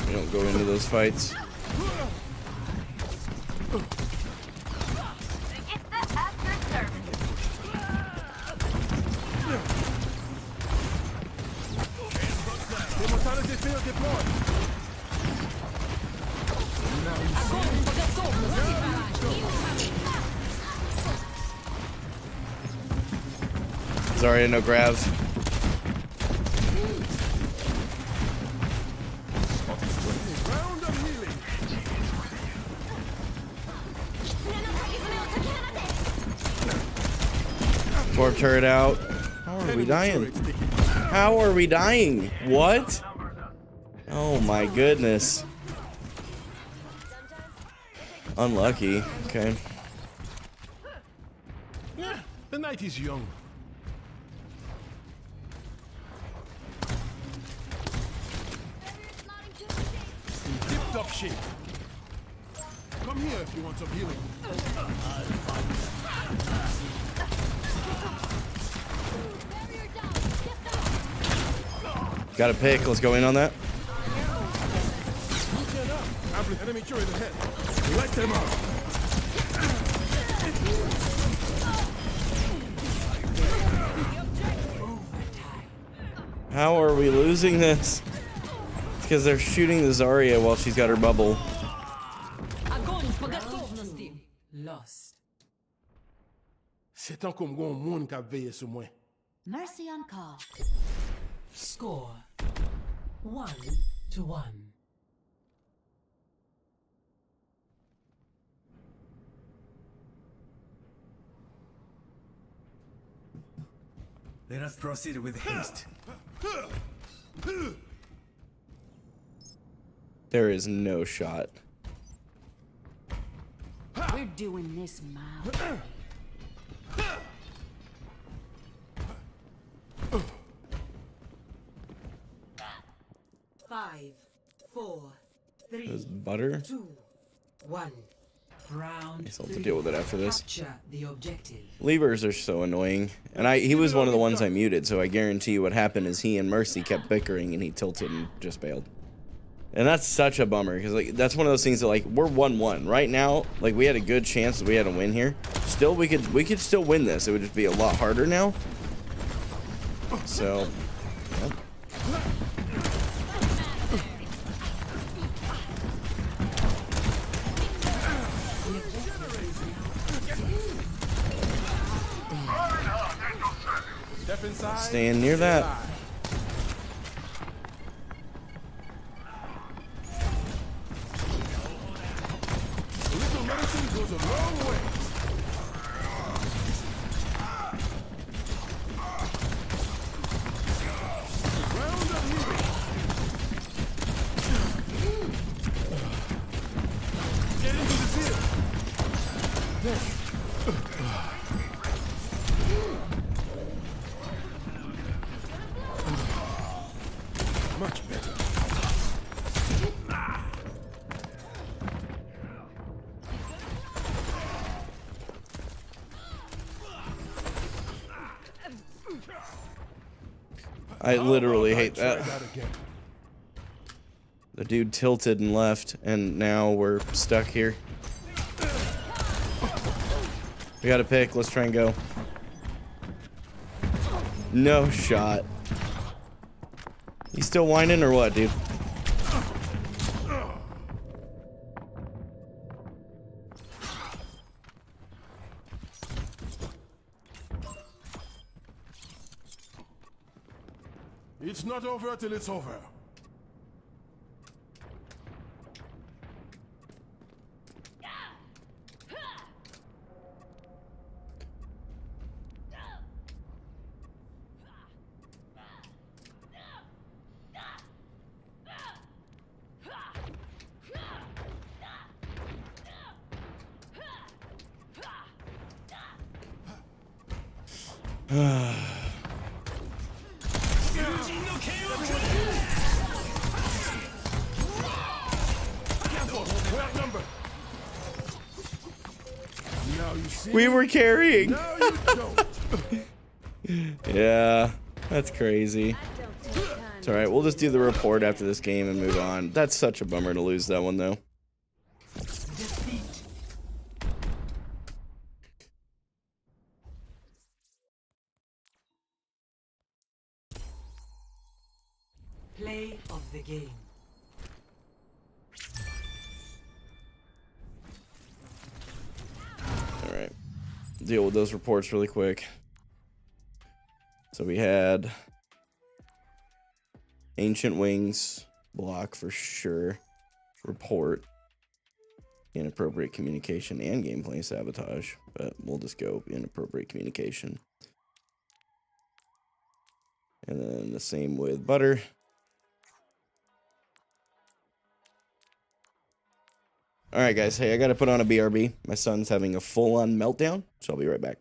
Speaker 1: We don't go into those fights. Sorry, no grab. Torp turret out. How are we dying? How are we dying? What? Oh my goodness. Unlucky. Okay.
Speaker 2: Yeah, the night is young. In tip-top shape. Come here if you want some healing.
Speaker 1: Got a pick. Let's go in on that.
Speaker 2: Enemy turret ahead. Let them out.
Speaker 1: How are we losing this? It's because they're shooting the Zarya while she's got her bubble.
Speaker 6: Lost.
Speaker 2: C'est tant comme un monde qui a veillé sur moi.
Speaker 4: Mercy on call.
Speaker 6: Score 1-1.
Speaker 3: Let us proceed with haste.
Speaker 1: There is no shot.
Speaker 4: We're doing this, Miles.
Speaker 6: 5, 4, 3,
Speaker 1: There's butter.
Speaker 6: 2, 1. Round.
Speaker 1: I'll have to deal with it after this.
Speaker 6: Capture the objective.
Speaker 1: Levers are so annoying, and he was one of the ones I muted, so I guarantee you what happened is he and Mercy kept bickering, and he tilted and just bailed. And that's such a bummer, because like that's one of those things that like we're 1-1 right now. Like we had a good chance that we had a win here. Still, we could still win this. It would just be a lot harder now. So, yeah. Staying near that.
Speaker 2: A little medicine goes a long way. Round of healing. Get into the field. There. Much better.
Speaker 1: I literally hate
Speaker 2: Try
Speaker 1: that.
Speaker 2: that again.
Speaker 1: The dude tilted and left, and now we're stuck here. We gotta pick. Let's try and go. No shot. You still whining or what, dude?
Speaker 2: It's not over till it's over.
Speaker 1: We were carrying.
Speaker 2: Now you don't.
Speaker 1: Yeah, that's crazy. It's alright, we'll just do the report after this game and move on. That's such a bummer to lose that one, though.
Speaker 6: Play of the game.
Speaker 1: Alright. Deal with those reports really quick. So we had Ancient Wings block for sure. Report. Inappropriate communication and gameplay sabotage. But we'll just go inappropriate communication. And then the same with Butter. Alright guys, hey, I gotta put on a BRB. My son's having a full-on meltdown, so I'll be right back.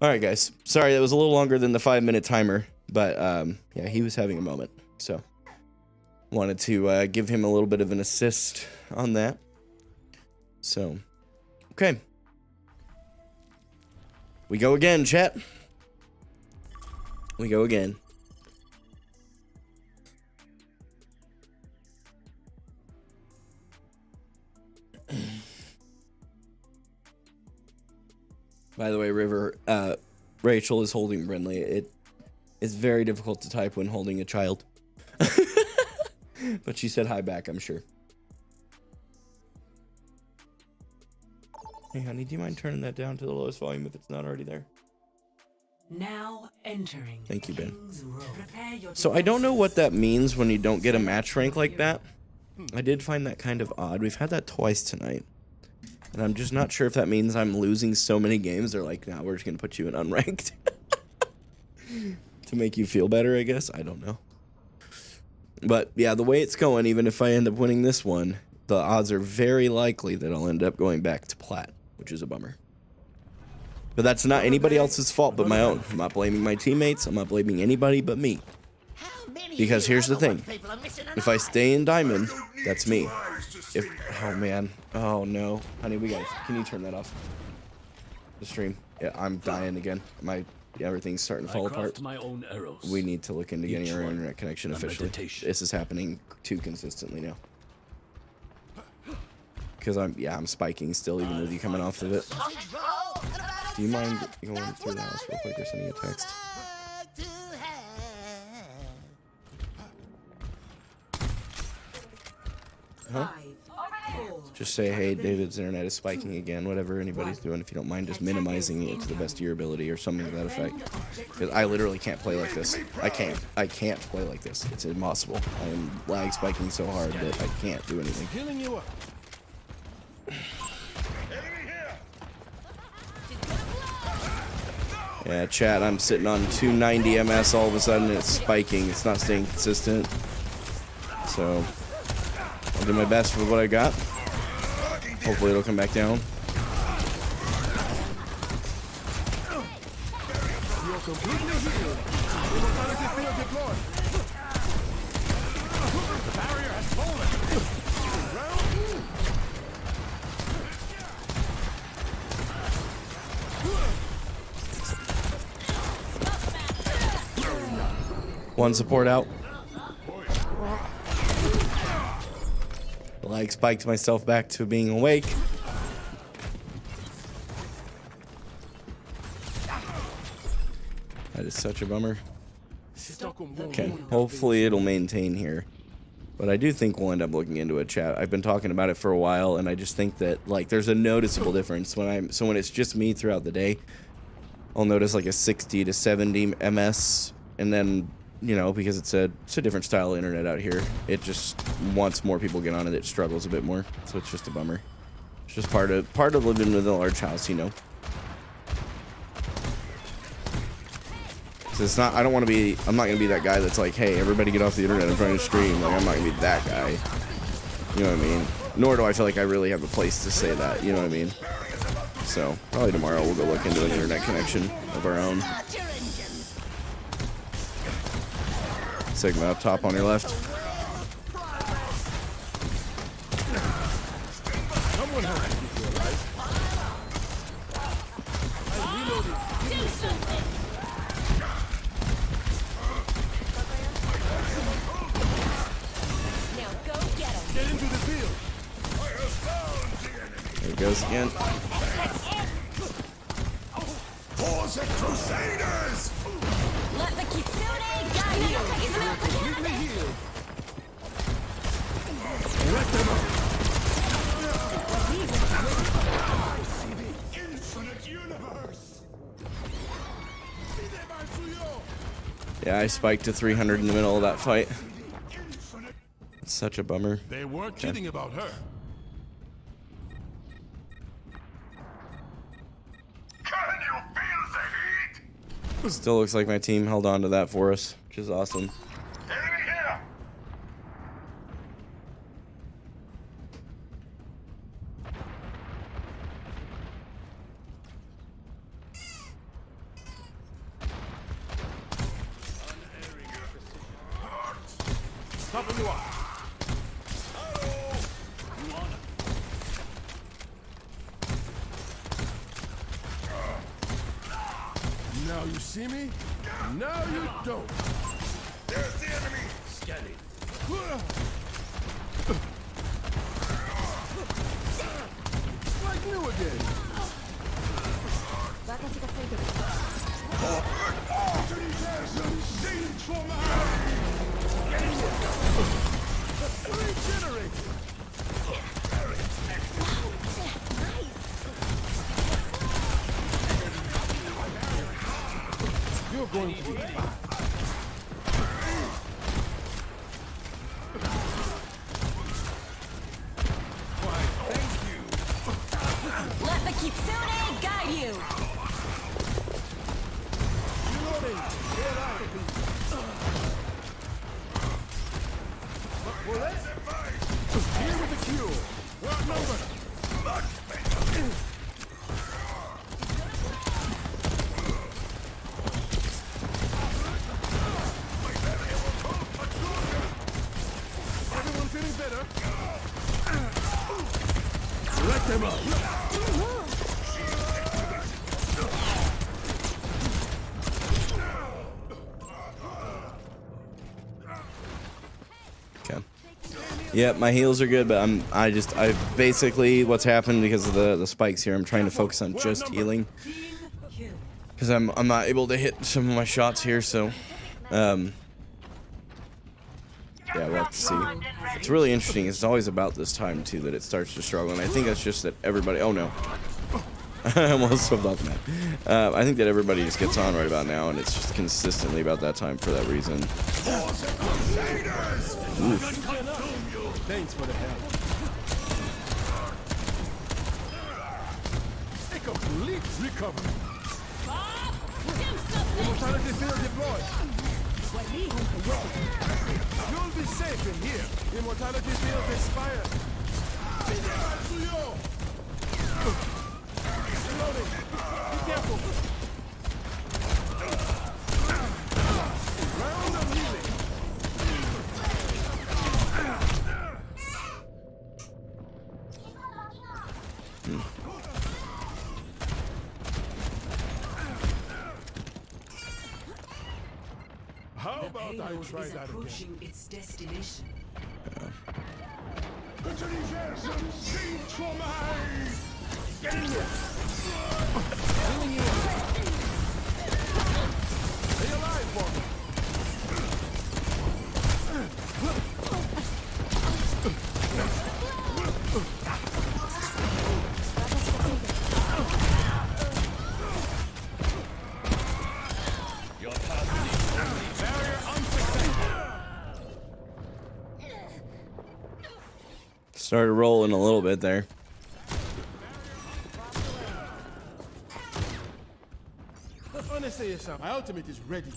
Speaker 1: All right, guys. Sorry, that was a little longer than the 5-minute timer, but yeah, he was having a moment, so wanted to give him a little bit of an assist on that. So, okay. We go again, chat. We go again. By the way, River, Rachel is holding Brinley. It is very difficult to type when holding a child. But she said hi back, I'm sure. Hey, honey, do you mind turning that down to the lowest volume if it's not already there?
Speaker 6: Now entering.
Speaker 1: Thank you, Ben.
Speaker 6: Prepare your
Speaker 1: So I don't know what that means when you don't get a match rank like that. I did find that kind of odd. We've had that twice tonight. And I'm just not sure if that means I'm losing so many games. They're like, nah, we're just going to put you in unranked. To make you feel better, I guess. I don't know. But yeah, the way it's going, even if I end up winning this one, the odds are very likely that I'll end up going back to plat, which is a bummer. But that's not anybody else's fault but my own. I'm not blaming my teammates. I'm not blaming anybody but me. Because here's the thing. If I stay in diamond, that's me. Oh man. Oh no. Honey, can you turn that off? The stream. Yeah, I'm dying again. Everything's starting to fall apart. We need to look into getting our internet connection officially. This is happening too consistently now. Because I'm spiking still even with you coming off of it. Do you mind going through the house real quick or sending a text? Huh? Just say, hey, David's internet is spiking again. Whatever anybody's doing, if you don't mind just minimizing it to the best of your ability or something to that effect. Because I literally can't play like this. I can't play like this. It's impossible. I am lag spiking so hard that I can't do anything.
Speaker 2: Healing you up.
Speaker 1: Yeah, chat, I'm sitting on 290 MS all of a sudden and it's spiking. It's not staying consistent. So, I'll do my best with what I got. Hopefully it'll come back down.
Speaker 2: You're completely healed. Immortality field deployed. The barrier has fallen.
Speaker 1: One support out. Lag spiked myself back to being awake. That is such a bummer. Okay, hopefully it'll maintain here. But I do think we'll end up looking into it, chat. I've been talking about it for a while, and I just think that like there's a noticeable difference when it's just me throughout the day. I'll notice like a 60 to 70 MS, and then because it's a different style of internet out here. It just once more people get on it, it struggles a bit more. So it's just a bummer. It's just part of living with a large house, So it's not. I'm not gonna be that guy that's like, hey, everybody get off the internet in front of the stream. Like I'm not gonna be that guy. You know what I mean? Nor do I feel like I really have a place to say that. You know what I mean? So probably tomorrow we'll go look into an internet connection of our own. Sigma up top on your left.
Speaker 2: Someone has to keep you alive. I reloaded.
Speaker 4: Do something. Now go get him.
Speaker 2: Get into the field.
Speaker 1: There it goes again.
Speaker 2: For the Crusaders!
Speaker 4: Let the Kitsune guide you. He's about to
Speaker 2: Completely healed. Let them up. I see the infinite universe.
Speaker 1: Yeah, I spiked to 300 in the middle of that fight. It's such a bummer.
Speaker 2: They weren't kidding about her.
Speaker 1: Still looks like my team held on to that for us, which is awesome.
Speaker 2: Topping you up. Now you see me? Now you don't. There's the enemy. Scanning. Like new again. Regenerate. You're going to be fine. Why, thank you.
Speaker 4: Let the Kitsune guide you.
Speaker 2: Reloading. Get out of here. Here with the cure. We're outnumbered. Everyone feeling better? Let them up.
Speaker 1: Okay. Yep, my heals are good, but I basically what's happened because of the spikes here. I'm trying to focus on just healing because I'm not able to hit some of my shots here. So, yeah, we'll have to see. It's really interesting. It's always about this time too that it starts to struggle, and I think that's just that everybody. Oh no. I almost slipped off the map. I think that everybody just gets on right about now, and it's just consistently about that time for that reason.
Speaker 2: Thanks for the help. A complete recovery. Immortality field deployed. You'll be safe in here. Immortality field expired. Reloading. Be careful. Round of healing. How about I try that again?
Speaker 6: Its destination.
Speaker 2: Get in here! Stay alive for me! Barrier unsuccessful.
Speaker 1: Started rolling a little bit there.
Speaker 2: Let me say something. My ultimate is ready.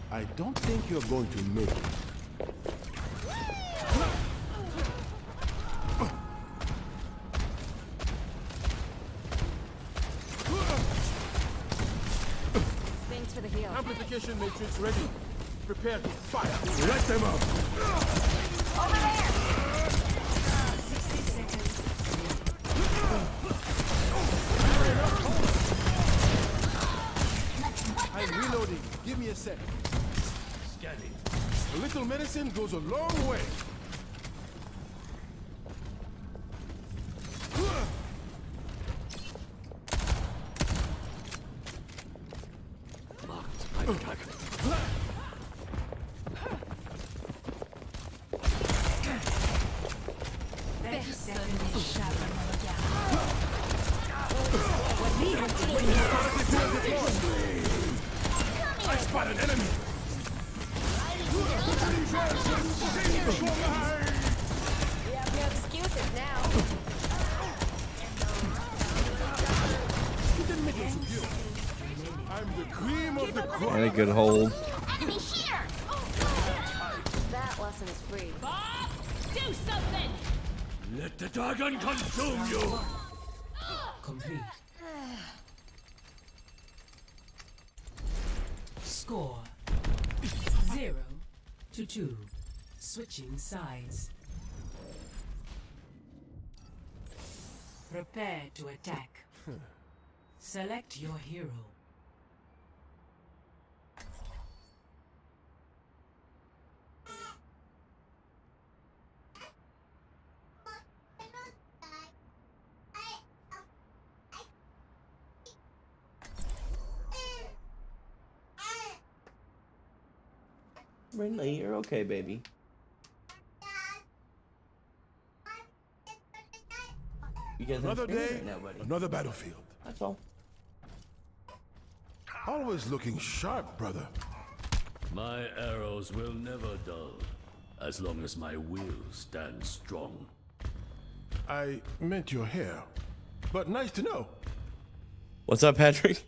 Speaker 2: I don't think you're going to make it.
Speaker 4: Thanks for the heal.
Speaker 2: Amplification matrix ready. Prepare to fire. Let them up.
Speaker 4: Over there.
Speaker 6: 60 seconds.
Speaker 2: I'm reloading. Give me a sec. Scanning. A little medicine goes a long way. I spot an enemy.
Speaker 4: We have no excuses now.
Speaker 2: I'm the cream of the crop.
Speaker 1: And a good hold.
Speaker 4: Enemy here. That lesson is free. Bob, do something.
Speaker 3: Let the dragon consume you!
Speaker 6: Complete. Score 0-2. Switching sides. Prepare to attack. Select your hero.
Speaker 1: Brindley, you're okay, baby. You guys
Speaker 2: Another day,
Speaker 1: right now, buddy.
Speaker 2: another battlefield.
Speaker 1: That's all.
Speaker 2: Always looking sharp, brother.
Speaker 3: My arrows will never dull, as long as my will stands strong.
Speaker 2: I meant your hair, but nice to know.
Speaker 1: What's up, Patrick?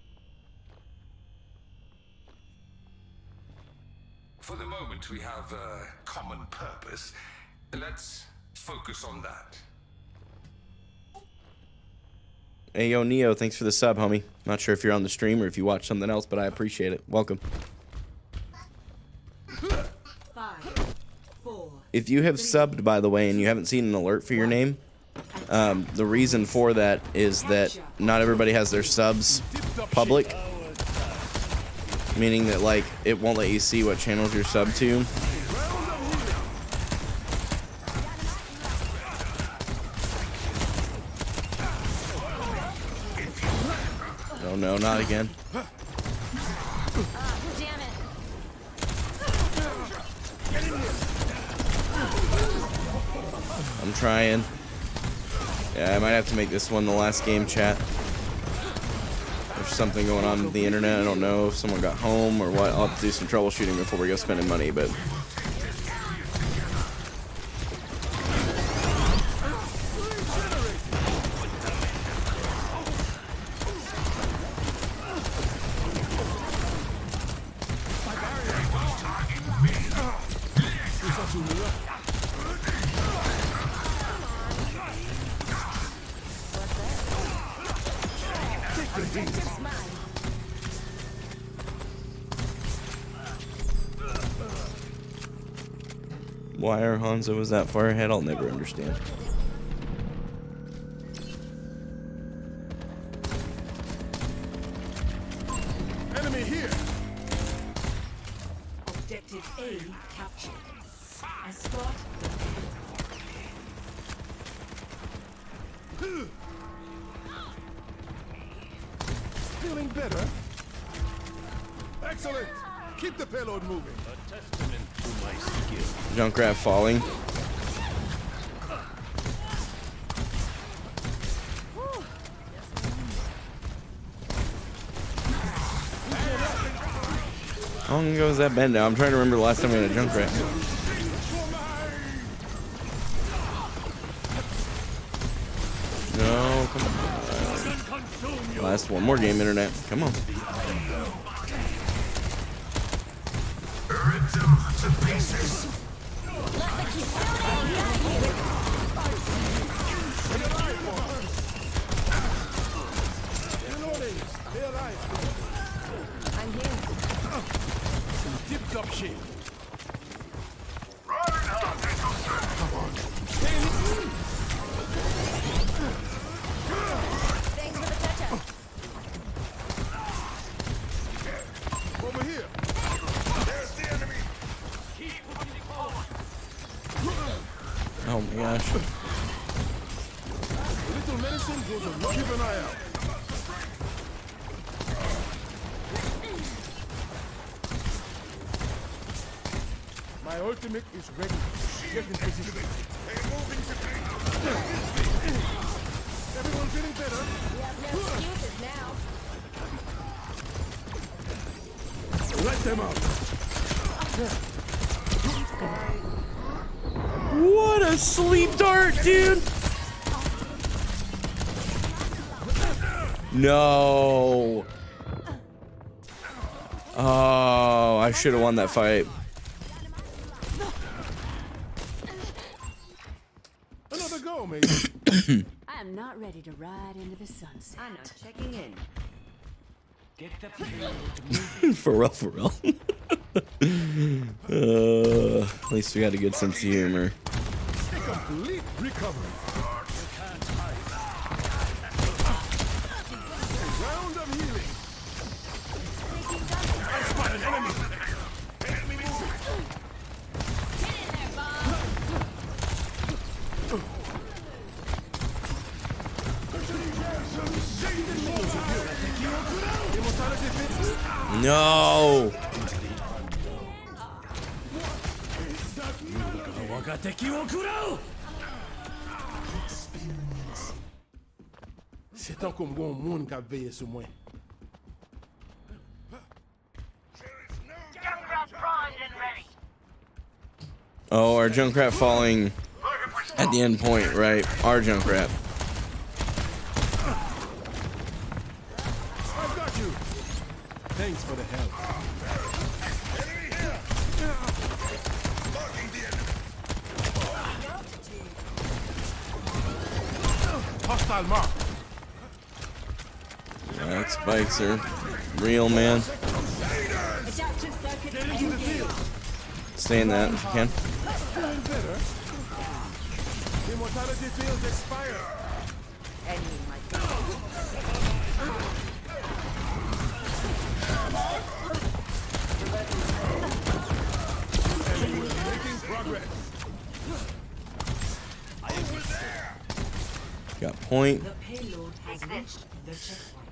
Speaker 9: For the moment, we have a common purpose. Let's focus on that.
Speaker 1: Hey, yo, Neo, thanks for the sub, homie. Not sure if you're on the stream or if you watch something else, but I appreciate it. Welcome.
Speaker 6: 5, 4.
Speaker 1: If you have subbed, by the way, and you haven't seen an alert for your name, the reason for that is that not everybody has their subs public. Meaning that, like, it won't let you see what channels you're subbed to. Oh no, not again.
Speaker 4: Damn it.
Speaker 1: I'm trying. Yeah, I might have to make this one the last game, chat. There's something going on with the internet. I don't know if someone got home or what. I'll have to do some troubleshooting before we go spending money, but... Why our Hanzo was that far ahead, I'll never understand.
Speaker 2: Enemy here.
Speaker 6: Objective A captured. Escort.
Speaker 2: Feeling better? Excellent. Keep the payload moving.
Speaker 3: A testament to my skill.
Speaker 1: Junkrat falling. How long ago was that been now? I'm trying to remember the last time we had a Junkrat. No, come on. Last one more game, internet. Come on.
Speaker 9: Rip them to pieces.
Speaker 4: I'm here.
Speaker 2: Tip-top shape.
Speaker 4: Thanks for the touch-up.
Speaker 2: Over here.
Speaker 9: There's the enemy.
Speaker 1: Oh my gosh.
Speaker 2: Little medicine goes a long. Keep an eye out. My ultimate is ready. Get in position. Everyone feeling better?
Speaker 4: We have no excuses now.
Speaker 2: Let them out.
Speaker 1: What a sleep dart, dude! No. Oh, I should have won that fight.
Speaker 2: Another go, maybe.
Speaker 4: I am not ready to ride into the sunset.
Speaker 6: Anna checking in.
Speaker 1: For real, for real. At least we got a good sense of humor.
Speaker 2: A complete recovery. A round of healing. I spot an enemy. Enemy moving.
Speaker 1: No.
Speaker 2: C'est tant comme bon monde qui a veillé sur moi.
Speaker 1: Oh, our Junkrat falling at the end point, right? Our Junkrat.
Speaker 2: I got you. Thanks for the help. Enemy here. Blocking the enemy. Hostile mark.
Speaker 1: That spikes are real, man. Stay in that if you can.
Speaker 2: Feeling better. Immortality fields expire. Making progress.
Speaker 1: Got point.
Speaker 6: The payload has reached the checkpoint.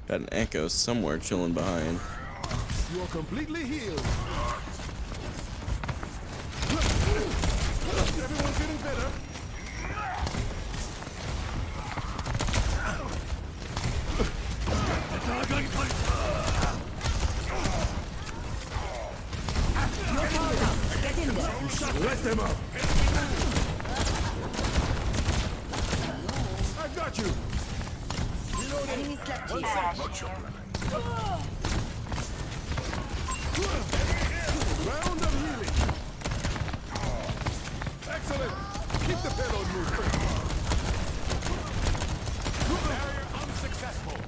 Speaker 1: Got an echo somewhere chilling behind.
Speaker 2: You are completely healed. Everyone feeling better? Let them up. I got you. One sec. Round of healing. Excellent. Keep the payload moving. Barrier unsuccessful.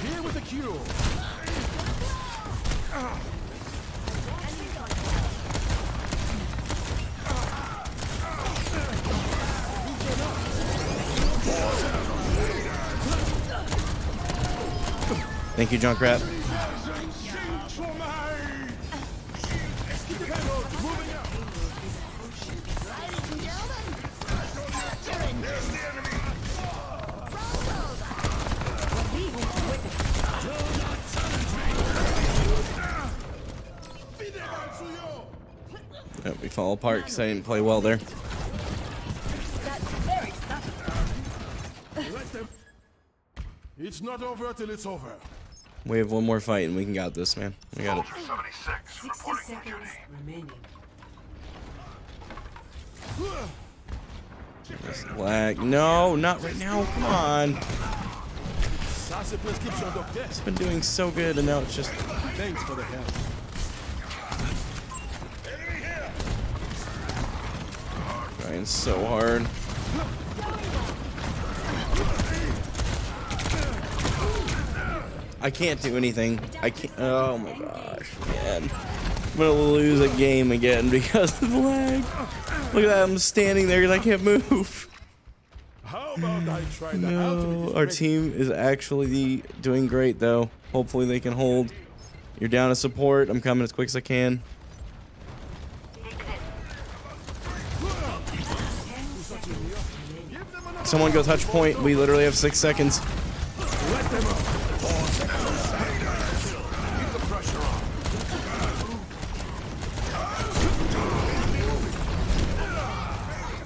Speaker 2: Here with the cure.
Speaker 1: Thank you, Junkrat. Yep, we fall apart because I didn't play well there.
Speaker 2: It's not over till it's over.
Speaker 1: We have one more fight and we can got this, man. We got it.
Speaker 6: 60 seconds remaining.
Speaker 1: This lag. No, not right now. Come on. It's been doing so good and now it's just.
Speaker 2: Thanks for the help.
Speaker 1: Trying so hard. I can't do anything. I can't. Oh my gosh, man. I'm gonna lose a game again because of the lag. Look at that. I'm standing there and I can't move.
Speaker 2: How about I try that
Speaker 1: No, our team is actually doing great though. Hopefully they can hold. You're down to support. I'm coming as quick as I can. Someone go touch point. We literally have 6 seconds.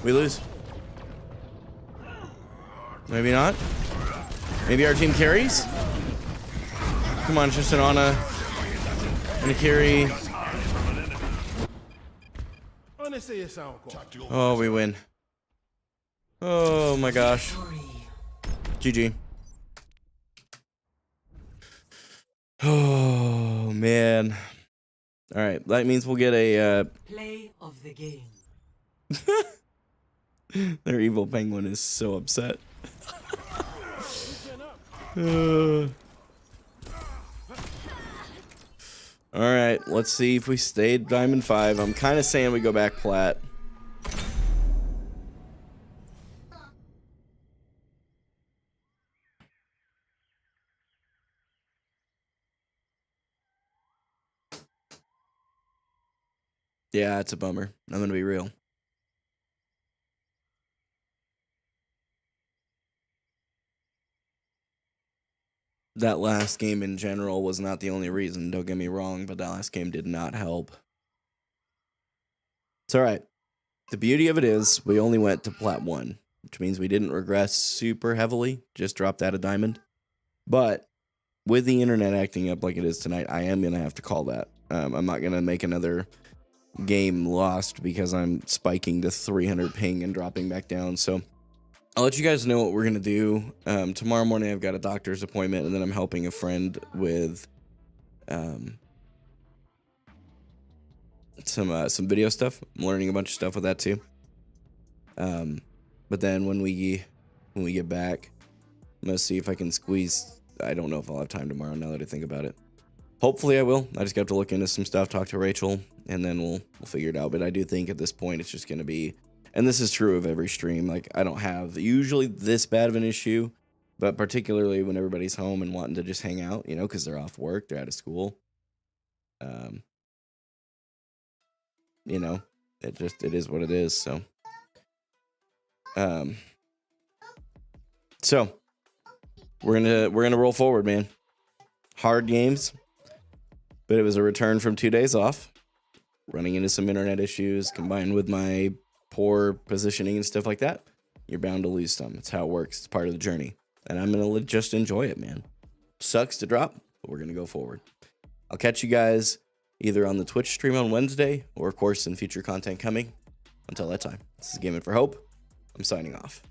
Speaker 1: We lose. Maybe not. Maybe our team carries. Come on, just an Ana and a carry. Oh, we win. Oh my gosh. GG. Oh man. All right, that means we'll get a
Speaker 6: play of the game.
Speaker 1: Their evil penguin is so upset. Alright, let's see if we stayed Diamond 5. I'm kind of saying we go back Plat. Yeah, it's a bummer. I'm gonna be real. That last game in general was not the only reason, don't get me wrong, but that last game did not help. It's alright. The beauty of it is, we only went to Plat 1, which means we didn't regress super heavily, just dropped out of Diamond. But, with the internet acting up like it is tonight, I am going to have to call that. I'm not going to make another game lost because I'm spiking to 300 ping and dropping back down, so I'll let you guys know what we're going to do. Tomorrow morning I've got a doctor's appointment, and then I'm helping a friend with some video stuff. I'm learning a bunch of stuff with that too. But then when we get back, I'm going to see if I can squeeze. I don't know if I'll have time tomorrow now that I think about it. Hopefully I will. I just got to look into some stuff, talk to Rachel, and then we'll figure it out. But I do think at this point it's just going to be, and this is true of every stream, like I don't have usually this bad of an issue, but particularly when everybody's home and wanting to just hang out, you know, because they're off work, they're out of school. You know, it is what it is. So, we're gonna roll forward, man. Hard games, but it was a return from 2 days off, running into some internet issues combined with my poor positioning and stuff like that. You're bound to lose some. It's how it works. It's part of the journey, and I'm gonna just enjoy it, man. Sucks to drop, but we're gonna go forward. I'll catch you guys either on the Twitch stream on Wednesday or, of course, in future content coming. Until that time, this is Gaming for Hope. I'm signing off.